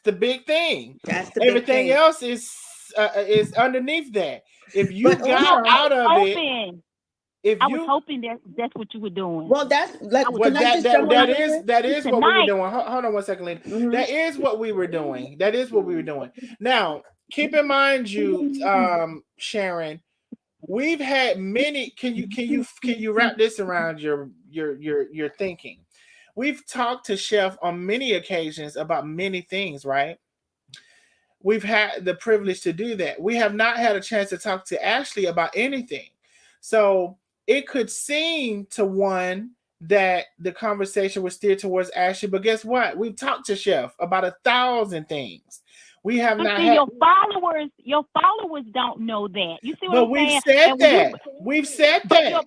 the big thing. That's the everything big thing. else is underneath that. If you got out of it, I was hoping that's what you were doing. Well, that is what we were doing. Hold on one second, Lena. That is what we were doing. Now, keep in mind, Sharon, we've had many. Can you wrap this around your thinking? We've talked to Chef on many occasions about many things, right? We've had the privilege to do that. We have not had a chance to talk to Ashley about anything. So it could seem to one that the conversation was steered towards Ashley, but guess what? We've talked to Chef about 1,000 things. We have not had your followers don't know that. You see what but I'm we've saying? Said that. We've said that.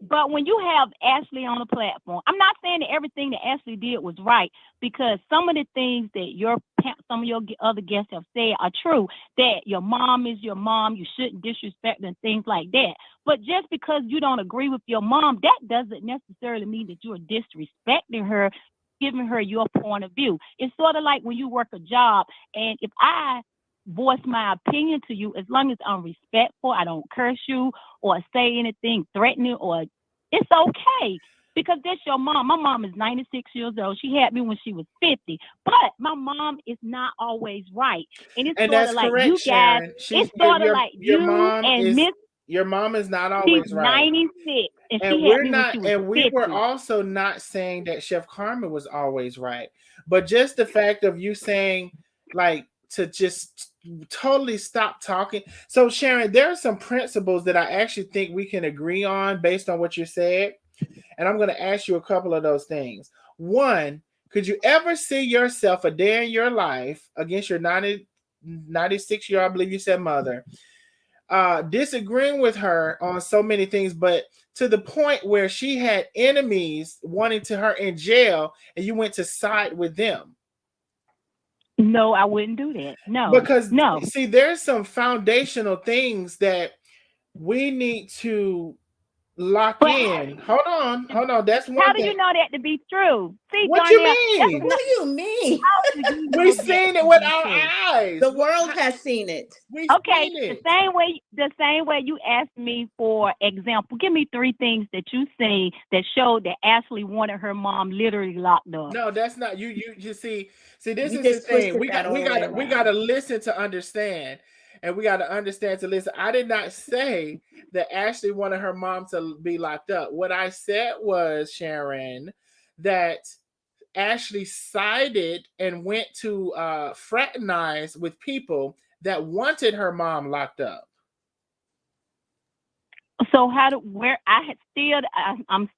But when you have Ashley on the platform, I'm not saying that everything that Ashley did was right, because some of the things that some of your other guests have said are true, that your mom is your mom, you shouldn't disrespect her and things like that. But just because you don't agree with your mom, that doesn't necessarily mean that you are disrespecting her, giving her your point of view. It's sort of like when you work a job, and if I voice my opinion to you, as long as I'm respectful, I don't curse you or say anything threatening, or it's okay, because that's your mom. My mom is 96 years old. She had me when she was 50, but my mom is not always right. And it's sort of like correct, you guys. Sharon. It's sort of like your mom and Miss. Your mom is not always she's right. 96, and we're not, and we were also not saying that Chef Carmen was always right, but just the fact of you saying, like, to just totally stop talking. So Sharon, there are some principles that I actually think we can agree on based on what you said, and I'm going to ask you a couple of those things. One, could you ever see yourself a day in your life against your 96-year-old, I believe you said, mother, disagreeing with her on so many things, but to the point where she had enemies wanting to her in jail, and you went to side with them? No, I wouldn't do that. No, because see, there's some foundational things that we need to lock in. Hold on. That's one thing. How do you know that to be true? See, what Darnell, you mean? What do you mean? We've seen it with our eyes. The world has seen it. Okay, the same way you asked me for example. Give me 3 things that you seen that showed that Ashley wanted her mom literally locked up. No, that's not you. You see, this is the thing. We got to listen to understand, and we got to understand to listen. I did not say that Ashley wanted her mom to be locked up. What I said was, Sharon, that Ashley sided and went to fraternize with people that wanted her mom locked up. So I'm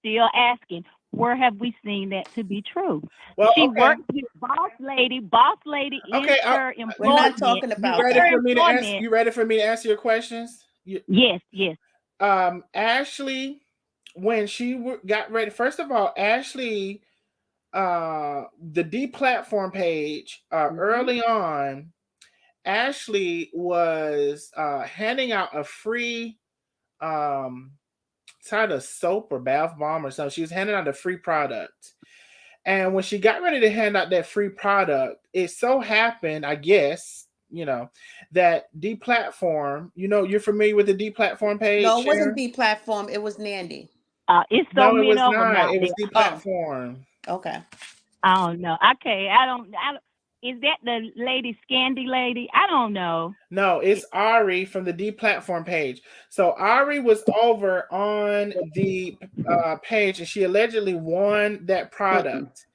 still asking, where have we seen that to be true? Well, she worked with Boss Lady. Boss Lady is her employment. We're not talking about you ready for me to answer your questions? Yes. Ashley, when she got ready, first of all, Ashley, the deplatform page, early on, Ashley was handing out a free side of soap or bath bomb or something. She was handing out a free product. And when she got ready to hand out that free product, it so happened, I guess, that deplatform. You're familiar with the deplatform page? No, it wasn't Sharon? deplatform. It was Nandy. It's so No, it many was of them not. out It was there. deplatform. Okay. I don't know. Okay, I don't. Is that the lady, Scandy lady? I don't know. No, it's Ari from the deplatform page. So Ari was over on the page, and she allegedly won that product.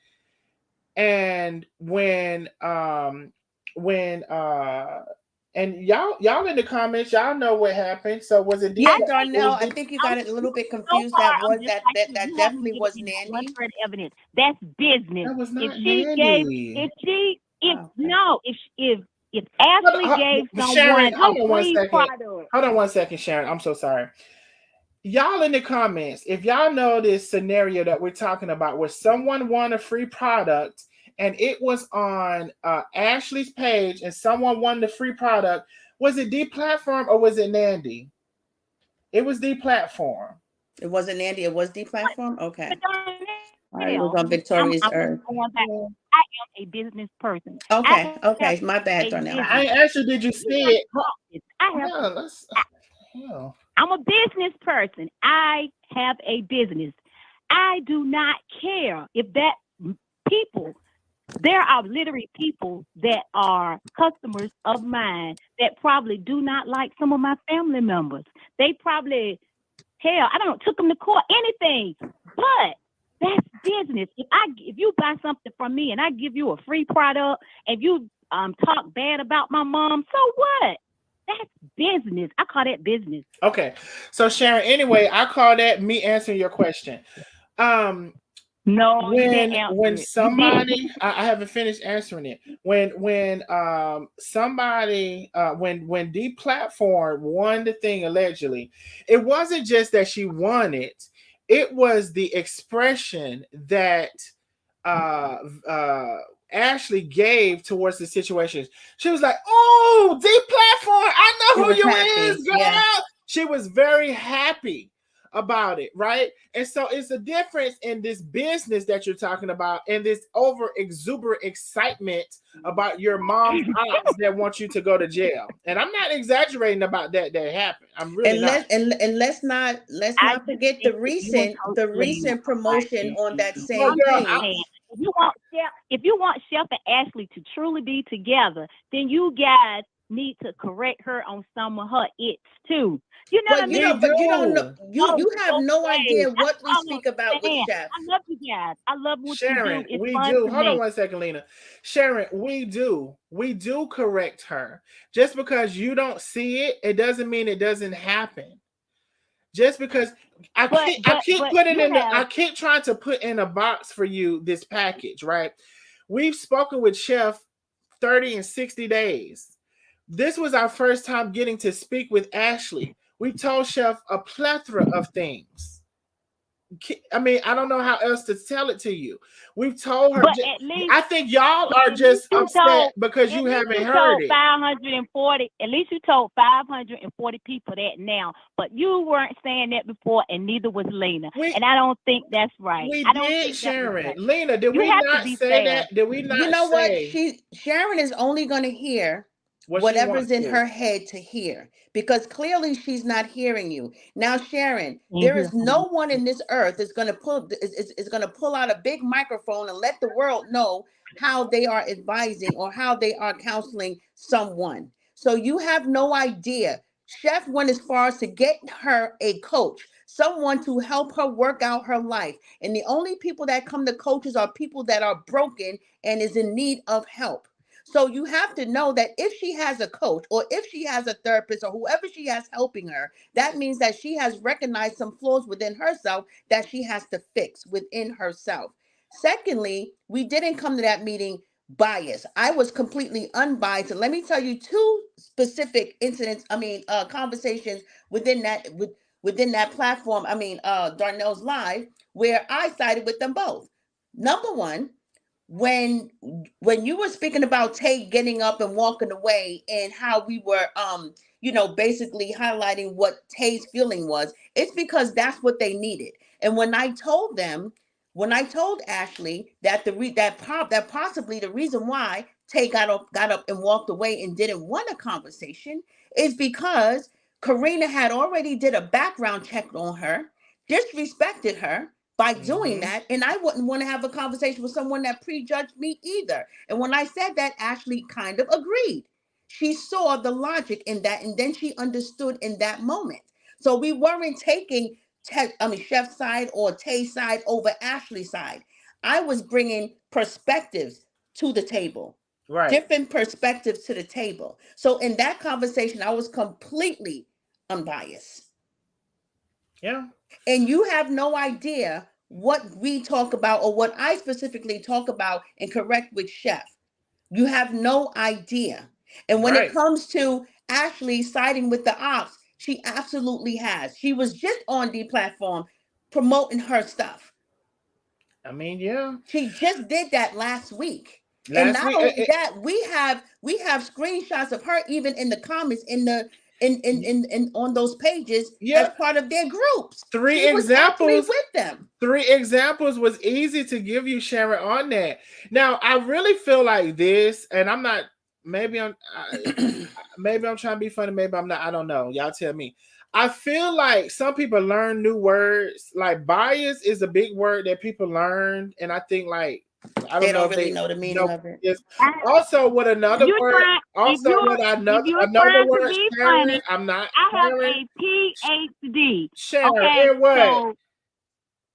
And when and y'all in the comments, y'all know what happened. So was it? Yeah, Darnell, I think you got it a little bit confused. That was that definitely was Nandy. Evidence. That's business. That was not if she Nandy. gave, if Ashley gave Sharon, someone hold on a free 1 second. product. Hold on 1 second, Sharon. I'm so sorry. Y'all in the comments, if y'all know this scenario that we're talking about, where someone won a free product and it was on Ashley's page and someone won the free product, was it deplatform or was it Nandy? It was deplatform. It wasn't Nandy. It was deplatform. Okay. All right, it was on I'm Victoria's Earth. I am a business person. Okay. Okay. My bad, Darnell. I asked you, did you see it? I'm a business person. I have a business. I do not care if that people, there are literally people that are customers of mine that probably do not like some of my family members. They probably, hell, I don't know, took them to court, anything. But that's business. If you buy something from me and I give you a free product and you talk bad about my mom, so what? That's business. I call that business. Okay. So Sharon, anyway, I call that me answering your question. No, when somebody I haven't finished answering it. When somebody when deplatform won the thing allegedly, it wasn't just that she won it, it was the expression that Ashley gave towards the situation. She was like, "Oh, deplatform! I know who you is, girl." Yeah. She was very happy about it, right? And so it's a difference in this business that you're talking about and this over exuberant excitement about your mom's ops that want you to go to jail. And I'm not exaggerating about that happened. I'm really not. And let's not forget the recent promotion on that same thing. If you want Chef and Ashley to truly be together, then you guys need to correct her on some of her its too. You know what I mean? But you don't know. You have no idea what we speak about with Chef. I love you guys. I love what Sharon, you do. we do. Hold on 1 second, Lena. Sharon, we do correct her. Just because you don't see it, it doesn't mean it doesn't happen. Just because I keep trying to put in a box for you this package, right? We've spoken with Chef 30 and 60 days. This was our first time getting to speak with Ashley. We told Chef a plethora of things. I mean, I don't know how else to tell it to you. We've told her. I think y'all are just upset because you haven't heard it. 540. At least you told 540 people that now, but you weren't saying that before, and neither was Lena. And I don't think that's right. We I don't did, think Sharon. Right. Lena, did we not say that? Did we not? You know what? Sharon is only going to hear whatever's in her head to hear, because clearly she's not hearing you. Now, Sharon, there is no one in this earth is going to pull out a big microphone and let the world know how they are advising or how they are counseling someone. So you have no idea. Chef went as far as to get her a coach, someone to help her work out her life. And the only people that come to coaches are people that are broken and is in need of help. So you have to know that if she has a coach or if she has a therapist or whoever she has helping her, that means that she has recognized some flaws within herself that she has to fix within herself. Secondly, we didn't come to that meeting biased. I was completely unbiased. And let me tell you two specific incidents, conversations within that platform, Darnell's Live, where I sided with them both. Number one, when you were speaking about Tay getting up and walking away and how we were basically highlighting what Tay's feeling was, it's because that's what they needed. And when I told Ashley that that possibly the reason why Tay got up and walked away and didn't want a conversation is because Karina had already did a background check on her, disrespected her by doing that, and I wouldn't want to have a conversation with someone that prejudged me either. And when I said that, Ashley kind of agreed. She saw the logic in that, and then she understood in that moment. So we weren't taking Chef's side or Tay's side over Ashley's side. I was bringing perspectives to the table, different perspectives to the table. So in that conversation, I was completely unbiased. Yeah. And you have no idea what we talk about or what I specifically talk about and correct with Chef. You have no idea. And when it comes to Ashley siding with the ops, she absolutely has. She was just on the platform promoting her stuff. I mean, yeah. She just did that last week. And not only that, we have screenshots of her even in the comments in on those pages as part of their groups. Three examples with them. 3 examples was easy to give you, Sharon, on that. Now, I really feel like this, and I'm not. Maybe I'm trying to be funny. Maybe I'm not. I don't know. Y'all tell me. I feel like some people learn new words. Like bias is a big word that people learn, and I think like I don't know really know the meaning of it. Also, with another word. Also, with another word. Sharon, I'm not. I have a PhD. Sharon, in what? So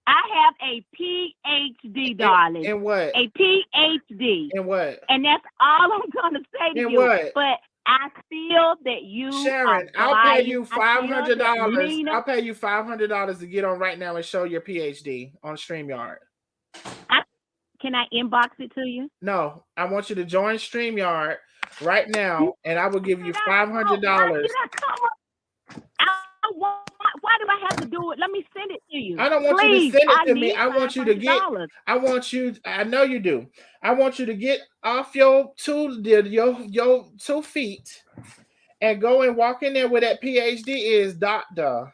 I have a PhD, darling. In what? A PhD. In what? And that's all I'm going to say to you. What? But I feel that you, Sharon, I'll pay you $500. I'll pay you $500 to get on right now and show your PhD on StreamYard. Can I inbox it to you? No, I want you to join StreamYard right now, and I will give you $500. Why do I have to do it? Let me send it to you. I don't want you to send it to me. I want you to get. I know you do. I want you to get off your 2 feet and go and walk in there where that PhD is, Dr.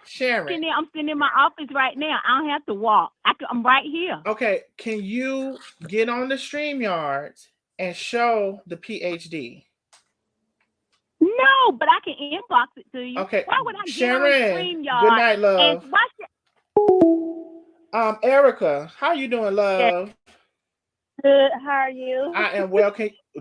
Sharon. I'm sitting in my office right now. I don't have to walk. I'm right here. Okay, can you get on the StreamYard and show the PhD? No, but I can inbox it to you. Okay, why would I Sharon, get on StreamYard? Good night, love. Erica, how you doing, love? Good. How are you? I am well.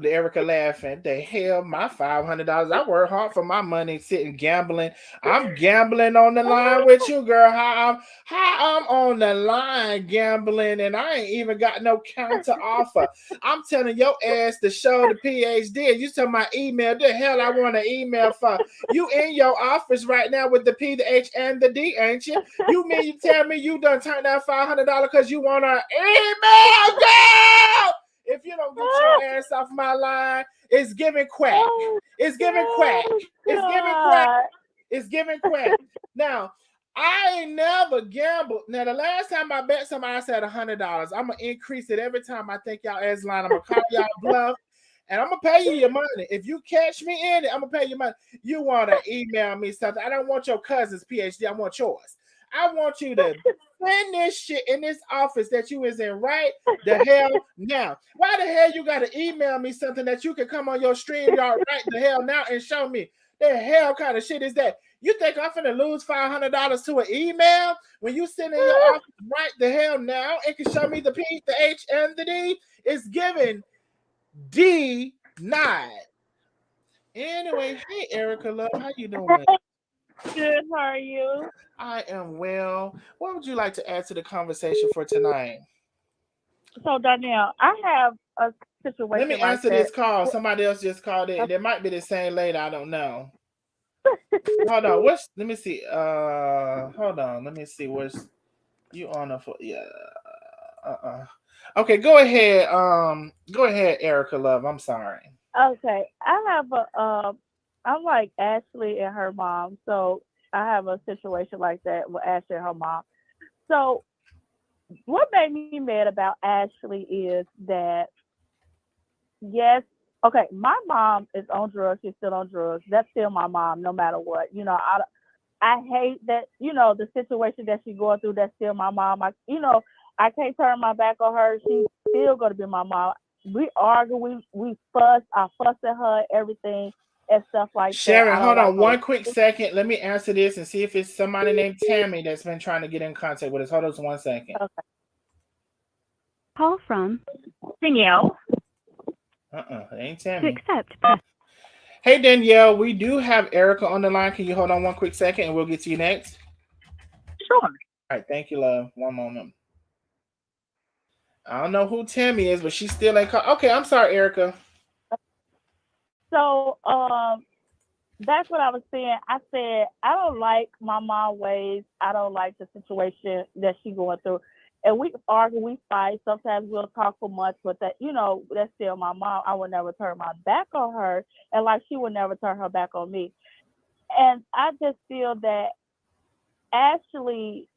Erica laughing. The hell, my $500. I work hard for my money, sitting gambling. I'm gambling on the line with you, girl. How I'm on the line gambling, and I ain't even got no counter offer. I'm telling your ass to show the PhD. You tell my email. The hell I want an email for? You in your office right now with the P, the H, and the D, ain't you? You mean you tell me you done turned that $500 because you want an email, girl? If you don't get your ass off my line, it's giving quack. It's giving quack. It's giving quack. It's giving quack. Now, I ain't never gambled. Now, the last time I bet somebody, I said $100. I'm going to increase it every time I think y'all ass line. I'm going to call y'all bluff, and I'm going to pay you your money. If you catch me in it, I'm going to pay you money. You want to email me something. I don't want your cousin's PhD. I want yours. I want you to send this shit in this office that you is in right the hell now. Why the hell you got to email me something that you can come on your StreamYard right the hell now and show me? The hell kind of shit is that? You think I'm finna lose $500 to an email when you send in your office right the hell now and can show me the P, the H, and the D? It's given denied. Anyway, hey Erica, love, how you doing? Good, how are you? I am well. What would you like to add to the conversation for tonight? So, Danielle, I have a situation. Let me answer this call. Somebody else just called in. There might be the same lady. I don't know. Hold on. Let me see. Hold on. Let me see. What's you on the phone? Yeah. Okay, go ahead. Go ahead, Erica, love. I'm sorry. Okay. I have I'm like Ashley and her mom. So I have a situation like that with Ashley and her mom. So what made me mad about Ashley is that, yes, okay, my mom is on drugs. She's still on drugs. That's still my mom, no matter what. You know, I hate that, you know, the situation that she's going through, that's still my mom. I can't turn my back on her. She's still going to be my mom. we argue, we fuss, I fuss at her, everything and stuff like that. Sharon, I don't hold like on her. one quick second. Let me answer this and see if it's somebody named Tammy that's been trying to get in contact with us. Hold on 1 second. Okay. Call from Danielle. It ain't to Tammy. accept. Press. Hey Danielle, we do have Erica on the line. Can you hold on 1 quick second and we'll get to you next? Sure. All right, thank you, love. One moment. I don't know who Tammy is, but she still ain't called. Okay, I'm sorry, Erica. So that's what I was saying. I said I don't like my mom ways. I don't like the situation that she's going through. And we argue, we fight. Sometimes we'll talk for months, but that, that's still my mom. I would never turn my back on her, and like she would never turn her back on me. And I just feel that Ashley,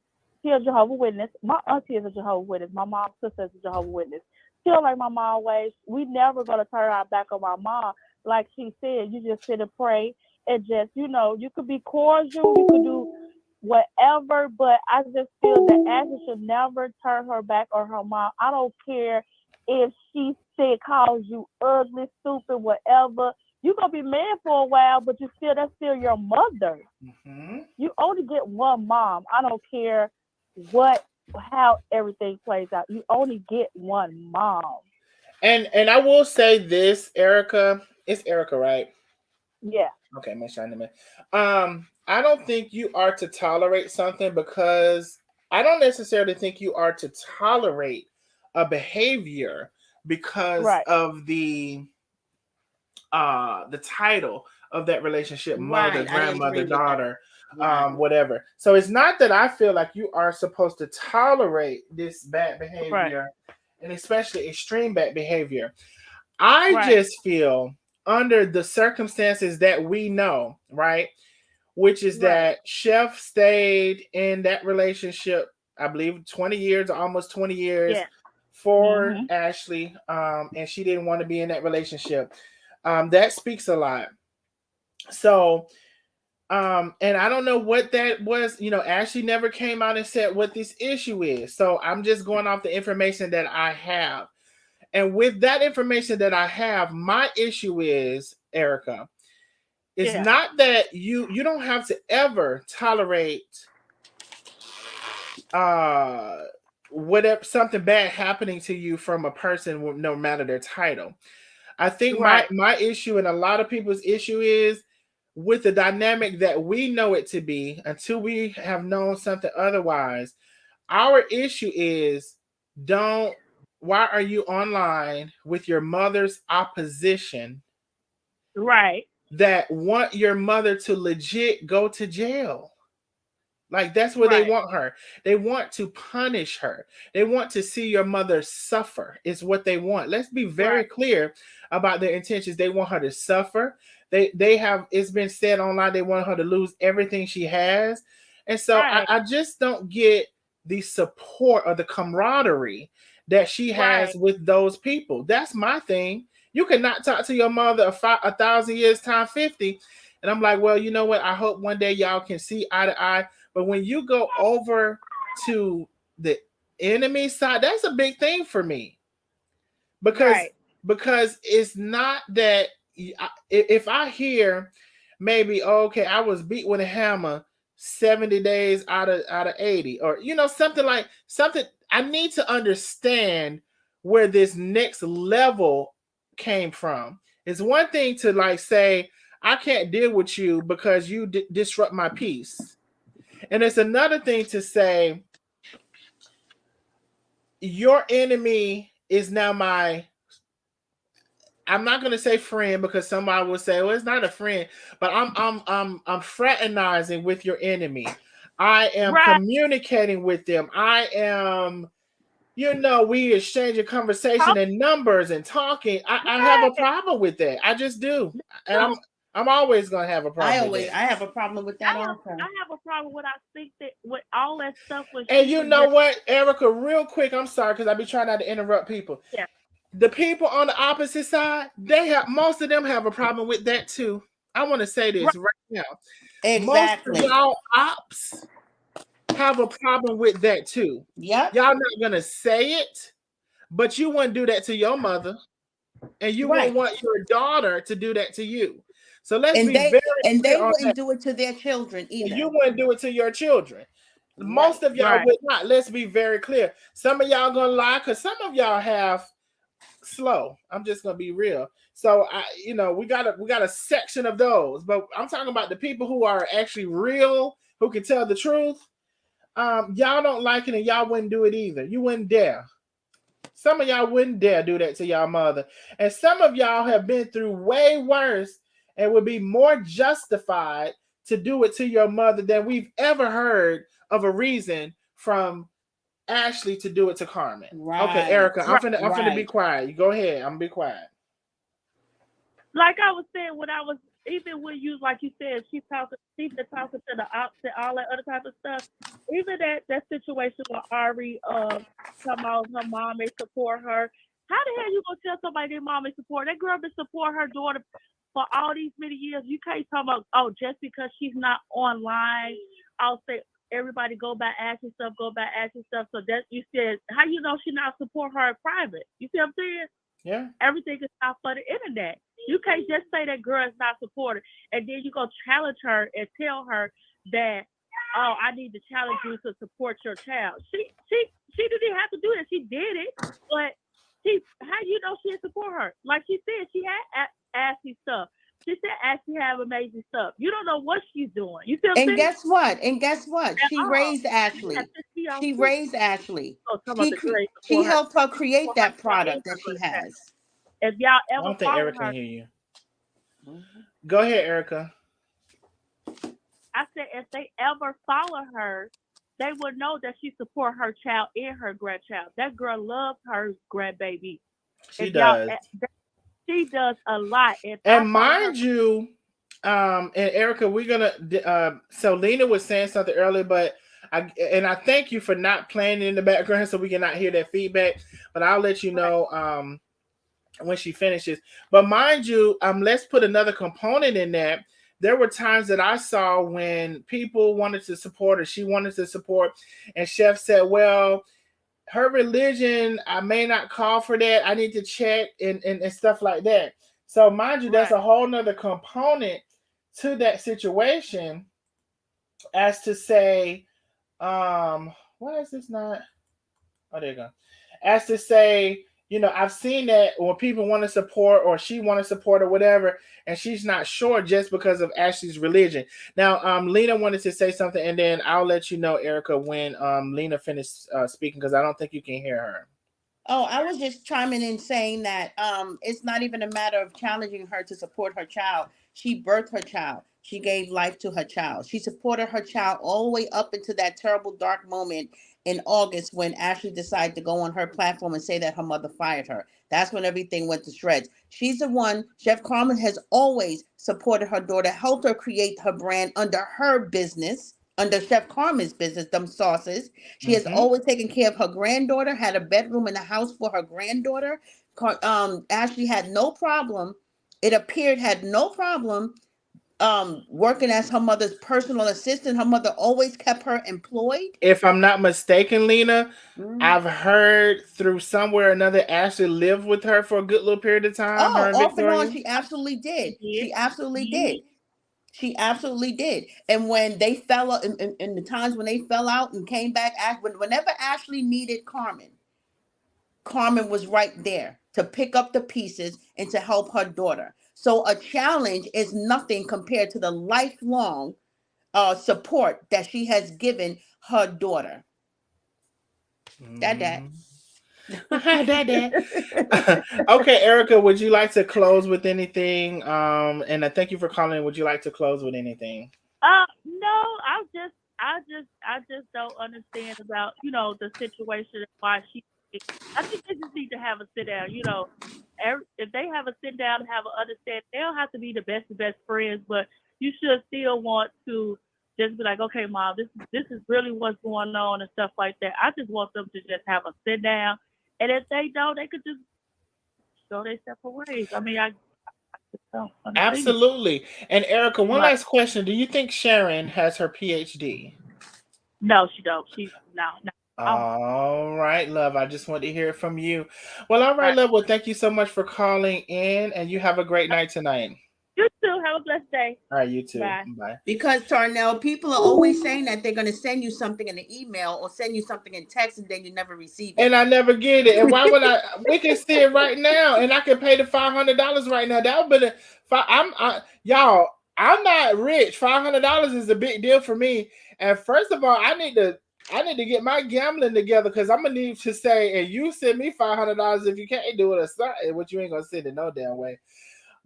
she's a Jehovah's Witness. My auntie is a Jehovah's Witness. My mom's sister is a Jehovah's Witness. Still like my mom ways. We never gonna turn our back on my mom. Like she said, you just sit and pray and just, you could be cordial, you could do whatever, but I just feel that Ashley should never turn her back on her mom. I don't care if she calls you ugly, stupid, whatever. You're gonna be mad for a while, but that's still your mother. Mm-hmm. You only get one mom. I don't care how everything plays out. You only get one mom. And I will say this, Erica. It's Erica, right? Yeah. Okay, make sure I know. I don't think you are to tolerate something because I don't necessarily think you are to tolerate a behavior because of the title of that relationship, mother, grandmother, daughter, whatever. So it's not that I feel like you are supposed to tolerate this bad behavior, and especially extreme bad behavior. I just feel under the circumstances that we know, right? Which is that Chef stayed in that relationship, I believe 20 years, almost 20 years for Ashley. And she didn't want to be in that relationship. That speaks a lot. So, and I don't know what that was. Ashley never came out and said what this issue is. So I'm just going off the information that I have. And with that information that I have, my issue is, Erica, it's not that you don't have to ever tolerate whatever something bad happening to you from a person, no matter their title. I think my issue and a lot of people's issue is with the dynamic that we know it to be until we have known something otherwise. Our issue is why are you online with your mother's opposition? That want your mother to legit go to jail. Like that's where they want her. They want to punish her. They want to see your mother suffer is what they want. Let's be very clear about their intentions. They want her to suffer. They have, it's been said online, they want her to lose everything she has. And so I just don't get the support or the camaraderie that she has with those people. That's my thing. You cannot talk to your mother 1,000 years time 50. And I'm like, well, you know what? I hope one day y'all can see eye to eye. But when you go over to the enemy side, that's a big thing for me. Because it's not that if I hear maybe, okay, I was beat with a hammer 70 days out of 80, or something I need to understand where this next level came from. It's one thing to say, I can't deal with you because you disrupt my peace. And it's another thing to say, your enemy is now I'm not going to say friend because somebody will say, well, it's not a friend, but I'm fraternizing with your enemy. I am communicating with them. I am, we exchange a conversation and numbers and talking. I have a problem with that. I just do. And I'm always going to have a problem with that. I have a problem with that also. I have a problem with with all that stuff. And you know what, Erica, real quick, I'm sorry because I be trying not to interrupt people. Yeah. The people on the opposite side, most of them have a problem with that too. I want to say this right now. Exactly. Most of y'all ops have a problem with that too. Yep. Y'all not gonna say it, but you wouldn't do that to your mother. and you Right. won't want your daughter to do that to you. So let's And be they very and clear they on wouldn't that. do it to their children either. You wouldn't do it to your children. Most Right. of y'all would not. Let's be very clear. Some of y'all gonna lie because some of y'all have slow. I'm just gonna be real. So we got a section of those, but I'm talking about the people who are actually real, who can tell the truth. Y'all don't like it, and y'all wouldn't do it either. You wouldn't dare. Some of y'all wouldn't dare do that to y'all mother, and some of y'all have been through way worse and would be more justified to do it to your mother than we've ever heard of a reason from Ashley to do it to Carmen. Right. Okay, Erica, I'm finna be Right. quiet. You go ahead. I'm gonna be quiet. Like I was saying, even when you, like you said, she's talking to the opposite, all that other type of stuff. Even that situation with Ari, talking about her mom may support her. How the hell you gonna tell somebody their mom may support? That girl been support her daughter for all these many years. You can't talk about, oh, just because she's not online, I'll say everybody go by Ashley stuff. So that you said, how you know she not support her in private? You see what I'm saying? Yeah. Everything is out for the internet. You can't just say that girl is not supported, and then you go challenge her and tell her that, oh, I need to challenge you to support your child. She didn't have to do that. She did it, but how you know she didn't support her? Like she said, she had Ashley stuff. She said Ashley have amazing stuff. You don't know what she's doing. You see what I'm saying? And guess what? She raised Ashley. She raised Ashley. She helped her create that product that she has. If y'all I ever don't think follow Erica her, can hear you. Go ahead, Erica. I said if they ever follow her, they would know that she support her child and her grandchild. That girl loves her grandbaby. She does. She does a lot. And mind you, and Erica, we're gonna. So Lena was saying something earlier, but I thank you for not playing in the background so we cannot hear that feedback. But I'll let you know when she finishes. But mind you, let's put another component in that. There were times that I saw when people wanted to support or she wanted to support, and Chef said, well, her religion, I may not call for that. I need to check and stuff like that. So mind you, that's a whole nother component to that situation as to say, why is this not? Oh, there you go. As to say, I've seen that when people want to support or she want to support or whatever, and she's not sure just because of Ashley's religion. Now, Lena wanted to say something, and then I'll let you know, Erica, when Lena finished speaking, because I don't think you can hear her. Oh, I was just chiming in saying that it's not even a matter of challenging her to support her child. She birthed her child. She gave life to her child. She supported her child all the way up into that terrible dark moment in August when Ashley decided to go on her platform and say that her mother fired her. That's when everything went to shreds. She's the one, Chef Carmen has always supported her daughter, helped her create her brand under her business, under Chef Carmen's business, them sauces. She has always taken care of her granddaughter, had a bedroom in the house for her granddaughter. Ashley had no problem, it appeared, had no problem working as her mother's personal assistant. Her mother always kept her employed. If I'm not mistaken, Lena, I've heard through somewhere or another Ashley lived with her for a good little period of time. Oh, off and on, she absolutely did. She absolutely did. She absolutely did. And when they fell out, in the times when they fell out and came back, whenever Ashley needed Carmen, Carmen was right there to pick up the pieces and to help her daughter. So a challenge is nothing compared to the lifelong support that she has given her daughter. Dad. Okay, Erica, would you like to close with anything? And I thank you for calling. Would you like to close with anything? No, I just don't understand about, the situation and why I think they just need to have a sit down, if they have a sit down and have an understanding, they don't have to be the best friends, but you should still want to just be like, okay, Mom, this is really what's going on and stuff like that. I just want them to just have a sit down. And if they don't, they could just go their separate ways. I mean, I just don't understand. Absolutely. And Erica, one last question. Do you think Sharon has her PhD? No, she don't. No. All right, love. I just want to hear it from you. Well, all right, love. Well, thank you so much for calling in, and you have a great night tonight. You too. Have a blessed day. All right, you too. Bye. Bye. Because Tarnell, people are always saying that they're going to send you something in an email or send you something in text, and then you never receive it. And I never get it. And why would I? We can see it right now, and I can pay the $500 right now. That would be y'all. I'm not rich. $500 is a big deal for me. And first of all, I need to get my gambling together because I'm gonna need to say, and you send me $500 if you can't do it or something, which you ain't gonna send it no damn way.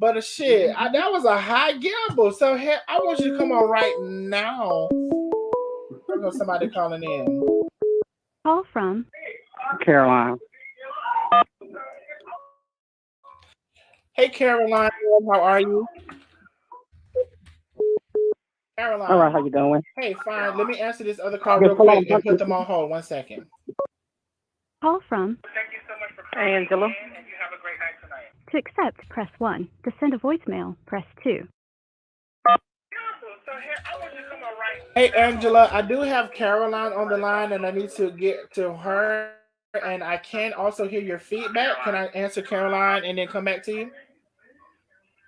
But shit, that was a high gamble. So I want you to come on right now. There's somebody calling in. Call from Caroline. Hey, Caroline, how are you? Caroline. All right, how you doing? Hey, fine. Let me answer this other call real quick and put them on hold. 1 second. Call from Thank you so much for calling Angela. in, and you have a great night tonight. To accept, press 1. To send a voicemail, press 2. Hey, Angela, I do have Caroline on the line, and I need to get to her, and I can also hear your feedback. Can I answer Caroline and then come back to you?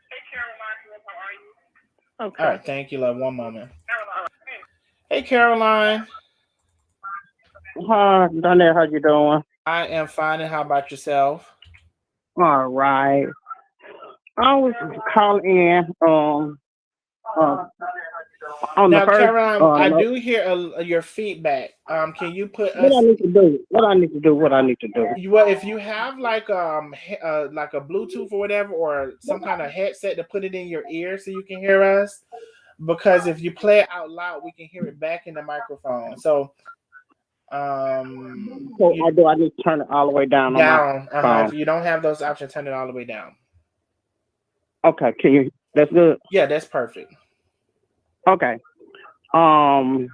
Hey, Caroline, how are you? Okay. All right, thank you, love. 1 moment. Hey, Caroline. Hi, Donnell, how you doing? I am fine, and how about yourself? All right. I was calling in on now, the first, Caroline, I do hear your feedback. Can you put what I need to do? What I need to do? Well, if you have like a Bluetooth or whatever, or some kind of headset to put it in your ear so you can hear us, because if you play it out loud, we can hear it back in the microphone. So, I need to turn it all the way down. Down. If you don't have those options, turn it all the way down. Okay, can you? That's good. Yeah, that's perfect. Okay. I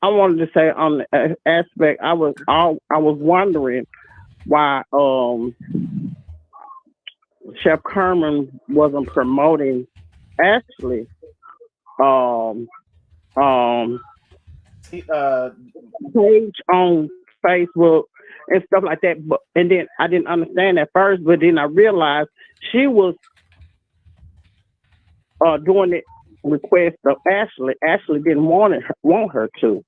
wanted to say on the aspect, I was wondering why Chef Carmen wasn't promoting Ashley page on Facebook and stuff like that. But and then I didn't understand at first, but then I realized she was doing the request of Ashley. Ashley didn't want her to.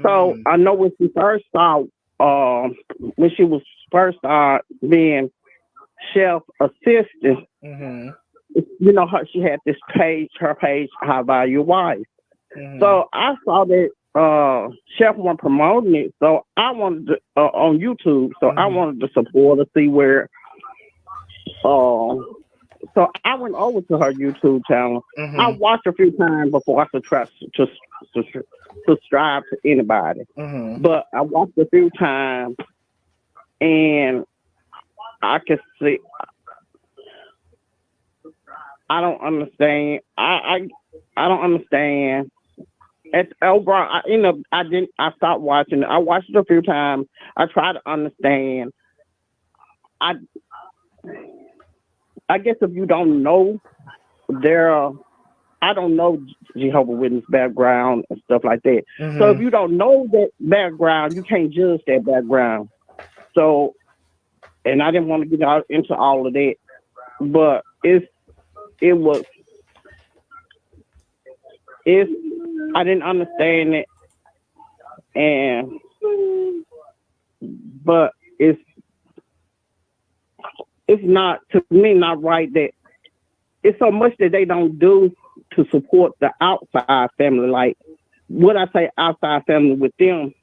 So I know when she first saw when she was first being chef assistant, you know, she had this page, her page, High Value Wife. So I saw that Chef wasn't promoting it, so I wanted to, on YouTube. So I wanted to support her, see where. So I went over to her YouTube channel. I watched a few times before I subscribe to anybody. But I watched a few times, and I could see. I don't understand. I don't understand. It's overall. I stopped watching it. I watched it a few times. I tried to understand. I guess if you don't know I don't know Jehovah's Witness background and stuff like that. So if you don't know that background, you can't judge that background. So, and I didn't want to get out into all of that, but I didn't understand it, but it's not, to me, not right that it's so much that they don't do to support the outside family. Like, what I say outside family with them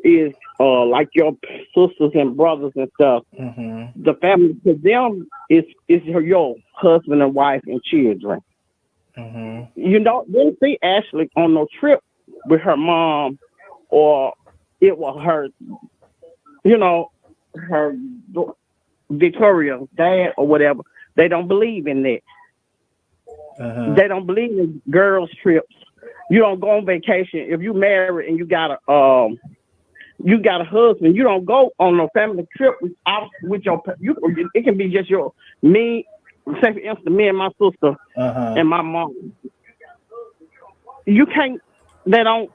is like your sisters and brothers and stuff. The family to them is your husband and wife and children. You didn't see Ashley on no trip with her mom, or it was her, her Victoria dad or whatever. They don't believe in that. They don't believe in girls' trips. You don't go on vacation if you married and you got a husband. You don't go on no family trip with your. It can be just me. Say for instance, me and my sister and my mom. You can't. They don't.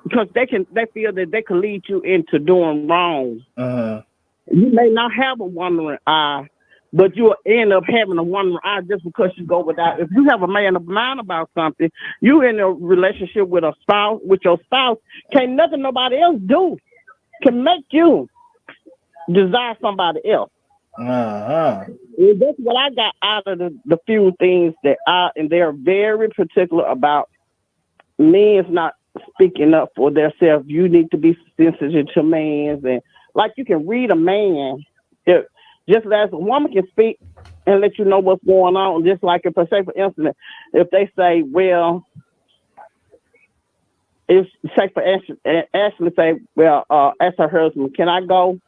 because they feel that they can lead you into doing wrong. You may not have a wandering eye, but you'll end up having a wandering eye just because you go without. If you have a man of mind about something, you in a relationship with your spouse, can't nothing nobody else do can make you desire somebody else. That's what I got out of the few things and they're very particular about. Men is not speaking up for themselves. You need to be sensitive to men, and like you can read a man, just as a woman can speak and let you know what's going on. Just like if, say for instance, if they say, well, if say for Ashley say, well, ask her husband, can I go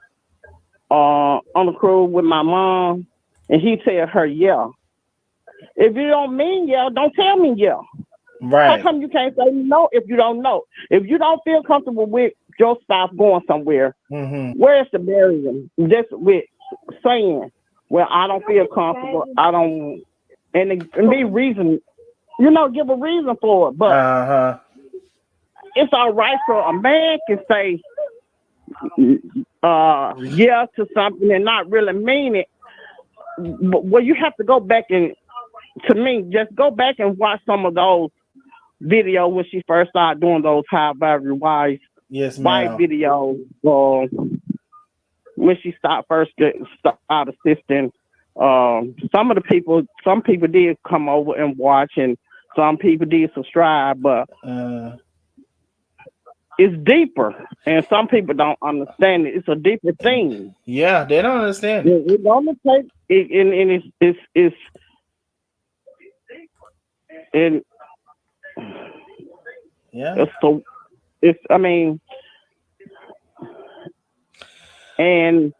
on the cruise with my mom? And he tell her, yeah. If you don't mean yeah, don't tell me yeah. Right. How come you can't say no if you don't know? If you don't feel comfortable with your spouse going somewhere, where's the barrier? Just with saying, well, I don't feel comfortable. I don't, and be reason, give a reason for it. But it's all right for a man can say yeah to something and not really mean it. But, well, you have to go back and, to me, just go back and watch some of those videos when she first started doing those high value wife videos. When she started assisting, some people did come over and watch, and some people did subscribe, but it's deeper, and some people don't understand it. It's a deeper thing. Yeah, they don't understand it. It's gonna take it, and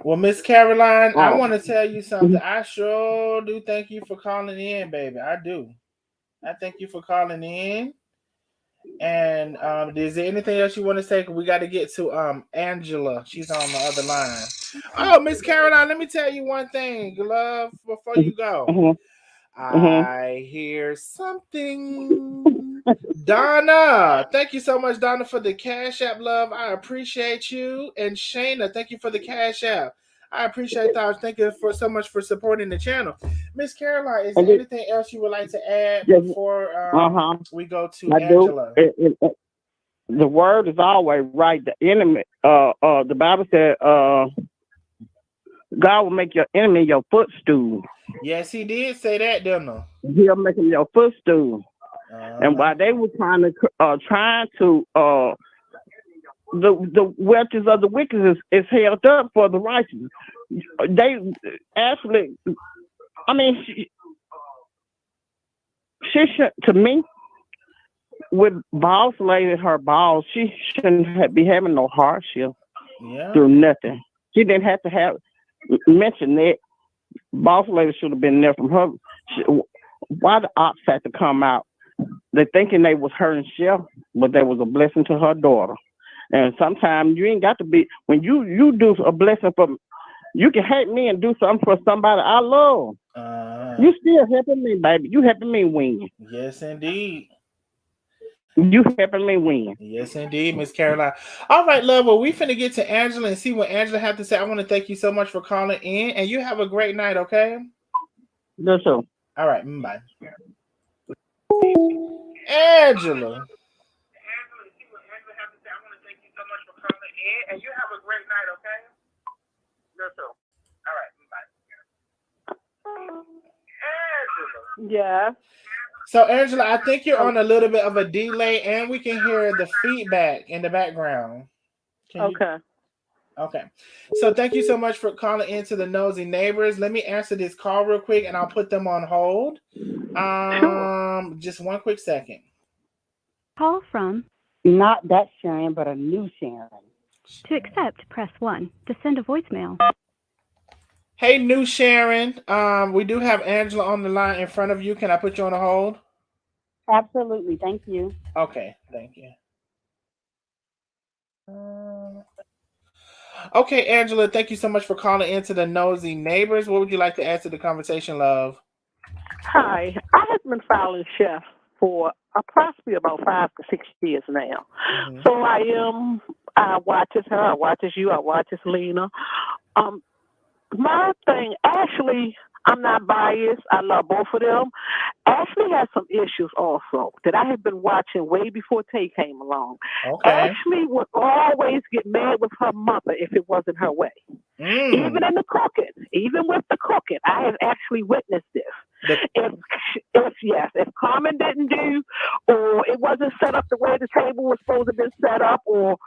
well, Miss Caroline, I want to tell you something. I sure do thank you for calling in, baby. I do. I thank you for calling in. And is there anything else you want to say? We got to get to Angela. She's on the other line. Oh, Miss Caroline, let me tell you one thing, love, before you go. I hear something. Donna, thank you so much, Donna, for the Cash App, love. I appreciate you. And Shayna, thank you for the Cash App. I appreciate that. Thank you so much for supporting the channel. Miss Caroline, is there anything else you would like to add before we go to Angela? The word is always right. The enemy, the Bible said, God will make your enemy your footstool. Yes, he did say that, didn't he? He'll make him your footstool. And while they were trying to the wealth of the wicked is held up for the righteous. They actually, she should, to me, with boss lady her balls, she shouldn't be having no hardship through nothing. She didn't have to mention that. Boss lady should have been there from her. Why the ops had to come out? They thinking they was her and Chef, but they was a blessing to her daughter. And sometimes you ain't got to be, when you do a blessing for, you can hate me and do something for somebody I love. You still helping me, baby. You helping me win. Yes, indeed. You helping me win. Yes, indeed, Miss Caroline. All right, love. Well, we finna get to Angela and see what Angela have to say. I want to thank you so much for calling in, and you have a great night, okay? Yes, sir. All right, bye. Angela. And you have a great night, okay? Yes, sir. All right, bye. Angela. Yeah. So, Angela, I think you're on a little bit of a delay, and we can hear the feedback in the background. Okay. Okay. So, thank you so much for calling into the Nosy Neighbors. Let me answer this call real quick, and I'll put them on hold. Just one quick second. Call from not that Sharon, but a new Sharon. To accept, press 1. To send a voicemail. Hey, new Sharon. We do have Angela on the line in front of you. Can I put you on a hold? Absolutely. Thank you. Okay. Thank you. Okay, Angela, thank you so much for calling into the Nosy Neighbors. What would you like to add to the conversation, love? Hi. I have been following Chef for approximately about 5 to 6 years now. So I watches her, I watches you, I watches Lena. My thing, Ashley, I'm not biased. I love both of them. Ashley has some issues also that I have been watching way before Tay came along. Okay. Ashley would always get mad with her mother if it wasn't her way. Even in the cooking, even with the cooking, I have actually witnessed this. If Carmen didn't do, or it wasn't set up the way the table was supposed to be set up, or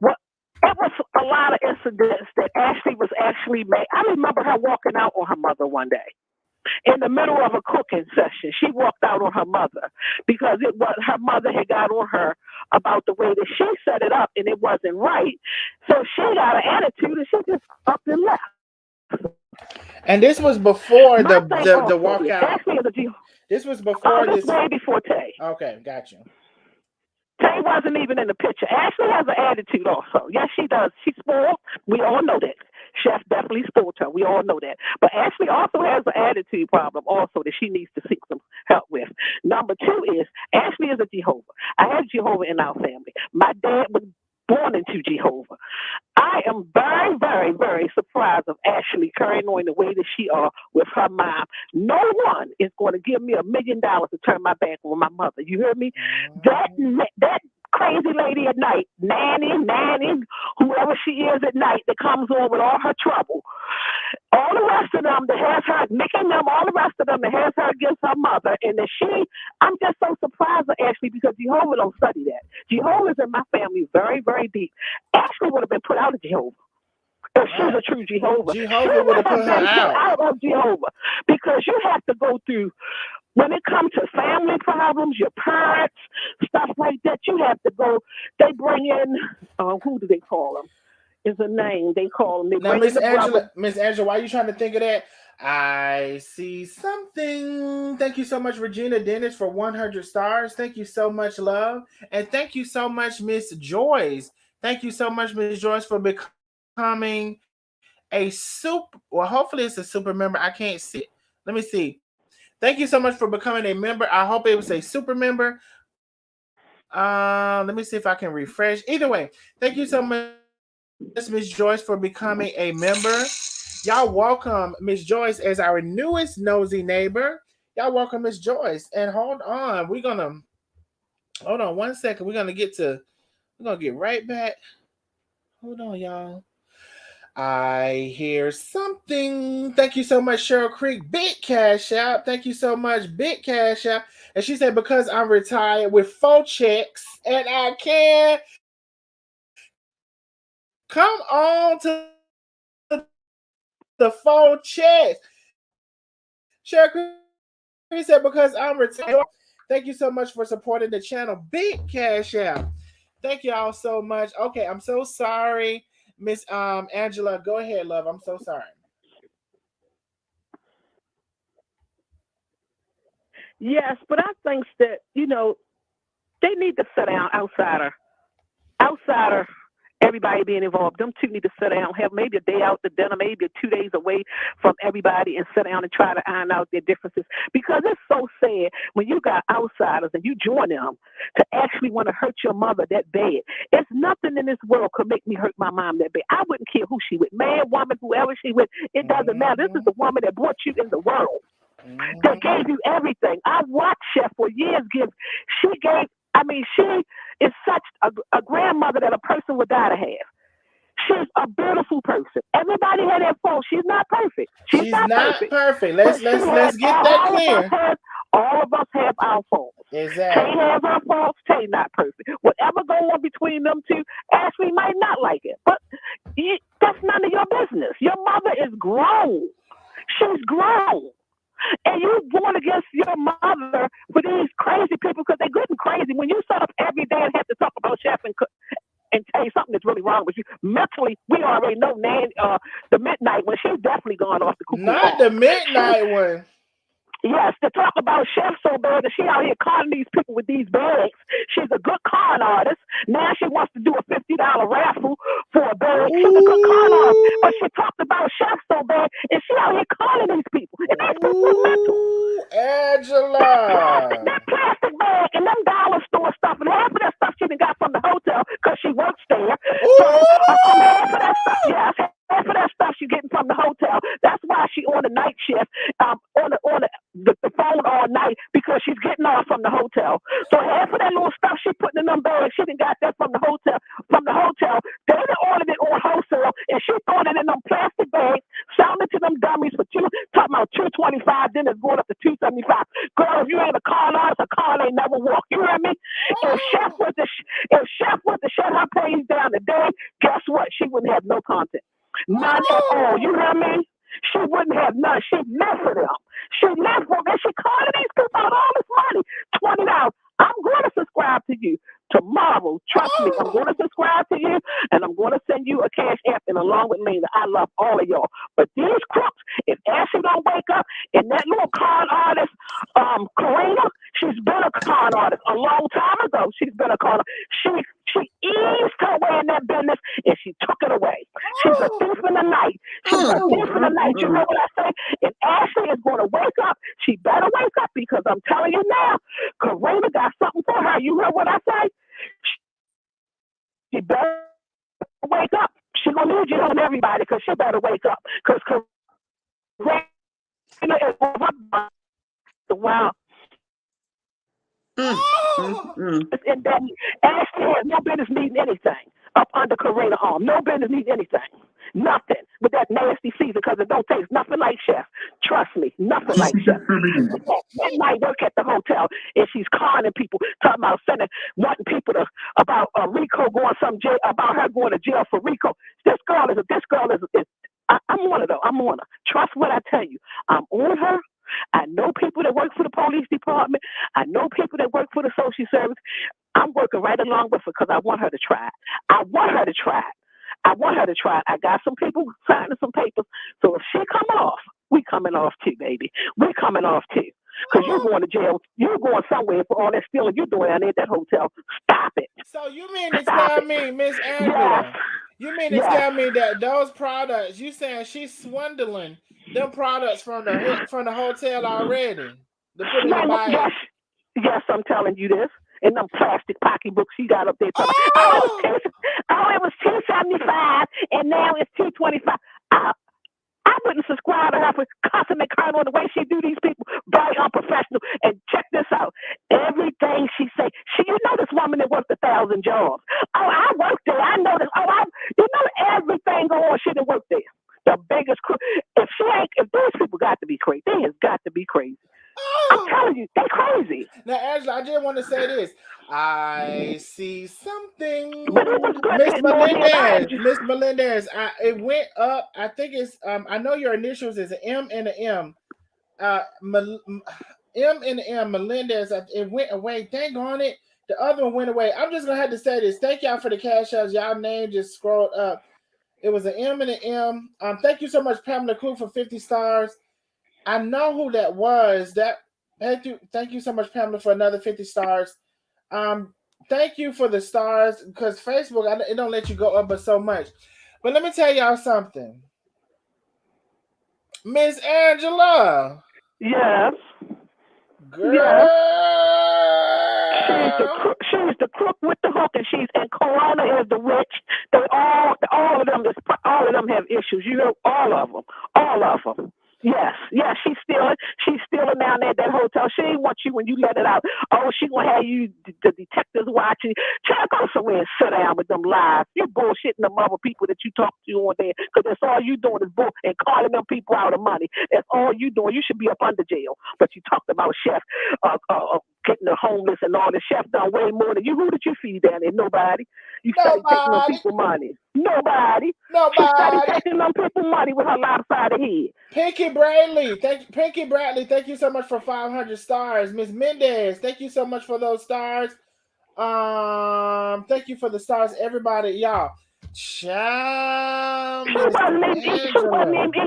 what. It was a lot of incidents that Ashley was actually made. I remember her walking out on her mother one day in the middle of a cooking session. She walked out on her mother because it was her mother had got on her about the way that she set it up and it wasn't right. So she got an attitude and she just up and left. And this was before the walkout. This was before this. Way before Tay. Okay, got you. Tay wasn't even in the picture. Ashley has an attitude also. Yes, she does. She's spoiled. We all know that. Chef definitely spoiled her. We all know that. But Ashley also has an attitude problem also that she needs to seek some help with. Number 2 is Ashley is a Jehovah. I have Jehovah in our family. My dad was born into Jehovah. I am very, very, very surprised of Ashley carrying on the way that she are with her mom. No one is going to give me $1 million to turn my back on my mother. You hear me? That crazy lady at night, nanny, whoever she is at night that comes on with all her trouble. All the rest of them that has her, making them, all the rest of them that has her against her mother. And that I'm just so surprised at Ashley because Jehovah don't study that. Jehovah's in my family very, very deep. Ashley would have been put out of Jehovah. If she's a true Jehovah. Jehovah would have put her out of Jehovah. Because you have to go through, when it comes to family problems, your parents, stuff like that, you have to go, they bring in, who do they call them? Is a name they call them. Now, Miss Angela, why are you trying to think of that? I see something. Thank you so much, Regina Dennis, for 100 stars. Thank you so much, love. And thank you so much, Miss Joyce. Thank you so much, Miss Joyce, for becoming a hopefully it's a super member. I can't see it. Let me see. Thank you so much for becoming a member. I hope it was a super member. Let me see if I can refresh. Either way, thank you so much, Miss Joyce, for becoming a member. Y'all welcome Miss Joyce as our newest nosy neighbor. Y'all welcome Miss Joyce. And hold on, hold on 1 second. We're gonna get right back. Hold on, y'all. I hear something. Thank you so much, Cheryl Creek. Big cash out. Thank you so much, big cash out. And she said, because I'm retired with 4 checks and I can come on to the 4 checks. Cheryl Creek said, because I'm retired. Thank you so much for supporting the channel. Big cash out. Thank you all so much. Okay, I'm so sorry. Miss Angela, go ahead, love. I'm so sorry. Yes, but I think that, they need to sit down outsider, everybody being involved. Them two need to sit down, have maybe a day out to dinner, maybe 2 days away from everybody and sit down and try to iron out their differences. Because it's so sad when you got outsiders and you join them to actually want to hurt your mother that bad. It's nothing in this world could make me hurt my mom that bad. I wouldn't care who she with, man, woman, whoever she with. It doesn't matter. This is the woman that brought you in the world, that gave you everything. I watched Chef for years she is such a grandmother that a person would die to have. She's a beautiful person. Everybody had their faults. She's not perfect. She's not perfect. Let's get that clear. All of us have our faults. Exactly. Tay has her faults. Tay not perfect. Whatever goes on between them two, Ashley might not like it, but that's none of your business. Your mother is grown. She's grown. And you going against your mother for these crazy people because they're good and crazy. When you sit up every day and have to talk about Chef and tell you something that's really wrong with you mentally, we already know the midnight one. She's definitely gone off the cuckoo. Not the midnight one. Yes, to talk about Chef so bad that she out here conning these people with these bags. She's a good con artist. Now she wants to do a $50 raffle for a bag. She's a good con artist. But she talked about Chef so bad and she out here conning these people. And these people are mental. Angela. That plastic bag from the hotel because she works there. So half of that stuff, yes, half of that stuff she's getting from the hotel. That's why she on the night shift, on the phone all night because she's getting off from the hotel. So half of that little stuff she putting in them bags, she done got that from the hotel. From the hotel, they done ordered it on wholesale, and she throwing it in them plastic bags, selling it to them dummies for talking about $225. Then it's going up to $275. Girl, if you ain't a car artist, a car ain't never walk. You hear me? If Chef was to shut her page down today, guess what? She wouldn't have no content. None at all. You hear me? She wouldn't have none. She lived for them. She lived for them. She called these people out all this money. $20. I'm going to subscribe to you tomorrow. Trust me, I'm going to subscribe to you, and I'm going to send you a cash app, and along with Lena. I love all of y'all. But these crooks, if Ashley don't wake up, and that little con artist, Karina, she's been a con artist a long time ago. She's been a con artist. She eased her way in that business, and she took it away. She's a thief in the night. She's a thief in the night. You know what I say? And Ashley is going to wake up. She better wake up because I'm telling you now, Karina got something for her. You heard what I say? She better wake up. She's going to need you on everybody because she better wake up. Because Karina is wow. And then Ashley has no business needing anything up under Karina's arm. No business needing anything. Nothing with that nasty season because it don't taste nothing like Chef. Trust me, nothing like Chef. Midnight work at the hotel and she's conning people, talking about wanting people to about Rico going jail, about her going to jail for Rico. This girl is I'm on her though. I'm on her. Trust what I tell you. I'm on her. I know people that work for the police department. I know people that work for the social service. I'm working right along with her because I want her to try it. I want her to try it. I got some people signing some papers. So if she come off, we coming off too, baby. We coming off too. Because you're going to jail. You're going somewhere for all that stealing you're doing out at that hotel. Stop it. So you mean to tell me, Miss Angela, you mean to tell me that those products, you saying she's swindling them products from the hotel already? To put in the bag. Yes, I'm telling you this. In them plastic pocketbooks she got up there. It was $2.75 and now it's $2.25. I wouldn't subscribe to her for cussing and crying on the way she do these people. Very unprofessional. And check this out. Everything she say, you know this woman that worked 1,000 jobs. Oh, I worked there. I know this. You know everything go on. She done worked there. The biggest crew. If those people got to be crazy, they has got to be crazy. I'm telling you, they're crazy. Now, Angela, I just want to say this. I see something. Miss Melendez, it went up. I think it's, I know your initials is an M and an M. M and an M, Melendez, it went away. Dang on it. The other one went away. I'm just going to have to say this. Thank y'all for the cash outs. Y'all name just scrolled up. It was an M and an M. Thank you so much, Pamela Clue, for 50 stars. I know who that was. Thank you so much, Pamela, for another 50 stars. Thank you for the stars because Facebook, it don't let you go up but so much. But let me tell y'all something. Miss Angela. Yes. Girl. Yes. She's the crook with the hook, and Corona is the witch. All of them have issues. You know, all of them. Yes, she's stealing down there at that hotel. She ain't want you when you let it out. Oh, she gonna have you, the detectives watching. Try to go somewhere and sit down with them lies. You bullshitting them other people that you talk to on there, because that's all you doing is bull and calling them people out of money. That's all you doing. You should be up under jail. But you talked about Chef getting the homeless and all the Chef done way more than you. Who did you feed down there? Nobody. You started taking them people money. Nobody. She started taking them people money with her lopsided head. Pinky Bradley, thank you so much for 500 stars. Miss Mendez, thank you so much for those stars. Thank you for the stars, everybody, y'all. Child, She Miss wasn't even Angela.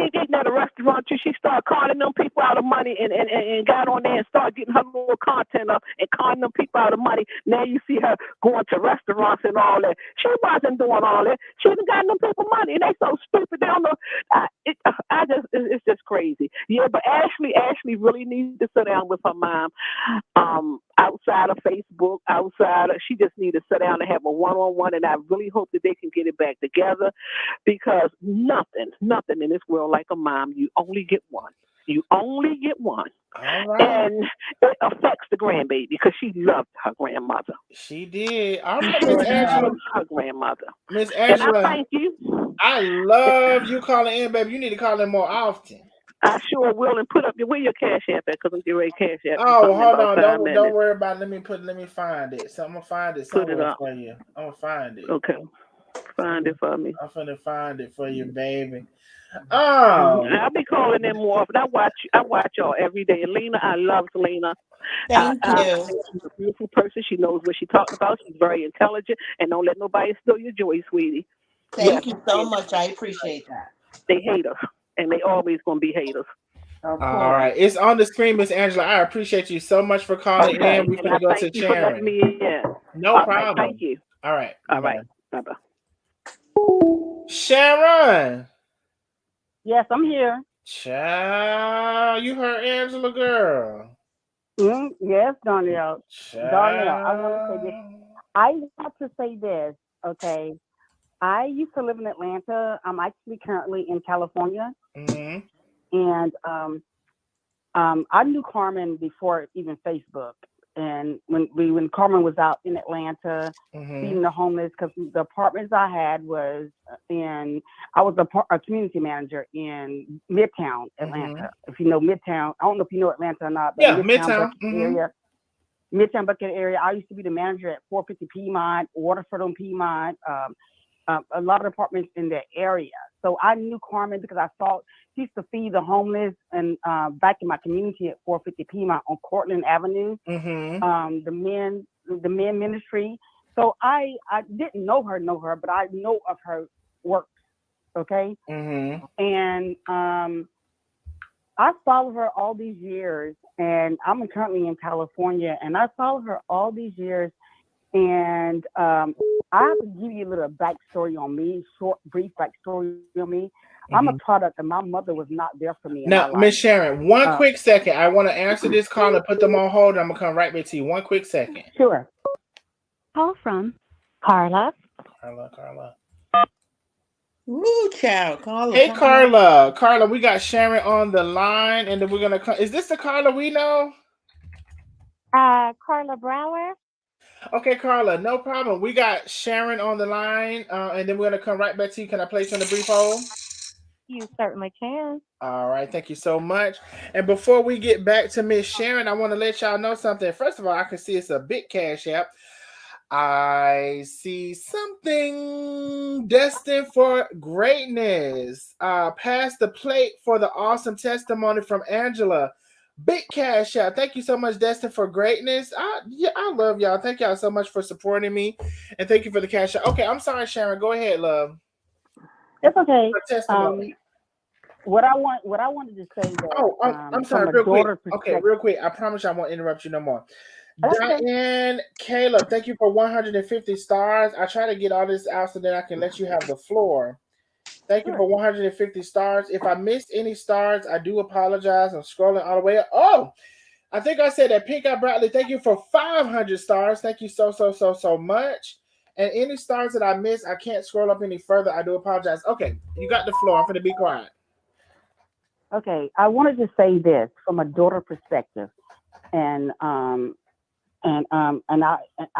eating at a restaurant till she started calling them people out of money and got on there and started getting her little content up and calling them people out of money. Now you see her going to restaurants and all that. She wasn't doing all that. She done got them people money and they so stupid. They don't know. It's just crazy. Yeah, but Ashley really needs to sit down with her mom. Outside of Facebook, she just needs to sit down and have a one-on-one, and I really hope that they can get it back together, because nothing in this world like a mom. You only get one. All right. And it affects the grandbaby because she loved her grandmother. She did. All right, Miss Angela. Her grandmother. Miss Angela. And I thank you. I love you calling in, baby. You need to call in more often. I sure will, and put up where your cash app at, because I'm getting ready to cash app. Oh, hold on. Don't worry about it. Let me find it. So I'm gonna find it somewhere for you. I'm gonna find it. Okay. Find it for me. I'm gonna find it for you, baby. I'll be calling them more often. I watch y'all every day. Lena, I love Lena. Thank you. She's a beautiful person. She knows what she's talking about. She's very intelligent, and don't let nobody steal your joy, sweetie. Thank you so much. I appreciate that. They hate us, and they always gonna be haters. All right, it's on the screen, Miss Angela. I appreciate you so much for calling in. We're gonna go to Sharon. No problem. Thank you. All right. All right. Bye-bye. Sharon. Yes, I'm here. Child, you heard Angela, girl. Yes, Darnell. Darnell, I want to say this. Okay. I used to live in Atlanta. I'm actually currently in California. Mm-hmm. And I knew Carmen before even Facebook. And when Carmen was out in Atlanta, feeding the homeless, because the apartments I had was I was a community manager in Midtown Atlanta. If you know Midtown, I don't know if you know Atlanta or not, but Midtown area. Midtown Bucket area. I used to be the manager at 450 Piedmont, Waterford on Piedmont, a lot of apartments in that area. So I knew Carmen because I saw she used to feed the homeless and back in my community at 450 Piedmont on Cortland Avenue, the men ministry. So I didn't know her, but I know of her work. Okay. And I followed her all these years, and I'm currently in California, and I followed her all these years. And I have to give you a little backstory on me, brief backstory on me. I'm a product, and my mother was not there for me. Now, Miss Sharon, one quick second. I want to answer this call and put them on hold. I'm going to come right back to you. One quick second. Sure. Call from Carla. Carla. Woo, child. Carla. Hey, Carla. Carla, we got Sharon on the line, and then we're going to come. Is this the Carla we know? Carla Brower. Okay, Carla, no problem. We got Sharon on the line, and then we're going to come right back to you. Can I place you on the brief hold? You certainly can. All right, thank you so much. And before we get back to Miss Sharon, I want to let y'all know something. First of all, I can see it's a big cash app. I see something destined for greatness. Pass the plate for the awesome testimony from Angela. Big cash out. Thank you so much, Destin, for greatness. I love y'all. Thank y'all so much for supporting me, and thank you for the cash out. Okay, I'm sorry, Sharon. Go ahead, love. It's okay. What I wanted to say that. I'm sorry. Real quick. Okay, real quick. I promise I won't interrupt you no more. Okay. Diane, Caleb, thank you for 150 stars. I try to get all this out so that I can let you have the floor. Thank you for 150 stars. If I missed any stars, I do apologize. I'm scrolling all the way up. Oh, I think I said that. Pink Eye Bradley, thank you for 500 stars. Thank you so much. And any stars that I missed, I can't scroll up any further. I do apologize. Okay, you got the floor. I'm going to be quiet. Okay, I wanted to say this from a daughter perspective, and I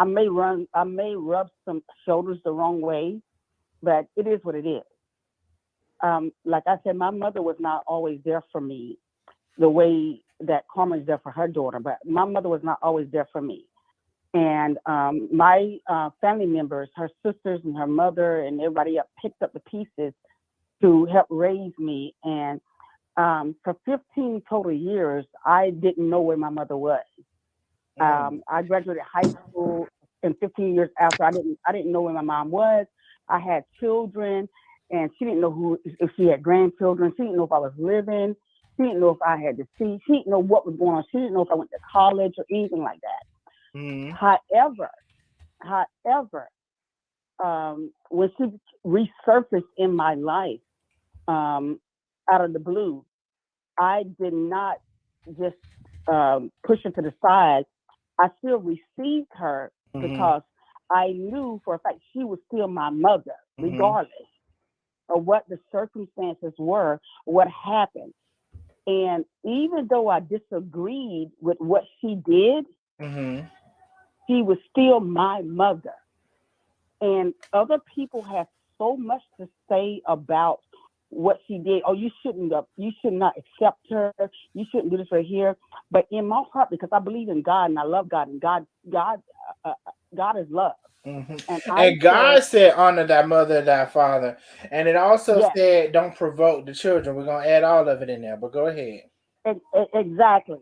may rub some shoulders the wrong way, but it is what it is. Like I said, my mother was not always there for me the way that Carmen's there for her daughter, but my mother was not always there for me. And my family members, her sisters and her mother and everybody else picked up the pieces to help raise me. And for 15 total years, I didn't know where my mother was. I graduated high school and 15 years after, I didn't know where my mom was. I had children, and she didn't know if she had grandchildren. She didn't know if I was living. She didn't know if I had deceased. She didn't know what was going on. She didn't know if I went to college or anything like that. Mm-hmm. However, when she resurfaced in my life, out of the blue, I did not just push her to the side. I still received her because I knew for a fact she was still my mother, regardless of what the circumstances were, what happened. And even though I disagreed with what she did, she was still my mother. And other people have so much to say about what she did. Oh, you should not accept her. You shouldn't do this right here. But in my heart, because I believe in God and I love God, and God is love. And God said, honor thy mother and thy father. And it also said, don't provoke the children. We're going to add all of it in there, but go ahead. Exactly.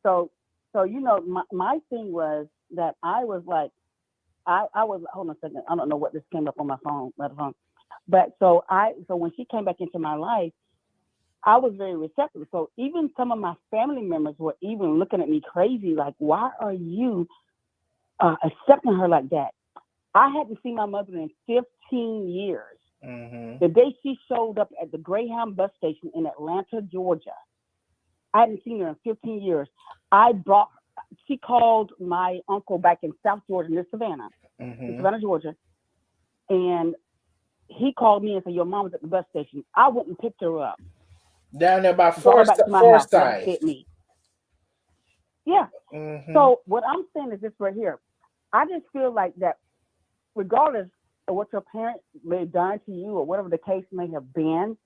So my thing was that I was like, I was, hold on a second. I don't know what this came up on my phone. But so when she came back into my life, I was very receptive. So even some of my family members were even looking at me crazy, like, why are you accepting her like that? I hadn't seen my mother in 15 years. The day she showed up at the Greyhound bus station in Atlanta, Georgia, I hadn't seen her in 15 years. She called my uncle back in South Georgia, near Savannah, in Savannah, Georgia, and he called me and said, your mom was at the bus station. I went and picked her up. Down there by Forsyth. Hit me. Yeah. So what I'm saying is this right here. I just feel like that regardless of what your parents may have done to you or whatever the case may have been,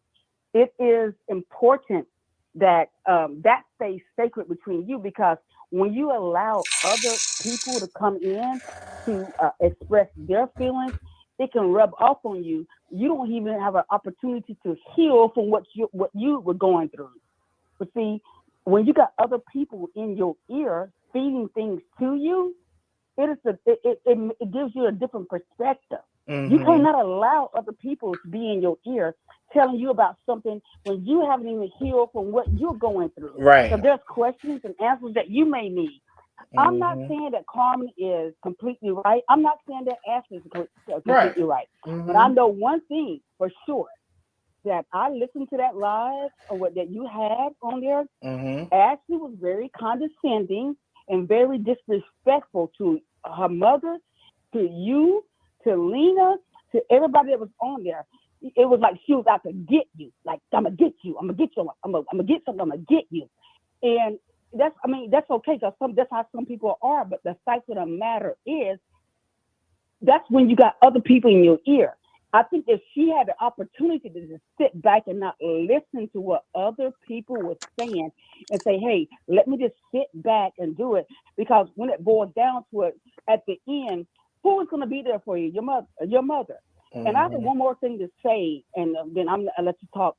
it is important that that stays sacred between you, because when you allow other people to come in to express their feelings, it can rub off on you. You don't even have an opportunity to heal from what you were going through. But see, when you got other people in your ear feeding things to you, it gives you a different perspective. You cannot allow other people to be in your ear telling you about something when you haven't even healed from what you're going through. Right. So there's questions and answers that you may need. I'm not saying that Carmen is completely right. I'm not saying that Ashley is completely right. But I know one thing for sure, that I listened to that live or that you had on there. Ashley was very condescending and very disrespectful to her mother, to you, to Lena, to everybody that was on there. It was like she was out to get you. Like, I'm gonna get you. I'm gonna get you. I'm gonna get something. I'm gonna get you. And that's okay, because that's how some people are. But the fact of the matter is, that's when you got other people in your ear. I think if she had the opportunity to just sit back and not listen to what other people were saying and say, hey, let me just sit back and do it. Because when it boils down to it, at the end, who is going to be there for you? Your mother. And I have one more thing to say, and then I'll let you talk.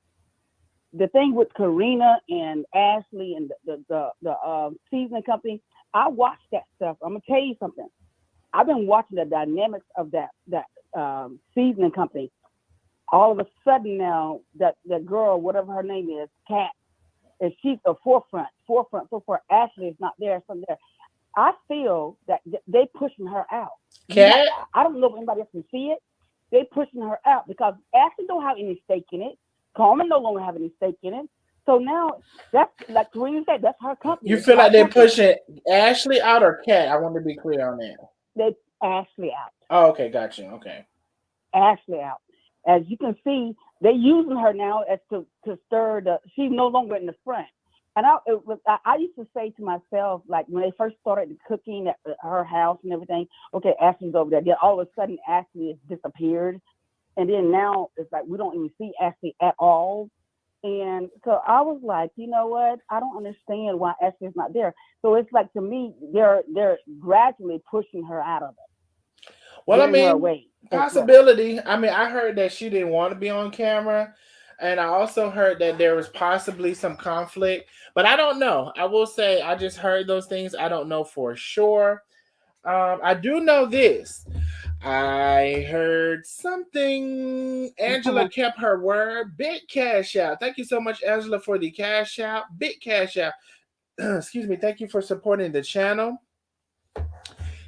The thing with Karina and Ashley and the seasoning company, I watched that stuff. I'm going to tell you something. I've been watching the dynamics of that seasoning company. All of a sudden now, that girl, whatever her name is, Kat, and she's the forefront. Ashley is not there, from there. I feel that they pushing her out. Kat? I don't know if anybody else can see it. They pushing her out because Ashley don't have any stake in it. Carmen no longer have any stake in it. So now, that's like Karina said, that's her company. You feel like they're pushing Ashley out or Kat? I want to be clear on that. They Ashley out. Oh, okay, gotcha. Okay. Ashley out. As you can see, they're using her now as to stir she's no longer in the front. And I used to say to myself, like when they first started the cooking at her house and everything, okay, Ashley's over there. Then all of a sudden Ashley has disappeared. And then now it's like we don't even see Ashley at all. And so I was like, you know what? I don't understand why Ashley's not there. So it's like, to me, they're gradually pushing her out of it. Well, I mean, possibility. I mean, I heard that she didn't want to be on camera. And I also heard that there was possibly some conflict. But I don't know. I will say I just heard those things. I don't know for sure. I do know this. I heard something. Angela kept her word. Big cash out. Thank you so much, Angela, for the cash out. Big cash out. Excuse me. Thank you for supporting the channel.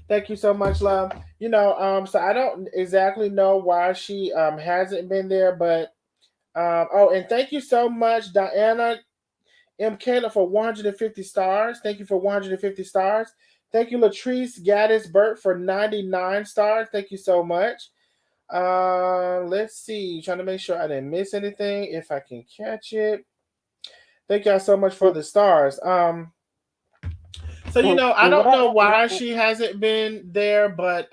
Thank you so much, love. So I don't exactly know why she hasn't been there, but oh, and thank you so much, Diana M. Kayla, for 150 stars. Thank you for 150 stars. Thank you, Latrice Gaddis Burt, for 99 stars. Thank you so much. Let's see. Trying to make sure I didn't miss anything. If I can catch it. Thank y'all so much for the stars. So I don't know why she hasn't been there, but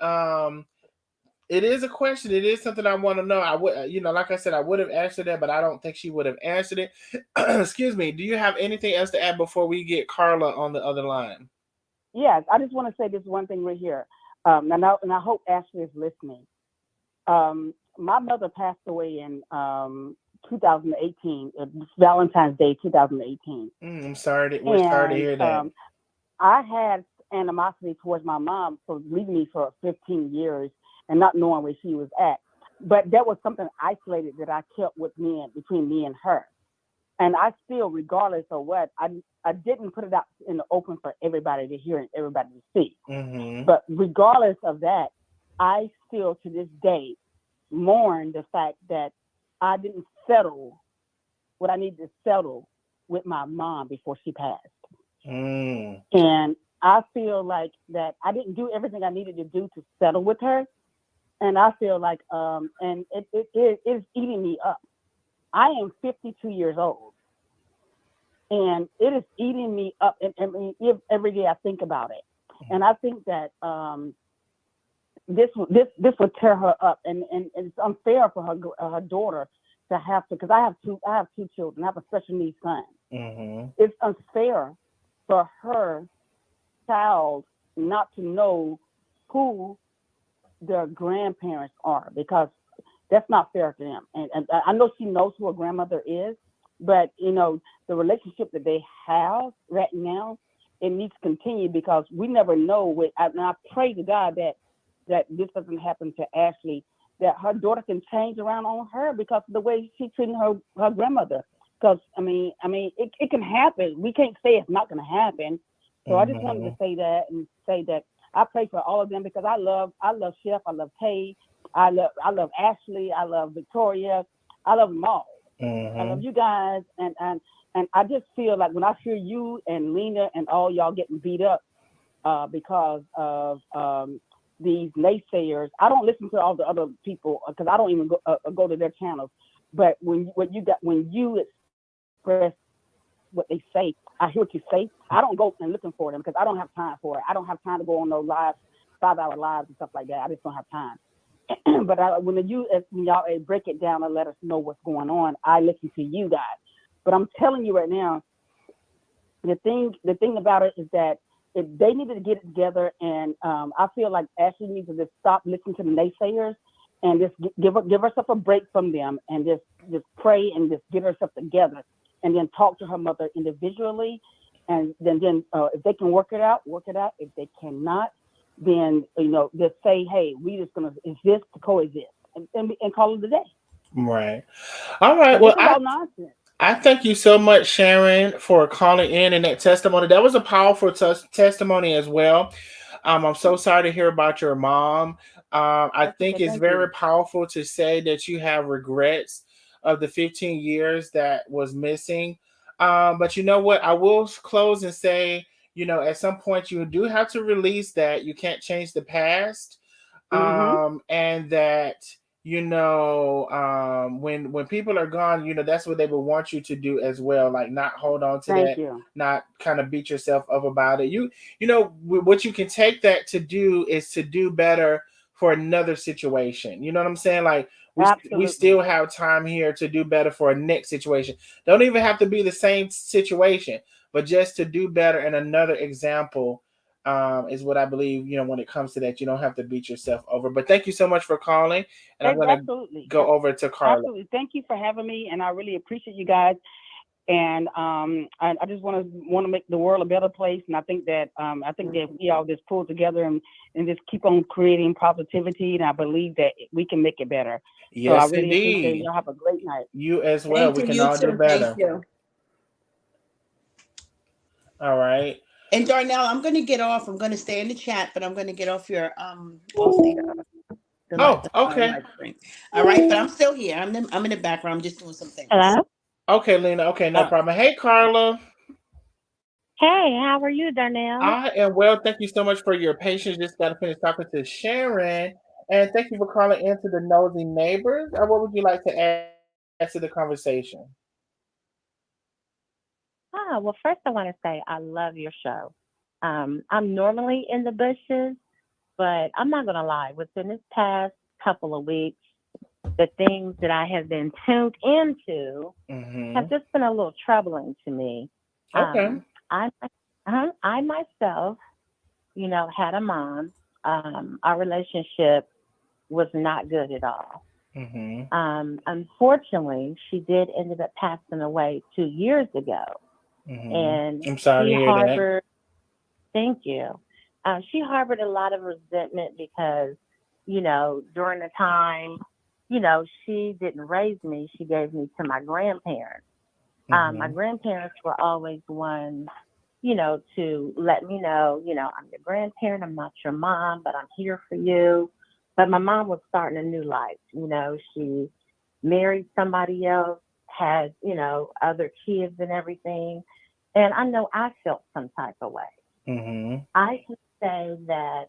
it is a question. It is something I want to know. I would, like I said, I would have answered that, but I don't think she would have answered it. Excuse me. Do you have anything else to add before we get Carla on the other line? Yes, I just want to say this one thing right here, and I hope Ashley is listening. My mother passed away in 2018, Valentine's Day, 2018. I'm sorry. We're sorry to hear that. I had animosity towards my mom for leaving me for 15 years and not knowing where she was at. But that was something isolated that I kept between me and her. And I still, regardless of what, I didn't put it out in the open for everybody to hear and everybody to see. Mm-hmm. But regardless of that, I still to this day mourn the fact that I didn't settle what I needed to settle with my mom before she passed. Mm. And I feel like that I didn't do everything I needed to do to settle with her. And I feel like, and it is eating me up. I am 52 years old, and it is eating me up. And every day I think about it, and I think that this would tear her up, and it's unfair for her daughter to have to, because I have two children. I have a special needs son. Mm-hmm. It's unfair for her child not to know who their grandparents are, because that's not fair to them. And I know she knows who her grandmother is, but the relationship that they have right now, it needs to continue, because we never know. And I pray to God that this doesn't happen to Ashley, that her daughter can change around on her because of the way she treated her grandmother. Because it can happen. We can't say it's not going to happen. So I just wanted to say that, and say that I pray for all of them, because I love Chef, I love Tay, I love Ashley, I love Victoria, I love them all. I love you guys, and I just feel like when I hear you and Lena and all y'all getting beat up because of these naysayers, I don't listen to all the other people, because I don't even go to their channels. But when you express what they say, I hear what you say. I don't go and looking for them, because I don't have time for it. I don't have time to go on those lives, 5-hour lives and stuff like that. I just don't have time. But when y'all break it down and let us know what's going on, I listen to you guys. But I'm telling you right now, the thing about it is that if they needed to get it together, and I feel like Ashley needs to just stop listening to the naysayers and just give herself a break from them, and just pray and just get herself together, and then talk to her mother individually, and then if they can work it out. If they cannot, then just say, hey, we just gonna exist to coexist, and call it a day. Right. All right. Well, I thank you so much, Sharon, for calling in and that testimony. That was a powerful testimony as well. I'm so sorry to hear about your mom. I think it's very powerful to say that you have regrets of the 15 years that was missing. But you know what? I will close and say, at some point you do have to release that. You can't change the past. And that, when people are gone, that's what they would want you to do as well. Like, not hold on to that, not kind of beat yourself up about it. What you can take that to do is to do better for another situation. You know what I'm saying? Like, we still have time here to do better for a next situation. Don't even have to be the same situation, but just to do better in another example. Is what I believe, when it comes to that. You don't have to beat yourself over. But thank you so much for calling. And I'm going to go over to Carla. Absolutely. Thank you for having me. And I really appreciate you guys. And I just want to make the world a better place. And I think that we all just pull together and just keep on creating positivity. And I believe that we can make it better. So I Yes, really appreciate it. indeed. Y'all have a great night. You as well. Thank We you. can You all do too. better. Thank you. All right. And Darnell, I'm going to get off. I'm going to stay in the chat, but I'm going to get off your off the Okay. live stream. All right, but I'm still here. I'm in the background. I'm just doing some things. Hello? Okay, Lena. Okay, no problem. Hey, Carla. Hey, how are you, Darnell? I am well. Thank you so much for your patience. Just got to finish talking to Sharon. And thank you for calling into the Nosy Neighbors. What would you like to add to the conversation? Well, first I want to say I love your show. I'm normally in the bushes, but I'm not going to lie. Within this past couple of weeks, the things that I have been tuned into have just been a little troubling to me. Okay. I myself, had a mom. Our relationship was not good at all. Unfortunately, she did end up passing away 2 years ago. And I'm sorry to hear that. Thank you. She harbored a lot of resentment because, during the time, she didn't raise me. She gave me to my grandparents. My grandparents were always one, to let me know, I'm your grandparent. I'm not your mom, but I'm here for you. But my mom was starting a new life. She married somebody else, had, other kids and everything. And I know I felt some type of way. I can say that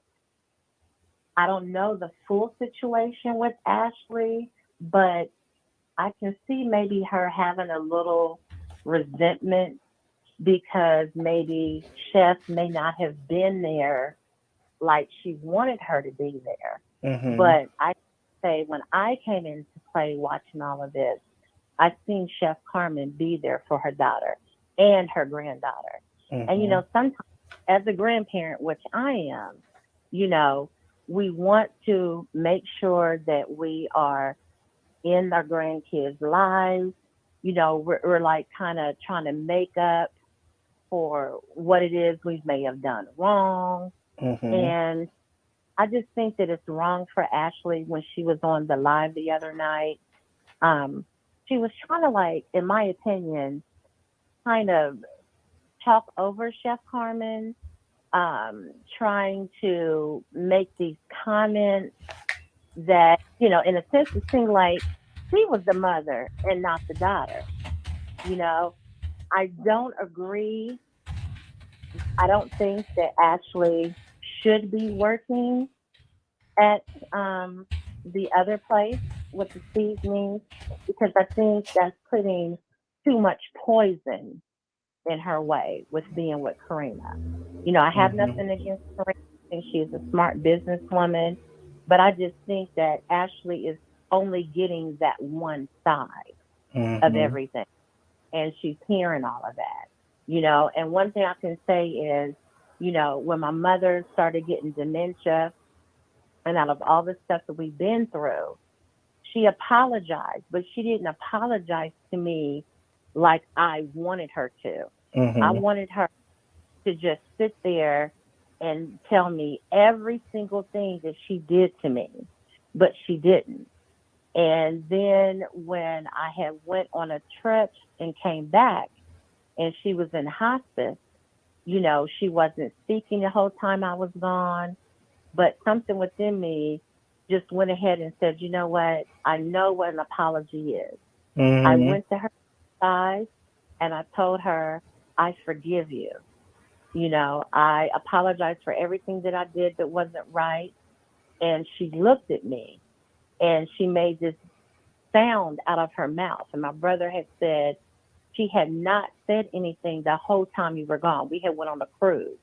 I don't know the full situation with Ashley, but I can see maybe her having a little resentment because maybe Chef may not have been there like she wanted her to be there. But I say when I came into play watching all of this, I seen Chef Carmen be there for her daughter and her granddaughter. And, sometimes as a grandparent, which I am, we want to make sure that we are in our grandkids' lives. We're like kind of trying to make up for what it is we may have done wrong. And I just think that it's wrong for Ashley when she was on the live the other night. She was trying to, in my opinion, kind of talk over Chef Carmen, trying to make these comments that, in a sense, it seemed like she was the mother and not the daughter. I don't agree. I don't think that Ashley should be working at the other place with the seasonings because I think that's putting too much poison in her way with being with Karina. I have nothing against Karina. I think she's a smart businesswoman, but I just think that Ashley is only getting that one side of everything, and she's hearing all of that. And one thing I can say is, when my mother started getting dementia, and out of all the stuff that we've been through, she apologized, but she didn't apologize to me like I wanted her to. I wanted her to just sit there and tell me every single thing that she did to me, but she didn't. And then when I had went on a trip and came back and she was in hospice, she wasn't speaking the whole time I was gone, but something within me just went ahead and said, you know what? I know what an apology is. I went to her side and I told her, I forgive you. I apologize for everything that I did that wasn't right. And she looked at me and she made this sound out of her mouth. And my brother had said she had not said anything the whole time you were gone. We had went on a cruise.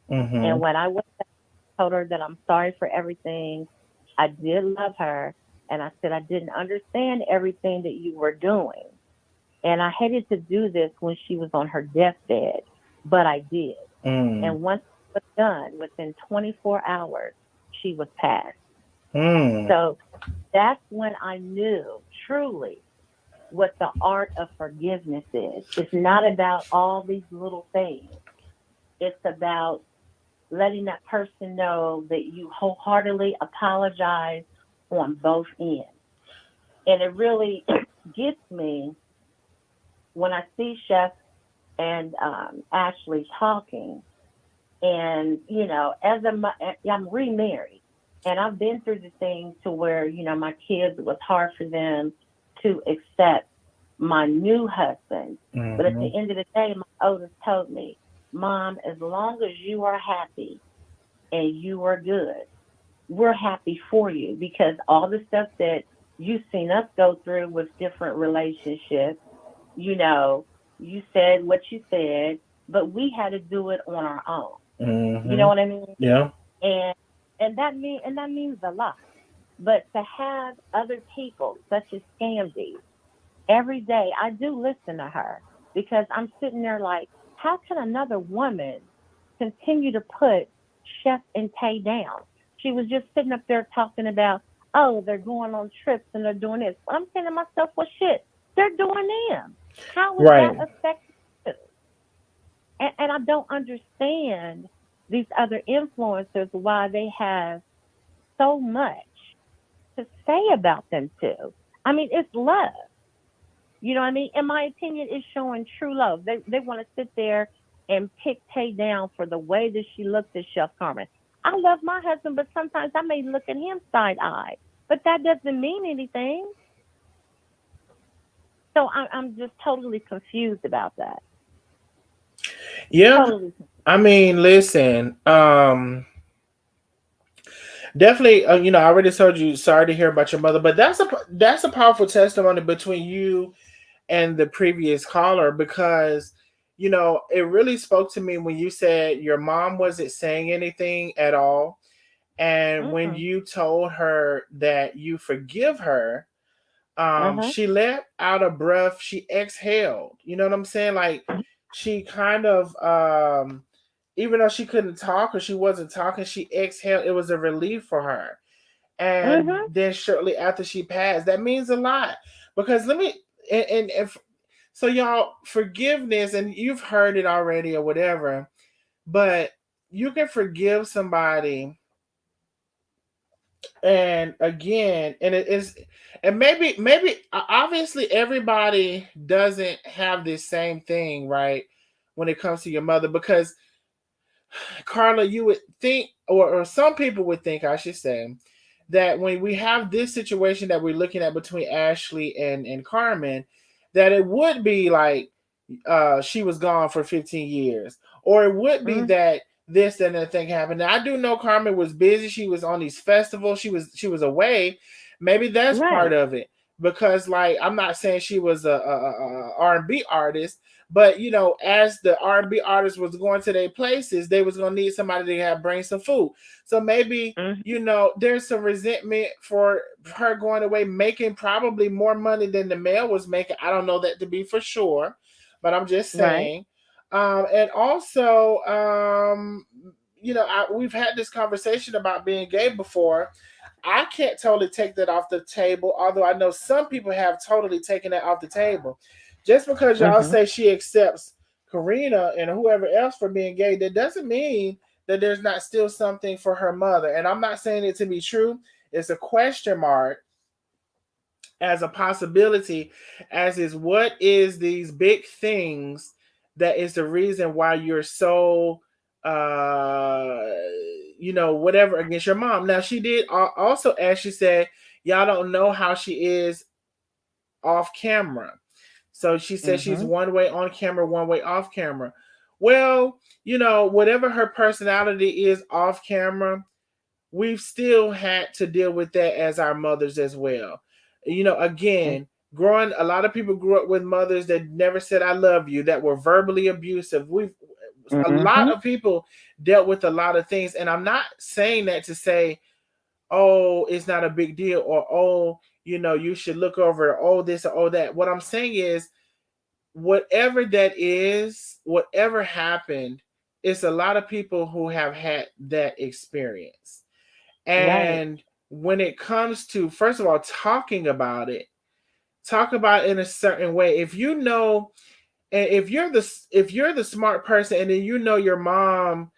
And when I went back, I told her that I'm sorry for everything. I did love her. And I said I didn't understand everything that you were doing. And I hated to do this when she was on her deathbed, but I did. And once it was done, within 24 hours, she was passed. So that's when I knew truly what the art of forgiveness is. It's not about all these little things. It's about letting that person know that you wholeheartedly apologize on both ends. And it really gets me when I see Chef and Ashley talking. And, you know, I'm remarried, and I've been through the thing to where, you know, my kids, it was hard for them to accept my new husband. Mm-hmm. But at the end of the day, my oldest told me, Mom, as long as you are happy and you are good, we're happy for you, because all the stuff that you've seen us go through with different relationships, you know, you said what you said, but we had to do it on our own. Mm-hmm. You know what I mean? Yeah. And that means a lot. But to have other people, such as Scamdy, every day, I do listen to her, because I'm sitting there like, how can another woman continue to put Chef and Tay down? She was just sitting up there talking about, oh, they're going on trips and they're doing this. I'm saying to myself, well, shit, they're doing them. How is that affecting you? And I don't understand these other influencers, why they have so much to say about them too. I mean, it's love. You know what I mean? In my opinion, it's showing true love. They want to sit there and pick Tay down for the way that she looks at Chef Carmen. I love my husband, but sometimes I may look at him side-eye. But that doesn't mean anything. So I'm just totally confused about that. Yeah. Totally. I mean, listen, definitely, you know, I already told you, sorry to hear about your mother, but that's a powerful testimony between you and the previous caller, because, you know, it really spoke to me when you said your mom wasn't saying anything at all. And when you told her that you forgive her, she let out a breath, she exhaled. You know what I'm saying? Like, she kind of, even though she couldn't talk or she wasn't talking, she exhaled. It was a relief for her. And then shortly after she passed, that means a lot, because let me, and if, so y'all, forgiveness, and you've heard it already or whatever, but you can forgive somebody. And again, and it is, and maybe obviously everybody doesn't have this same thing, right, when it comes to your mother, because Carla, you would think, or some people would think, I should say, that when we have this situation that we're looking at between Ashley and Carmen, that it would be like she was gone for 15 years, or it would be that this and that thing happened. Now, I do know Carmen was busy. She was on these festivals. She was away. Maybe that's part of it, because, like, I'm not saying she was a R&B artist, but, you know, as the R&B artist was going to their places, they was gonna need somebody to bring some food. So maybe you know, there's some resentment for her going away, making probably more money than the male was making. I don't know that to be for sure, but I'm just saying. And also, you know, we've had this conversation about being gay before. I can't totally take that off the table, although I know some people have totally taken that off the table. Just because y'all say she accepts Karina and whoever else for being gay, that doesn't mean that there's not still something for her mother. And I'm not saying it to be true. It's a question mark as a possibility, as is what is these big things that is the reason why you're so you know, whatever, against your mom. Now, she did also, as she said, y'all don't know how she is off camera. So she said she's one way on camera, one way off camera. Well, you know, whatever her personality is off camera, we've still had to deal with that as our mothers as well. You know, again, a lot of people grew up with mothers that never said I love you, that were verbally abusive. A lot of people dealt with a lot of things, and I'm not saying that to say, oh, it's not a big deal, or oh, you know, you should look over, oh, this or oh, that. What I'm saying is, whatever that is, whatever happened, it's a lot of people who have had that experience. And when it comes to, first of all, talking about it, talk about it in a certain way. If you know, and if you're the smart person, and then you know your mom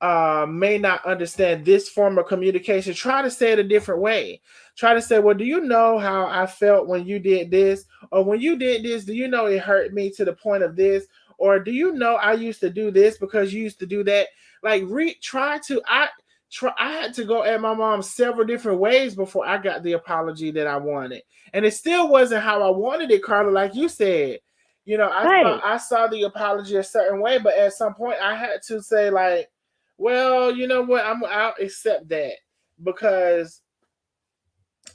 may not understand this form of communication, try to say it a different way. Try to say, well, do you know how I felt when you did this? Or when you did this, do you know it hurt me to the point of this? Or do you know I used to do this because you used to do that? Like, I had to go at my mom several different ways before I got the apology that I wanted. And it still wasn't how I wanted it, Carla, like you said. You know, I saw the apology a certain way, but at some point I had to say, like, well, you know what, I'll accept that, because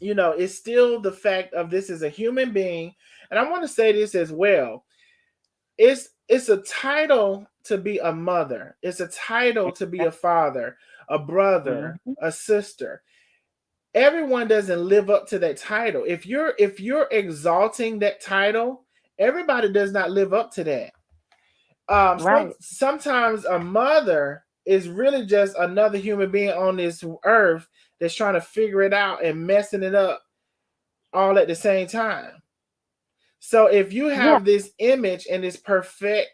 you know, it's still the fact of this is a human being. And I want to say this as well. It's a title to be a mother. It's a title to be a father, a brother, a sister. Everyone doesn't live up to that title. If you're exalting that title, everybody does not live up to that. Right. Sometimes a mother is really just another human being on this earth that's trying to figure it out and messing it up all at the same time. So if you have this image and this perfect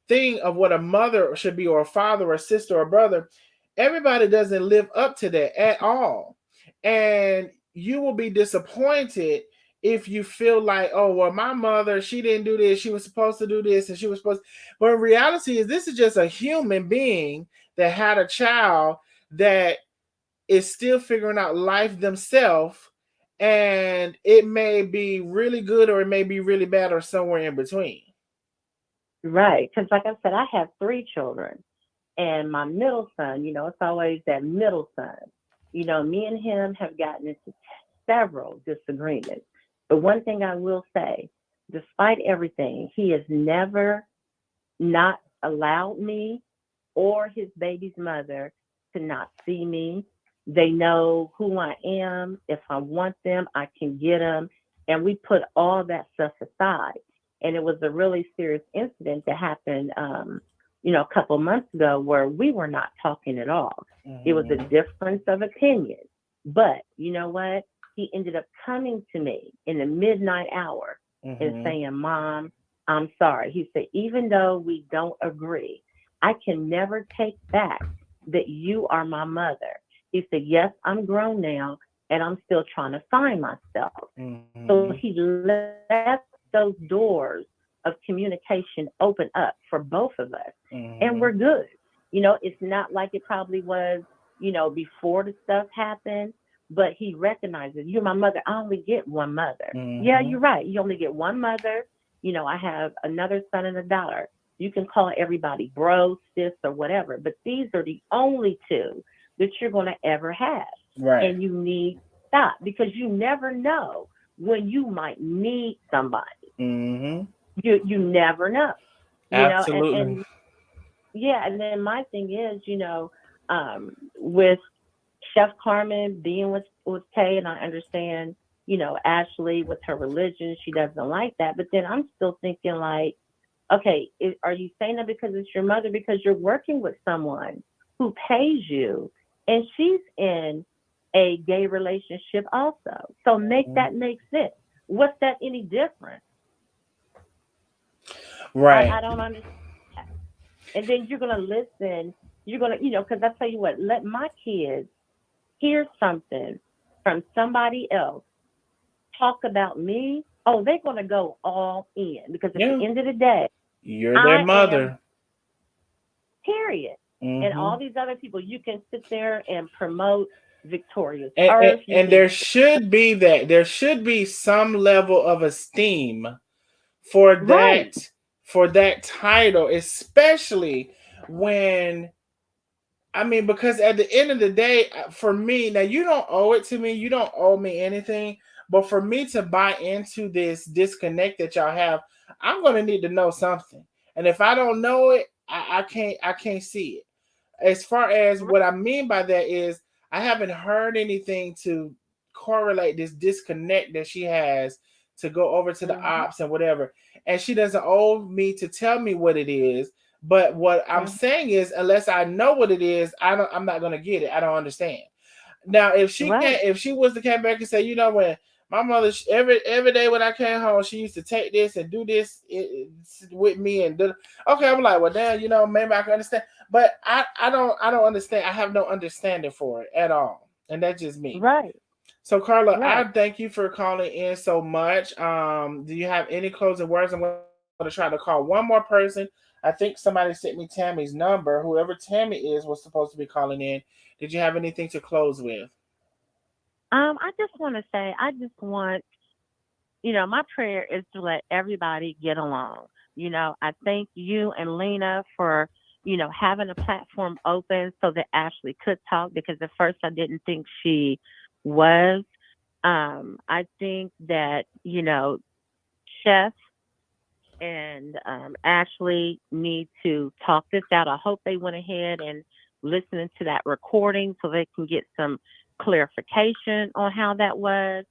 thing of what a mother should be, or a father, or a sister, or a brother, everybody doesn't live up to that at all. And you will be disappointed if you feel like, oh, well, my mother, she didn't do this, she was supposed to do this, and she was supposed to. But in reality is, this is just a human being that had a child that is still figuring out life themselves, and it may be really good or it may be really bad or somewhere in between. Right. Because, like I said, I have 3 children. And my middle son, you know, it's always that middle son. You know, me and him have gotten into several disagreements. But one thing I will say, despite everything, he has never not allowed me or his baby's mother to not see me. They know who I am. If I want them, I can get them. And we put all that stuff aside. And it was a really serious incident that happened, you know, a couple months ago, where we were not talking at all. It was a difference of opinion. But you know what? He ended up coming to me in the midnight hour and saying, Mom, I'm sorry. He said, even though we don't agree, I can never take back that you are my mother. He said, yes, I'm grown now, and I'm still trying to find myself. So he left those doors of communication open up for both of us. And we're good. You know, it's not like it probably was, you know, before the stuff happened, but he recognizes, you're my mother. I only get one mother. Yeah, you're right. You only get one mother. You know, I have another son and a daughter. You can call everybody bro, sis, or whatever, but these are the only 2 that you're going to ever have. Right. And you need to stop, because you never know when you might need somebody. You never know. You Absolutely. know, and yeah, and then my thing is, you know, with Chef Carmen being with Tay, and I understand, you know, Ashley with her religion, she doesn't like that. But then I'm still thinking, like, okay, are you saying that because it's your mother? Because you're working with someone who pays you, and she's in a gay relationship also. So make that make sense. What's that any different? Right. I don't understand. And then you're going to listen. You're going to, you know, because I tell you what, let my kids hear something from somebody else talk about me. Oh, they're going to go all in, because at the end of the day, you're their mother. Period. And all these other people, you can sit there and promote Victoria's Earth. And there should be that. There should be some level of esteem for that, for that title, especially when, I mean, because at the end of the day, for me, now you don't owe it to me. You don't owe me anything. But for me to buy into this disconnect that y'all have, I'm going to need to know something. And if I don't know it, I can't see it. As far as what I mean by that is, I haven't heard anything to correlate this disconnect that she has to go over to the ops and whatever. And she doesn't owe me to tell me what it is. But what I'm saying is, unless I know what it is, I'm not going to get it. I don't understand. Now, if she can't, if she was to come back and say, you know, when My mother, every day when I came home, she used to take this and do this with me and do. Okay, I'm like, well, damn, maybe I can understand, but I don't understand. I have no understanding for it at all, and that's just me. Right. So, Carla, I Right. thank you for calling in so much. Do you have any closing words? I'm going to try to call one more person. I think somebody sent me Tammy's number. Whoever Tammy is was supposed to be calling in. Did you have anything to close with? I just want to say, I just want, my prayer is to let everybody get along. I thank you and Lena for, having a platform open so that Ashley could talk, because at first I didn't think she was. I think that, Chef and Ashley need to talk this out. I hope they went ahead and listened to that recording so they can get some clarification on how that was.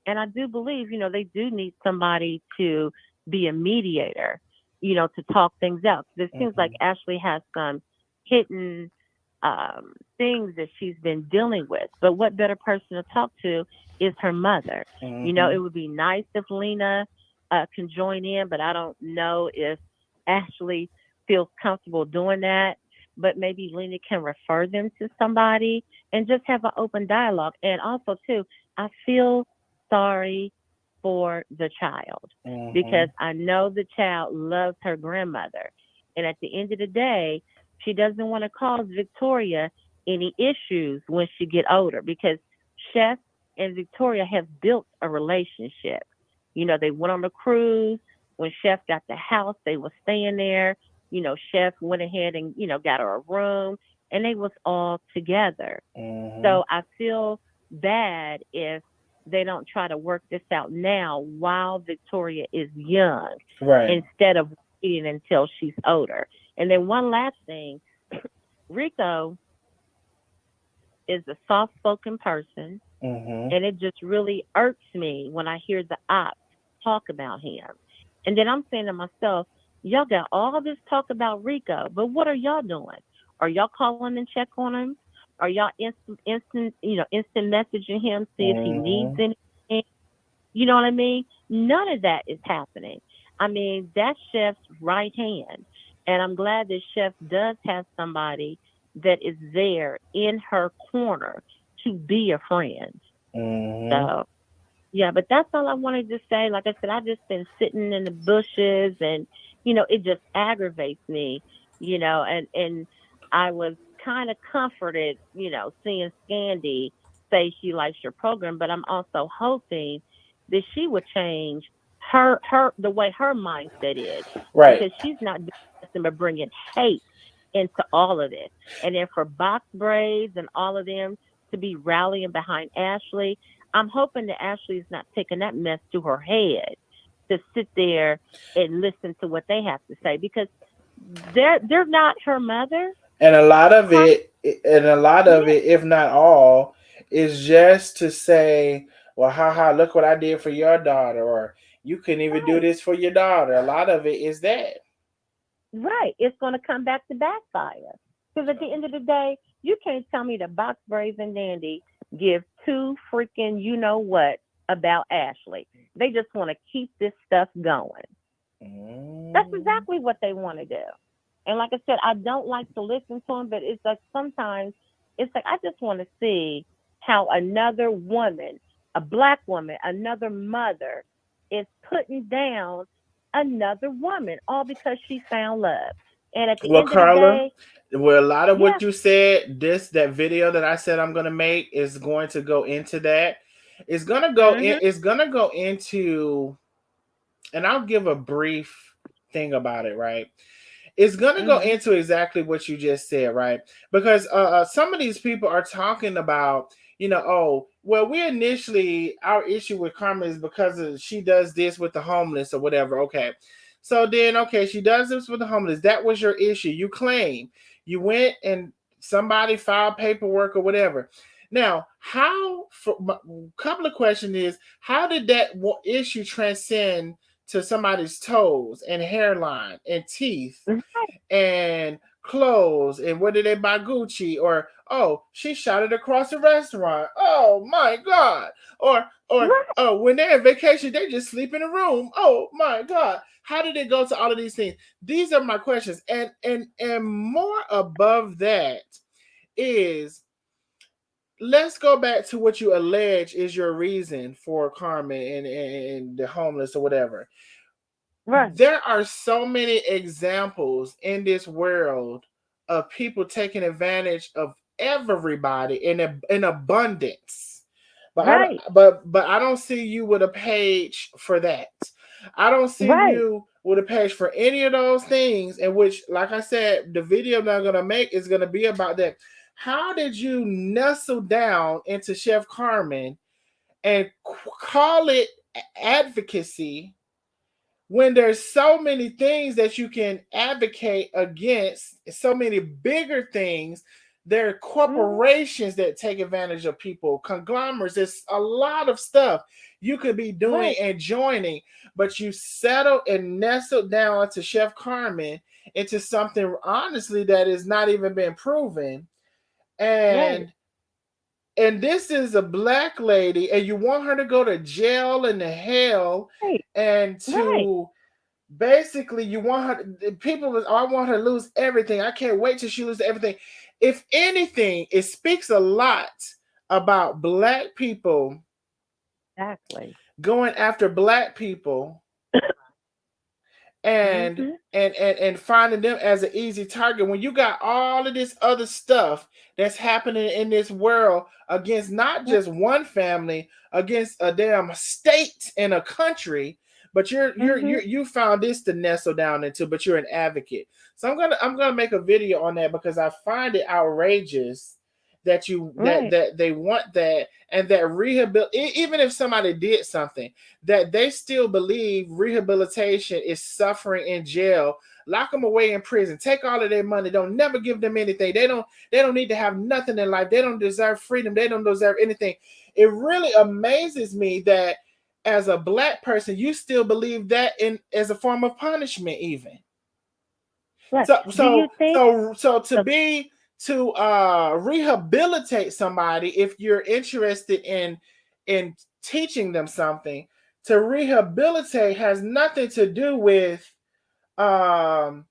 And I do believe, they do need somebody to be a mediator, to talk things out. It seems like Ashley has some hidden things that she's been dealing with. But what better person to talk to is her mother. It would be nice if Lena can join in, but I don't know if Ashley feels comfortable doing that. But maybe Lena can refer them to somebody and just have an open dialogue. And also, too, I feel sorry for the child because I know the child loves her grandmother. And at the end of the day, she doesn't want to cause Victoria any issues when she get older, because Chef and Victoria have built a relationship. They went on a cruise. When Chef got the house, they were staying there. Chef went ahead and, got her a room, and they was all together. So I feel bad if they don't try to work this out now while Victoria is young, right, instead of waiting until she's older. And then one last thing, Rico is a soft-spoken person, and it just really irks me when I hear the ops talk about him. And then I'm saying to myself, y'all got all this talk about Rico, but what are y'all doing? Are y'all calling and check on him? Are y'all instant messaging him, see if he needs anything? You know what I mean? None of that is happening. I mean, that's Chef's right hand. And I'm glad that Chef does have somebody that is there in her corner to be a friend. So, yeah, but that's all I wanted to say. Like I said, I've just been sitting in the bushes, and, it just aggravates me, and I was kind of comforted, seeing Scandy say she likes your program, but I'm also hoping that she would change the way her mindset is, right, because she's not doing nothing but bringing hate into all of this. And then for box braids and all of them to be rallying behind Ashley, I'm hoping that Ashley is not taking that mess to her head to sit there and listen to what they have to say, because they're not her mother. And a lot of it, if not all, is just to say, well, haha, look what I did for your daughter, or you couldn't even do this for your daughter. A lot of it is that. Right. It's going to come back to backfire. Because at the end of the day, you can't tell me that Box Braids and Dandy give two freaking what about Ashley. They just want to keep this stuff going. That's exactly what they want to do. And like I said, I don't like to listen to them, but it's like sometimes it's like I just want to see how another woman, a Black woman, another mother is putting down another woman, all because she found love. And at the Well, end of the Carla, day, a lot of what you said, that video that I said I'm gonna make is going to go into that. It's gonna go in. It's gonna go into, and I'll give a brief thing about it. Right, it's gonna go into exactly what you just said. Right, because some of these people are talking about, oh, well, our issue with Carmen is because she does this with the homeless or whatever. Okay. So then, okay, she does this with the homeless. That was your issue. You claim you went and somebody filed paperwork or whatever. Now, couple of questions is, how did that issue transcend to somebody's toes and hairline and teeth and clothes, and where did they buy Gucci? Or, oh, she shot it across the restaurant. Oh my God. Or oh, when they're on vacation, they just sleep in a room. Oh my God. How did it go to all of these things? These are my questions. And more above that is, let's go back to what you allege is your reason for Carmen and the homeless or whatever. Right. There are so many examples in this world of people taking advantage of everybody in abundance. But Right. but I don't see you with a page for that. I don't see Right. you with a page for any of those things. In which, like I said, the video that I'm gonna make is gonna be about that. How did you nestle down into Chef Carmen and call it advocacy when there's so many things that you can advocate against, so many bigger things? There are corporations that take advantage of people, conglomerates. There's a lot of stuff you could be doing and joining, but you settle and nestle down to Chef Carmen, into something honestly that is not even been proven. And this is a Black lady, and you want her to go to jail and to hell, and to basically, you want her, people, I want her to lose everything. I can't wait till she loses everything. If anything, it speaks a lot about Black people going after Black people and and finding them as an easy target, when you got all of this other stuff that's happening in this world against not just one family, against a damn state and a country. But you found this to nestle down into, but you're an advocate. So I'm gonna make a video on that, because I find it outrageous that that they want that, and that even if somebody did something, that they still believe rehabilitation is suffering in jail. Lock them away in prison, take all of their money, don't never give them anything. They don't need to have nothing in life. They don't deserve freedom. They don't deserve anything. It really amazes me that as a Black person, you still believe that in as a form of punishment, even. Right. So to rehabilitate somebody, if you're interested in teaching them something, to rehabilitate has nothing to do with a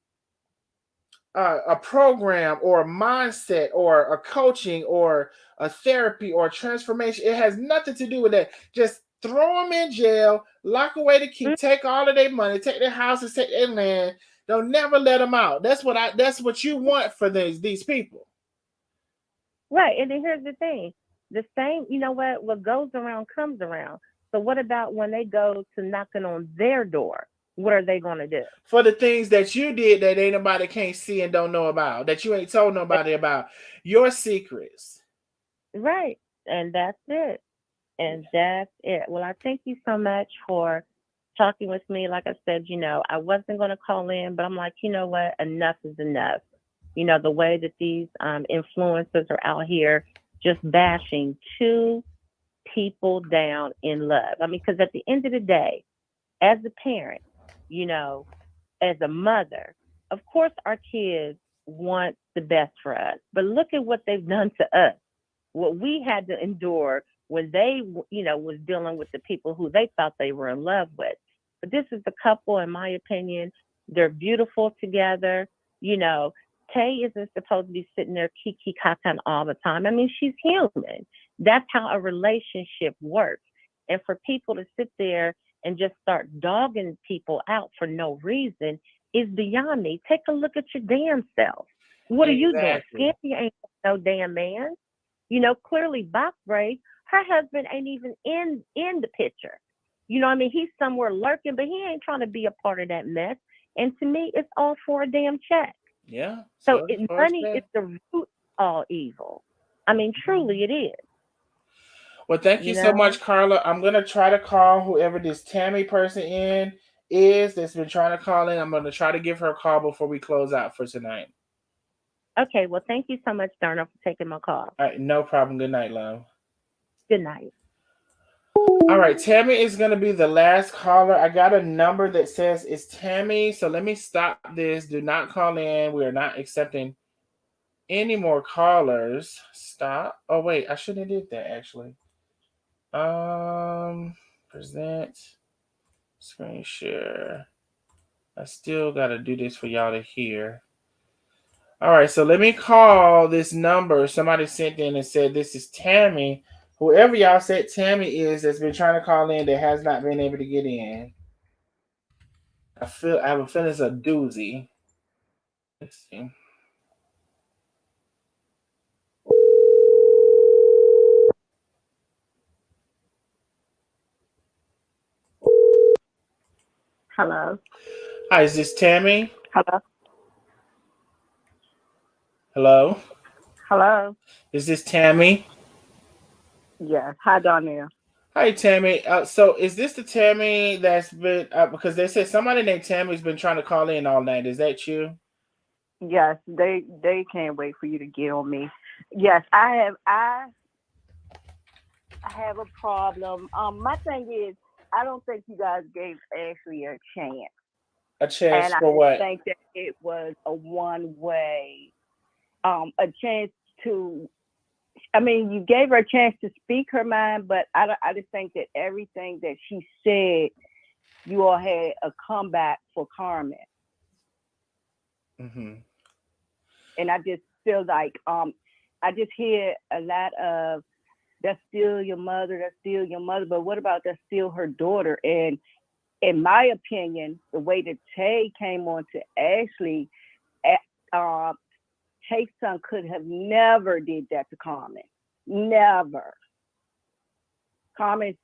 program or a mindset or a coaching or a therapy or transformation. It has nothing to do with that. Just throw them in jail, lock away the key, take all of their money, take their houses, take their land. Don't never let them out. That's what you want for these people. Right. And then here's the thing. The same, you know what goes around comes around. So what about when they go to knocking on their door? What are they going to do? For the things that you did that ain't nobody can't see and don't know about, that you ain't told nobody about, your secrets. Right. And that's it. And that's it. Well, I thank you so much for talking with me. Like I said, I wasn't going to call in, but I'm like, you know what? Enough is enough. The way that these influencers are out here just bashing two people down in love. I mean, because at the end of the day, as a parent, as a mother, of course our kids want the best for us. But look at what they've done to us. What we had to endure when they, was dealing with the people who they thought they were in love with. But this is the couple, in my opinion. They're beautiful together. Tay isn't supposed to be sitting there kiki kakan all the time. I mean, she's human. That's how a relationship works. And for people to sit there and just start dogging people out for no reason is beyond me. Take a look at your damn self. What are you doing? Scampy ain't no damn man. Clearly box braids. Her husband ain't even in the picture. He's somewhere lurking, but he ain't trying to be a part of that mess. And to me, it's all for a damn check. Yeah. So money is the root of all evil. I mean, truly it is. Well, thank you so much, Carla. I'm going to try to call whoever this Tammy person that's been trying to call in. I'm going to try to give her a call before we close out for tonight. Okay. Well, thank you so much, Darna, for taking my call. All right. No problem. Good night, love. Good night. All right, Tammy is going to be the last caller. I got a number that says it's Tammy. So let me stop this. Do not call in. We are not accepting any more callers. Stop. Oh, wait. I shouldn't have did that, actually. Present. Screen share. I still got to do this for y'all to hear. All right, so let me call this number. Somebody sent in and said this is Tammy. Whoever y'all said Tammy is that's been trying to call in that has not been able to get in. I have a feeling it's a doozy. Let's see. Hello. Hi, is this Tammy? Hello. Hello? Hello. Is this Tammy? Yes. Hi, Donnell. Hi, Tammy. So is this the Tammy that's been, because they said somebody named Tammy's been trying to call in all night. Is that you? Yes, they can't wait for you to get on me. Yes, I have a problem. My thing is, I don't think you guys gave Ashley a chance. A chance And I for what? think that it was a one-way, a chance to. I mean, you gave her a chance to speak her mind, but I just think that everything that she said, you all had a comeback for Carmen. Mm-hmm. And I just feel like I just hear a lot of that's still your mother, but what about that's still her daughter? And in my opinion, the way that Tay came on to Ashley, Tay's son could have never did that to Carmen. Never. Carmen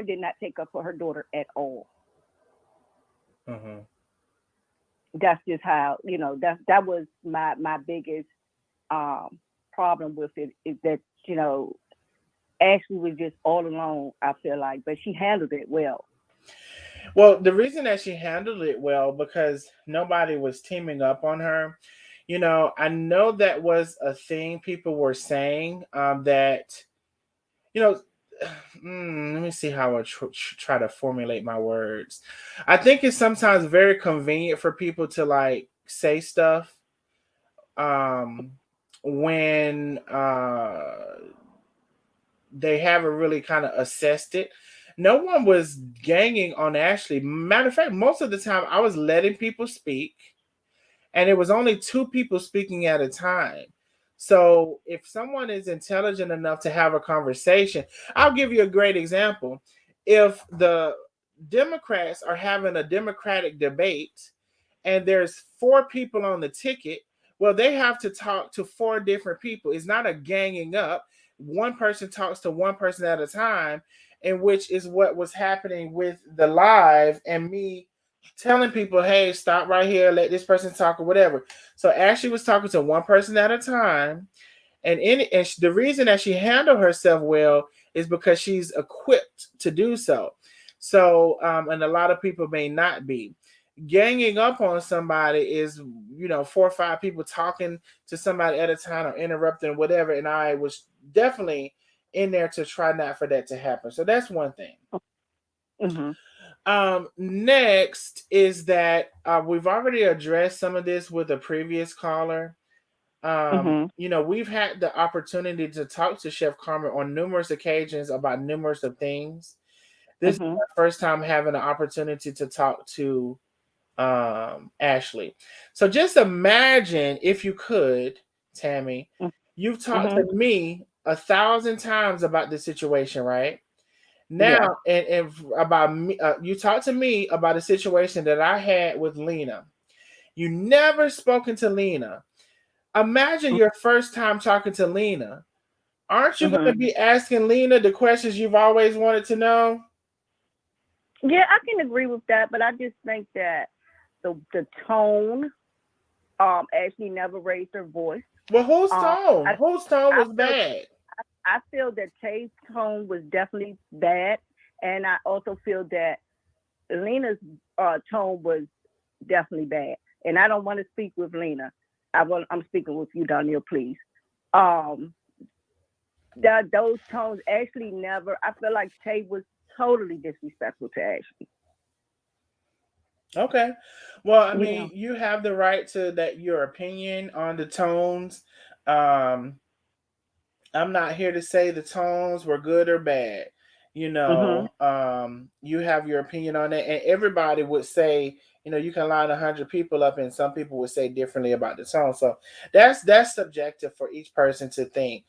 did not take up for her daughter at all. Mm-hmm. That's just how, that was my biggest problem with it, is that, Ashley was just all alone, I feel like, but she handled it well. Well, the reason that she handled it well, because nobody was teaming up on her. I know that was a thing people were saying, that, let me see how I try to formulate my words. I think it's sometimes very convenient for people to like say stuff when they haven't really kind of assessed it. No one was ganging on Ashley. Matter of fact, most of the time I was letting people speak, and it was only two people speaking at a time. So if someone is intelligent enough to have a conversation, I'll give you a great example. If the Democrats are having a Democratic debate and there's four people on the ticket, well, they have to talk to four different people. It's not a ganging up. One person talks to one person at a time, in which is what was happening with the live and me telling people, hey, stop right here, let this person talk or whatever. So Ashley was talking to one person at a time. And the reason that she handled herself well is because she's equipped to do so. So, and a lot of people may not be. Ganging up on somebody is, 4 or 5 people talking to somebody at a time or interrupting whatever. And I was definitely in there to try not for that to happen. So that's one thing. Mm-hmm. Next is that we've already addressed some of this with a previous caller. We've had the opportunity to talk to Chef Carmen on numerous occasions about numerous of things. This is my first time having the opportunity to talk to Ashley. So just imagine, if you could, Tammy, you've talked to me 1,000 times about this situation, right? Now, and about me, you talked to me about a situation that I had with Lena. You never spoken to Lena. Imagine your first time talking to Lena. Aren't you going to be asking Lena the questions you've always wanted to know? Yeah, I can agree with that, but I just think that the tone, Ashley never raised her voice. Well, whose tone? Whose tone was bad? I feel that Tay's tone was definitely bad, and I also feel that Lena's tone was definitely bad. And I don't want to speak with Lena. I'm speaking with you, Danielle, please. Those tones actually never. I feel like Tay was totally disrespectful to Ashley. Okay. Well, I mean, you have the right to that your opinion on the tones. Um, I'm not here to say the tones were good or bad. You know, you have your opinion on it, and everybody would say, you know, you can line 100 people up, and some people would say differently about the tone. So that's subjective for each person to think.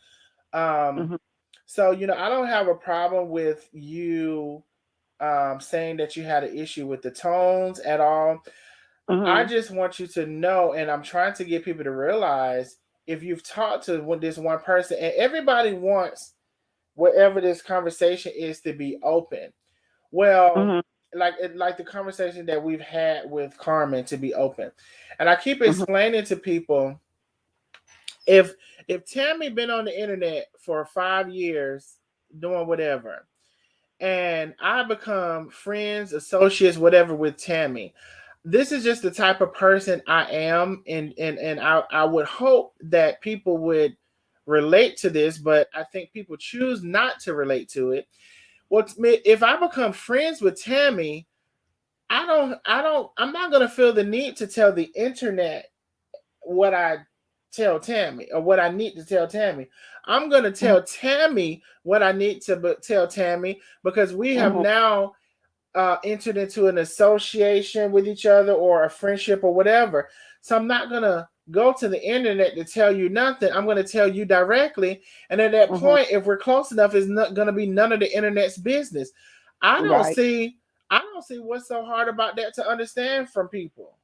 So you know, I don't have a problem with you saying that you had an issue with the tones at all. I just want you to know, and I'm trying to get people to realize, if you've talked to this one person, and everybody wants whatever this conversation is to be open. Well, like the conversation that we've had with Carmen to be open, and I keep explaining to people, if Tammy been on the internet for 5 years doing whatever, and I become friends, associates, whatever with Tammy, this is just the type of person I am, and I would hope that people would relate to this, but I think people choose not to relate to it. If I become friends with Tammy, I'm not gonna feel the need to tell the internet what I tell Tammy, or what I need to tell Tammy. I'm gonna tell Tammy what I need to tell Tammy, because we have now entered into an association with each other, or a friendship, or whatever. So I'm not gonna go to the internet to tell you nothing. I'm gonna tell you directly, and at that point, if we're close enough, it's not gonna be none of the internet's business. I don't see what's so hard about that to understand from people.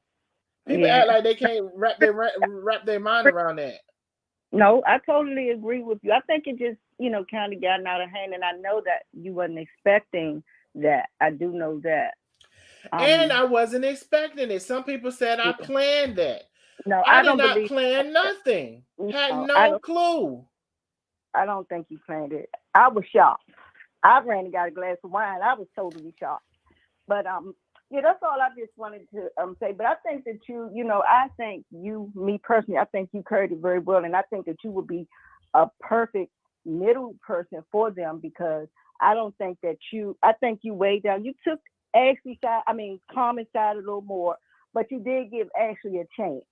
People act like they can't wrap their mind around that. No, I totally agree with you. I think it just, kind of gotten out of hand, and I know that you wasn't expecting that. I do know that. And I wasn't expecting it. Some people said I planned that. No, I don't did not believe plan nothing. Had no clue. I don't think you planned it. I was shocked. I ran and got a glass of wine. I was totally shocked. But that's all I just wanted to say. But I think that I think me personally, I think you carried it very well, and I think that you would be a perfect middle person for them, because I don't think that I think you weighed down. You took Ashley's side, Carmen's side a little more, but you did give Ashley a chance.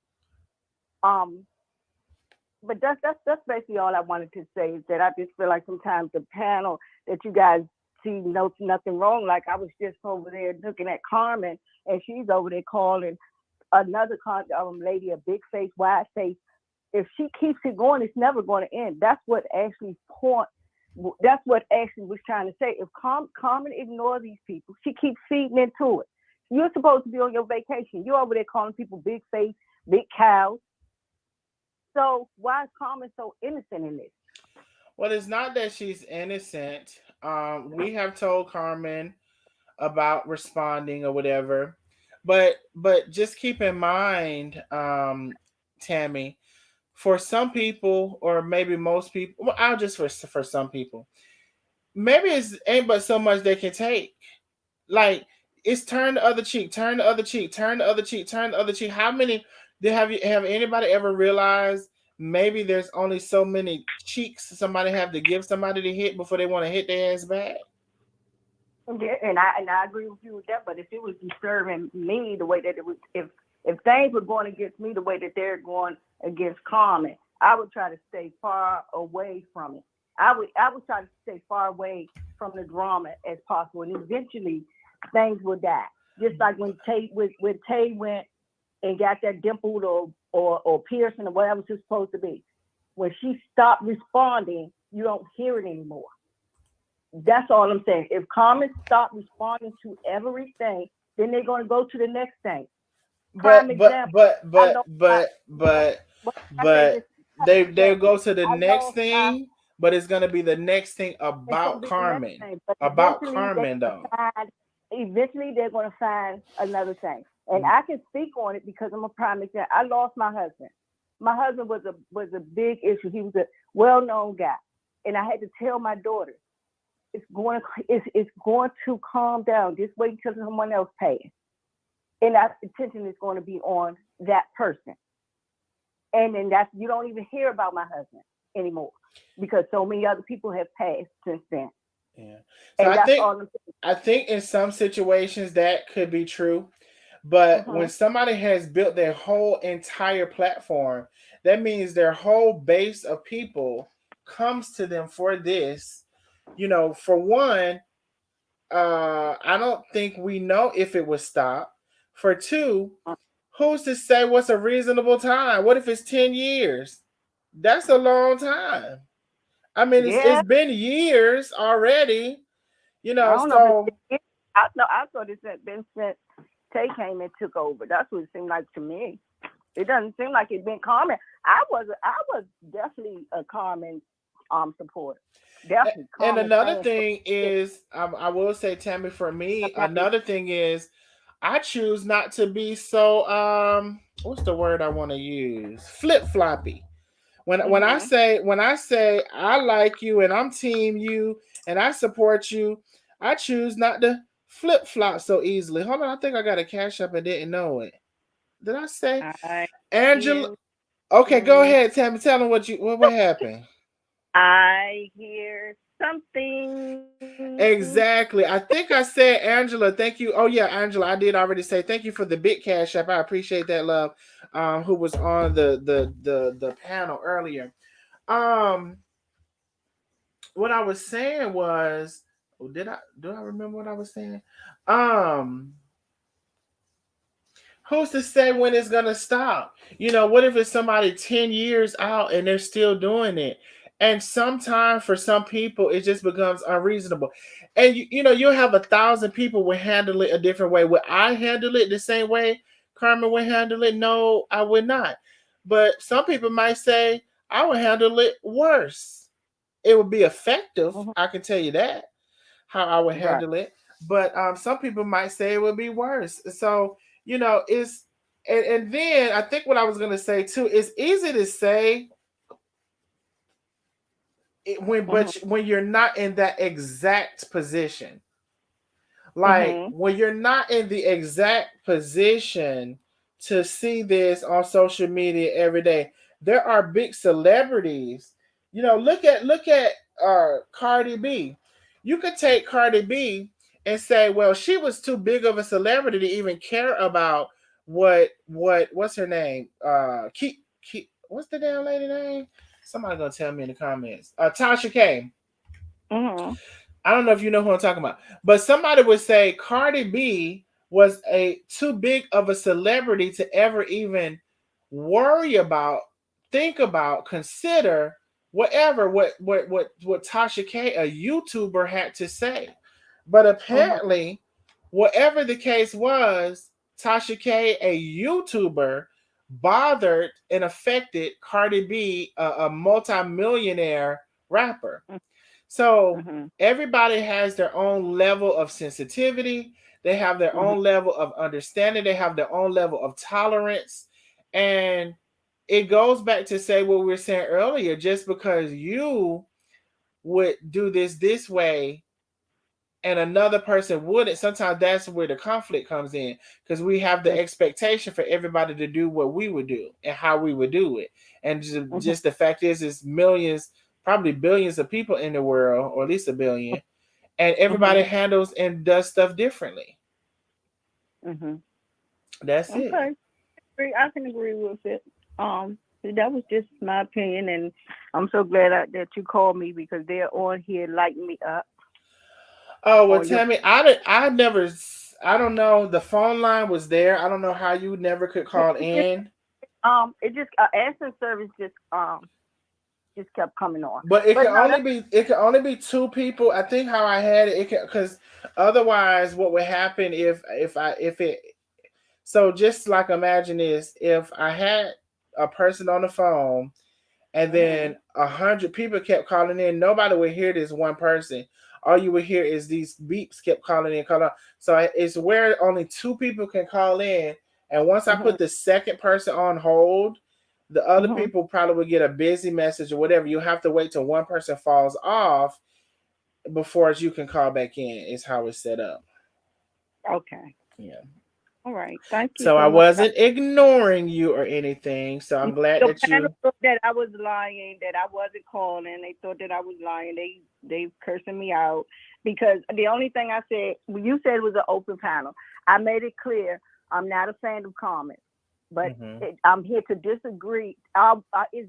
But that's basically all I wanted to say, is that I just feel like sometimes the panel that you guys see nothing wrong. Like, I was just over there looking at Carmen, and she's over there calling another lady a big face, wide face. If she keeps it going, it's never going to end. That's what Ashley's point. That's what Ashley was trying to say. If Carmen ignores these people, she keeps feeding into it. You're supposed to be on your vacation. You're over there calling people big face, big cows. So why is Carmen so innocent in this? Well, it's not that she's innocent. We have told Carmen about responding or whatever, but just keep in mind, Tammy, for some people, or maybe most people, well, I'll just for some people, maybe it's ain't but so much they can take. Like, it's turn the other cheek, turn the other cheek, turn the other cheek, turn the other cheek. How many have anybody ever realized maybe there's only so many cheeks somebody have to give somebody to hit before they want to hit their ass back? Yeah, and I agree with you with that. But if it was disturbing me the way that it was, if things were going against me the way that they're going against Carmen, I would try to stay far away from it. I would try to stay far away from the drama as possible, and eventually things will die. Just like when Tay went and got that dimpled or piercing or whatever it's supposed to be. When she stopped responding, you don't hear it anymore. That's all I'm saying. If Carmen stopped responding to everything, then they're going to go to the next thing. But they go to the next thing, but it's going to be the next thing about Carmen. About Carmen, though. Eventually, they're going to find another thing. And I can speak on it because I'm a prime example. I lost my husband. My husband was a big issue. He was a well-known guy. And I had to tell my daughter, it's going to calm down. Just wait until someone else pays. And that attention is going to be on that person. And then you don't even hear about my husband anymore, because so many other people have passed since then. Yeah. So And that's all I'm saying. I think in some situations that could be true. But when Mm-hmm. somebody has built their whole entire platform, that means their whole base of people comes to them for this. For one, I don't think we know if it would stop. For two, who's to say what's a reasonable time? What if it's 10 years? That's a long time. I mean, Yeah, it's been years already, I don't know if so I know. I thought it had been since Tay came and took over. That's what it seemed like to me. It doesn't seem like it's been Carmen. I was definitely a Carmen supporter. Definitely and Carmen another fan. thing is, I will say, Tammy, for me, another thing is, I choose not to be so what's the word I want to use? Flip floppy. When I say I like you and I'm team you and I support you, I choose not to flip flop so easily. Hold on, I think I got a cash up and didn't know it. Did I say Angela? Okay, go ahead, Tammy. Tell them what happened. I hear something. Exactly. I think I said Angela. Thank you. Oh yeah, Angela. I did already say thank you for the big cash app. I appreciate that, love. Who was on the panel earlier. Um, what I was saying was, do I remember what I was saying? Um, who's to say when it's gonna stop? What if it's somebody 10 years out and they're still doing it? And sometimes for some people it just becomes unreasonable. And you'll have 1,000 people will handle it a different way. Would I handle it the same way Carmen would handle it? No, I would not. But some people might say I would handle it worse. It would be effective, I can tell you that, how I would Right. handle it. But some people might say it would be worse. So, it's and then I think what I was gonna say too, it's easy to say but when you're not in that exact position. Like when you're not in the exact position to see this on social media every day, there are big celebrities. Look at Cardi B. You could take Cardi B and say, well, she was too big of a celebrity to even care about what's her name? What's the damn lady name? Somebody gonna tell me in the comments. Tasha K. I don't know if you know who I'm talking about, but somebody would say Cardi B was a too big of a celebrity to ever even worry about, think about, consider whatever what Tasha K, a YouTuber, had to say. But apparently, whatever the case was, Tasha K, a YouTuber, bothered and affected Cardi B, a multi-millionaire rapper. So everybody has their own level of sensitivity. They have their own level of understanding. They have their own level of tolerance. And it goes back to say what we were saying earlier, just because you would do this way and another person wouldn't, sometimes that's where the conflict comes in, because we have the expectation for everybody to do what we would do and how we would do it. And just the fact is millions, probably billions of people in the world, or at least a billion, and everybody handles and does stuff differently. That's it. Okay, I can agree with it. That was just my opinion, and I'm so glad that you called me because they're on here lighting me up. Oh well, Tammy, I don't know. The phone line was there. I don't know how you never could call in. It just answering service just kept coming on. But it can only be two people. I think how I had it can, because otherwise, what would happen if it. So just like imagine this: if I had a person on the phone, and then 100 people kept calling in, nobody would hear this one person. All you would hear is these beeps kept calling in, calling. So it's where only two people can call in, and once I put the second person on hold, the other people probably would get a busy message or whatever. You have to wait till one person falls off before you can call back in. Is how it's set up. Okay. Yeah. All right. Thank you So so I much. wasn't ignoring you or anything. So I'm glad The that panel you. thought that I was lying, that I wasn't calling. They thought that I was lying. They cursing me out because the only thing I said, when you said it was an open panel, I made it clear I'm not a fan of comments, but I'm here to disagree. I asked, is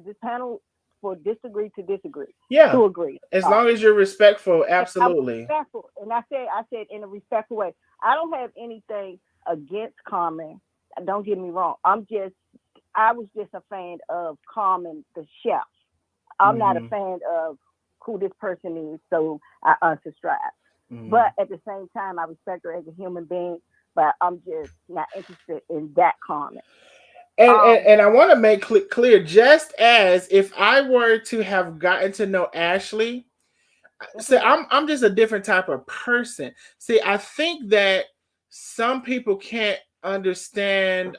this panel for disagree to disagree? Yeah. To agree. As long as you're respectful, absolutely. Respectful. And I said in a respectful way. I don't have anything against Carmen. Don't get me wrong. I was just a fan of Carmen, the chef. I'm not a fan of who this person is, so I unsubscribe. But at the same time, I respect her as a human being, but I'm just not interested in that Carmen. And I want to make clear, just as if I were to have gotten to know Ashley, see, I'm just a different type of person. See, I think that some people can't understand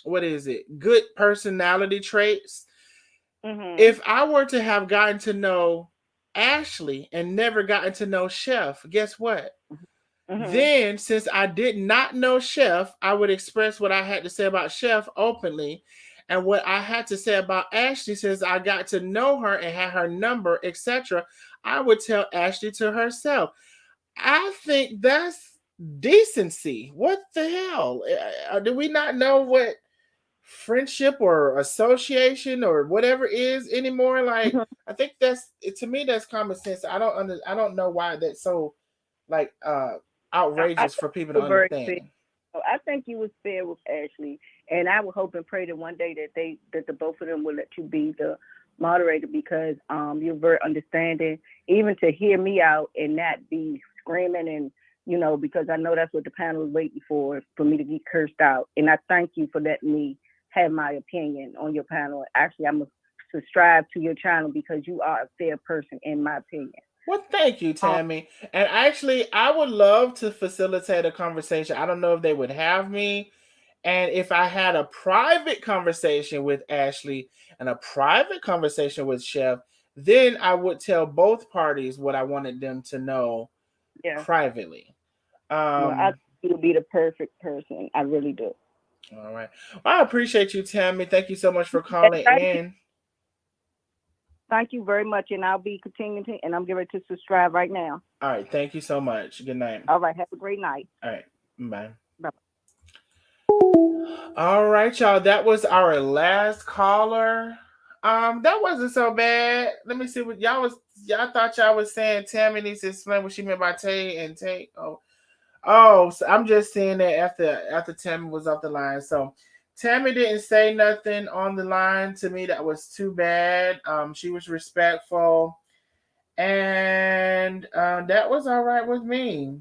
what is it? Good personality traits. If I were to have gotten to know Ashley and never gotten to know Chef, guess what? Then, since I did not know Chef, I would express what I had to say about Chef openly. And what I had to say about Ashley, since I got to know her and had her number, etc., I would tell Ashley to herself. I think that's decency. What the hell? Do we not know what friendship or association or whatever is anymore? Like, I think to me that's common sense. I don't know why that's so like outrageous for people to understand. I think you was fair with Ashley, and I would hope and pray that one day that the both of them will let you be the moderator, because you're very understanding, even to hear me out and not be screaming, and because I know that's what the panel is waiting for me to get cursed out. And I thank you for letting me have my opinion on your panel. Actually, I'm gonna subscribe to your channel because you are a fair person, in my opinion. Well, thank you, Tammy. And actually, I would love to facilitate a conversation. I don't know if they would have me. And if I had a private conversation with Ashley and a private conversation with Chef, then I would tell both parties what I wanted them to know privately. Well, I think you would be the perfect person. I really do. All right. Well, I appreciate you, Tammy. Thank you so much for calling in. Thank you very much, and I'll be continuing to, and I'm getting ready to subscribe right now. All right, thank you so much. Good night. All right, have a great night. All right, bye. Bye. All right, y'all. That was our last caller. That wasn't so bad. Let me see what y'all thought y'all was saying. Tammy needs to explain what she meant by Tay and Tay. Oh, so I'm just saying that after Tammy was off the line. So Tammy didn't say nothing on the line to me that was too bad. She was respectful, and that was all right with me.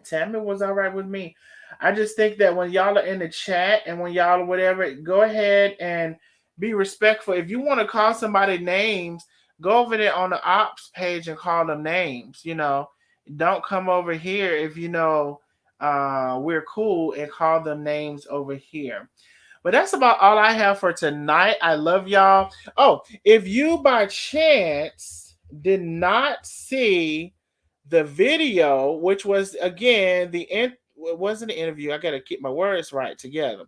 Tammy was all right with me. I just think that when y'all are in the chat and when y'all are whatever, go ahead and be respectful. If you want to call somebody names, go over there on the ops page and call them names. Don't come over here if we're cool and call them names over here. But that's about all I have for tonight. I love y'all. Oh, if you by chance did not see the video, which was again it wasn't an interview. I got to keep my words right together.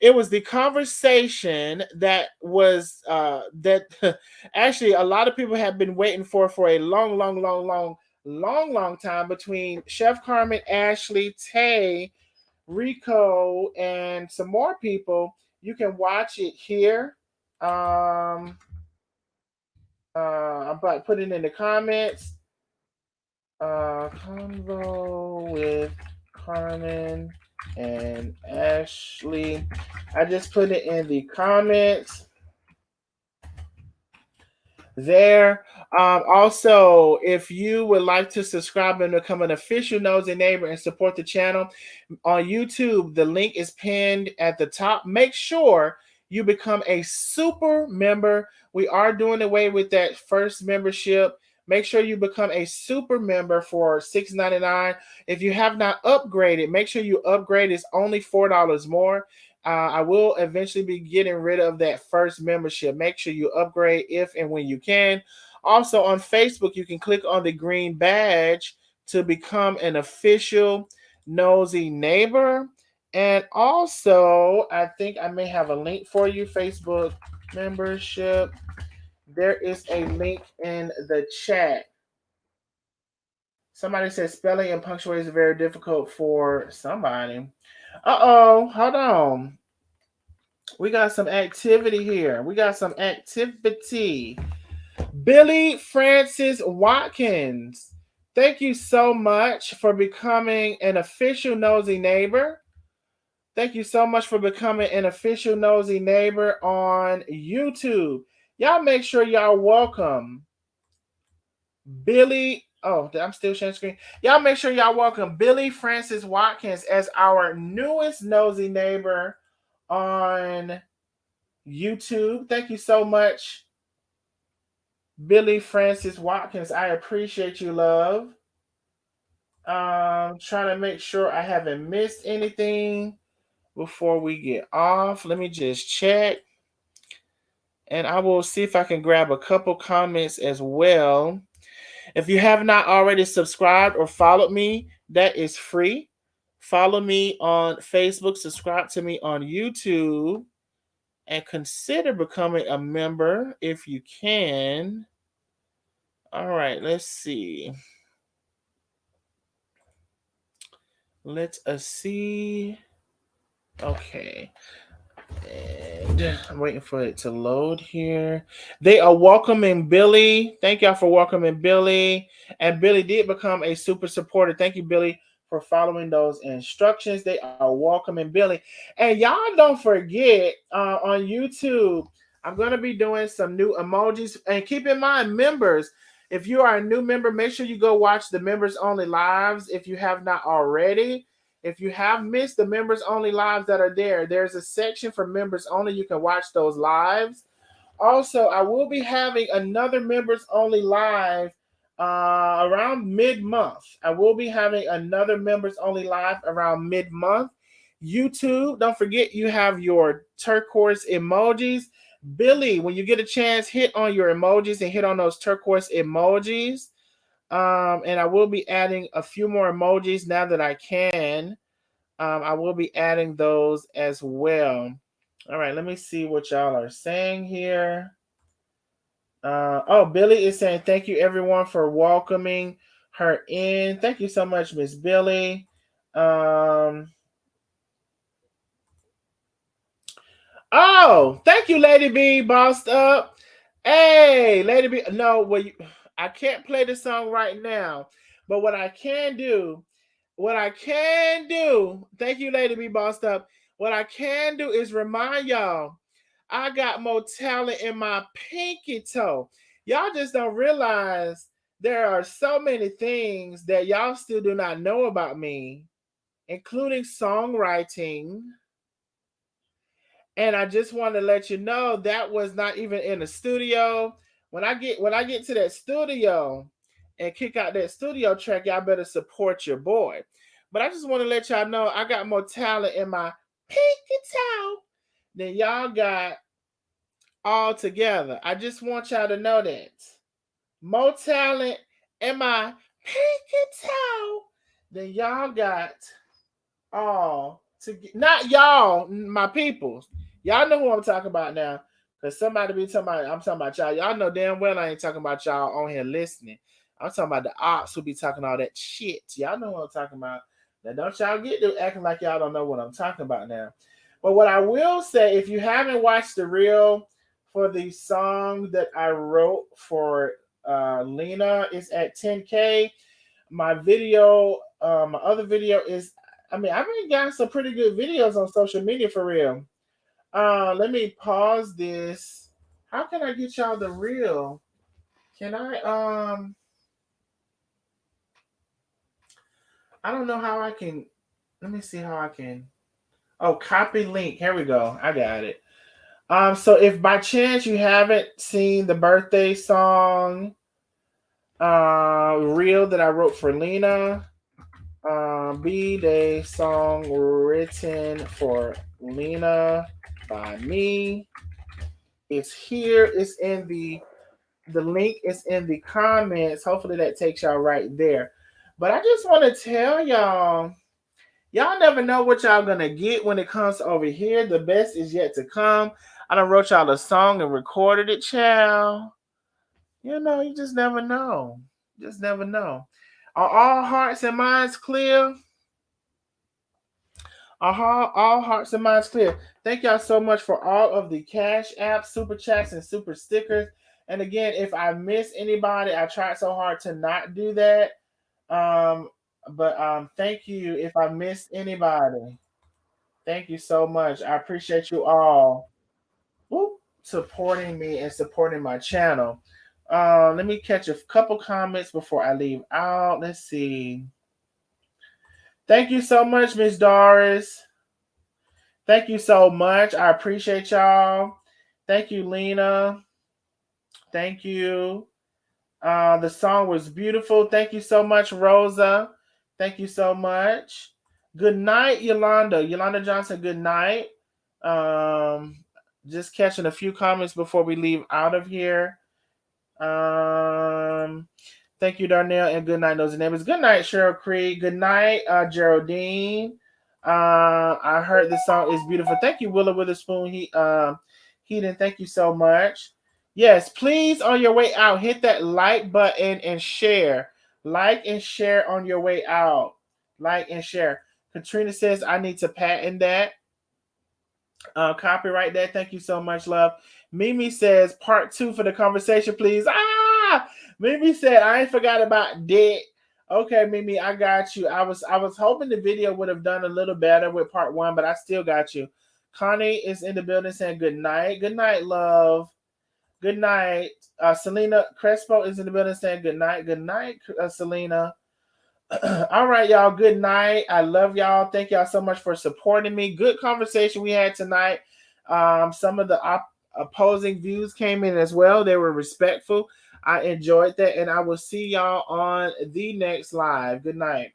It was the conversation that was that actually a lot of people have been waiting for a long time between Chef Carmen, Ashley, Tay, Rico, and some more people. You can watch it here. I'm about to put it in the comments. Convo with Carmen and Ashley. I just put it in the comments there. Also, if you would like to subscribe and become an official Nosy Neighbor and support the channel on YouTube, the link is pinned at the top. Make sure you become a super member. We are doing away with that first membership. Make sure you become a super member for $6.99. If you have not upgraded, make sure you upgrade. It's only $4 more. I will eventually be getting rid of that first membership. Make sure you upgrade if and when you can. Also on Facebook, you can click on the green badge to become an official Nosy Neighbor. And also, I think I may have a link for you, Facebook membership. There is a link in the chat. Somebody said spelling and punctuation is very difficult for somebody. Uh-oh, hold on. We got some activity here. Billy Francis Watkins, thank you so much for becoming an official Nosy Neighbor. Thank you so much for becoming an official Nosy Neighbor on YouTube. Y'all make sure y'all welcome Billy. Oh, I'm still sharing screen. Y'all make sure y'all welcome Billy Francis Watkins as our newest Nosy Neighbor on YouTube. Thank you so much, Billy Francis Watkins. I appreciate you, love. Trying to make sure I haven't missed anything before we get off. Let me just check. And I will see if I can grab a couple comments as well. If you have not already subscribed or followed me, that is free. Follow me on Facebook, subscribe to me on YouTube, and consider becoming a member if you can. All right, let's see. Let us see. Okay. And I'm waiting for it to load here. They are welcoming Billy. Thank y'all for welcoming Billy. And Billy did become a super supporter. Thank you, Billy, for following those instructions. They are welcoming Billy. And y'all don't forget on YouTube, I'm going to be doing some new emojis. And keep in mind, members, if you are a new member, make sure you go watch the members only lives if you have not already. If you have missed the members only lives that are there, there's a section for members only. You can watch those lives. Also, I will be having another members only live around mid-month. I will be having another members only live around mid-month. YouTube, don't forget you have your turquoise emojis. Billy, when you get a chance, hit on your emojis and hit on those turquoise emojis. And I will be adding a few more emojis now that I can. I will be adding those as well. All right, let me see what y'all are saying here. Billy is saying thank you everyone for welcoming her in. Thank you so much, Miss Billy. Thank you, Lady B, bossed up. Hey, Lady B. No, I can't play the song right now, but what I can do, thank you, Lady B, bossed up. What I can do is remind y'all, I got more talent in my pinky toe. Y'all just don't realize there are so many things that y'all still do not know about me, including songwriting. And I just want to let you know that was not even in the studio. When I get to that studio and kick out that studio track, y'all better support your boy. But I just want to let y'all know I got more talent in my pinky toe than y'all got all together. I just want y'all to know that. More talent in my pinky toe than y'all got all together. Not y'all, my people. Y'all know who I'm talking about now. Because somebody be talking about, I'm talking about y'all. Y'all know damn well I ain't talking about y'all on here listening. I'm talking about the ops who be talking all that shit. Y'all know what I'm talking about. Now don't y'all get to acting like y'all don't know what I'm talking about now. But what I will say, if you haven't watched the reel for the song that I wrote for Lena, it's at 10K. My video, my other video is, I've been got some pretty good videos on social media for real. Let me pause this. How can I get y'all the reel? Can I don't know how I can. Let me see how I can. Copy link. Here we go. I got it. So if by chance you haven't seen the birthday song reel that I wrote for Lena, B-Day song written for Lena by me. It's here. It's in the link is in the comments. Hopefully that takes y'all right there. But I just want to tell y'all never know what y'all gonna get when it comes over here. The best is yet to come. I done wrote y'all a song and recorded it, child. You know, you just never know. Just never know. Are all hearts and minds clear? All hearts and minds clear. Thank y'all so much for all of the Cash App, Super Chats, and Super Stickers. And again, if I miss anybody, I tried so hard to not do that. But thank you if I missed anybody. Thank you so much. I appreciate you all supporting me and supporting my channel. Let me catch a couple comments before I leave out. Let's see. Thank you so much, Miss Doris. Thank you so much. I appreciate y'all. Thank you, Lena. Thank you. The song was beautiful. Thank you so much, Rosa. Thank you so much. Good night, Yolanda. Yolanda Johnson, good night. Just catching a few comments before we leave out of here. Thank you, Darnell, and good night, Nosy Neighbors. Good night, Cheryl Creed. Good night, Geraldine. I heard the song is beautiful. Thank you, Willow Witherspoon. Heaton, thank you so much. Yes, please, on your way out, hit that like button and share. Like and share on your way out. Like and share. Katrina says, I need to patent that. Copyright that. Thank you so much, love. Mimi says, part 2 for the conversation, please. Mimi said, I ain't forgot about dick. Okay, Mimi, I got you. I was hoping the video would have done a little better with part 1, but I still got you. Connie is in the building saying good night. Good night, love. Good night. Selena Crespo is in the building saying good night. Good night, Selena. All right, y'all. Good night. I love y'all. Thank y'all so much for supporting me. Good conversation we had tonight. Some of the opposing views came in as well. They were respectful. I enjoyed that, and I will see y'all on the next live. Good night.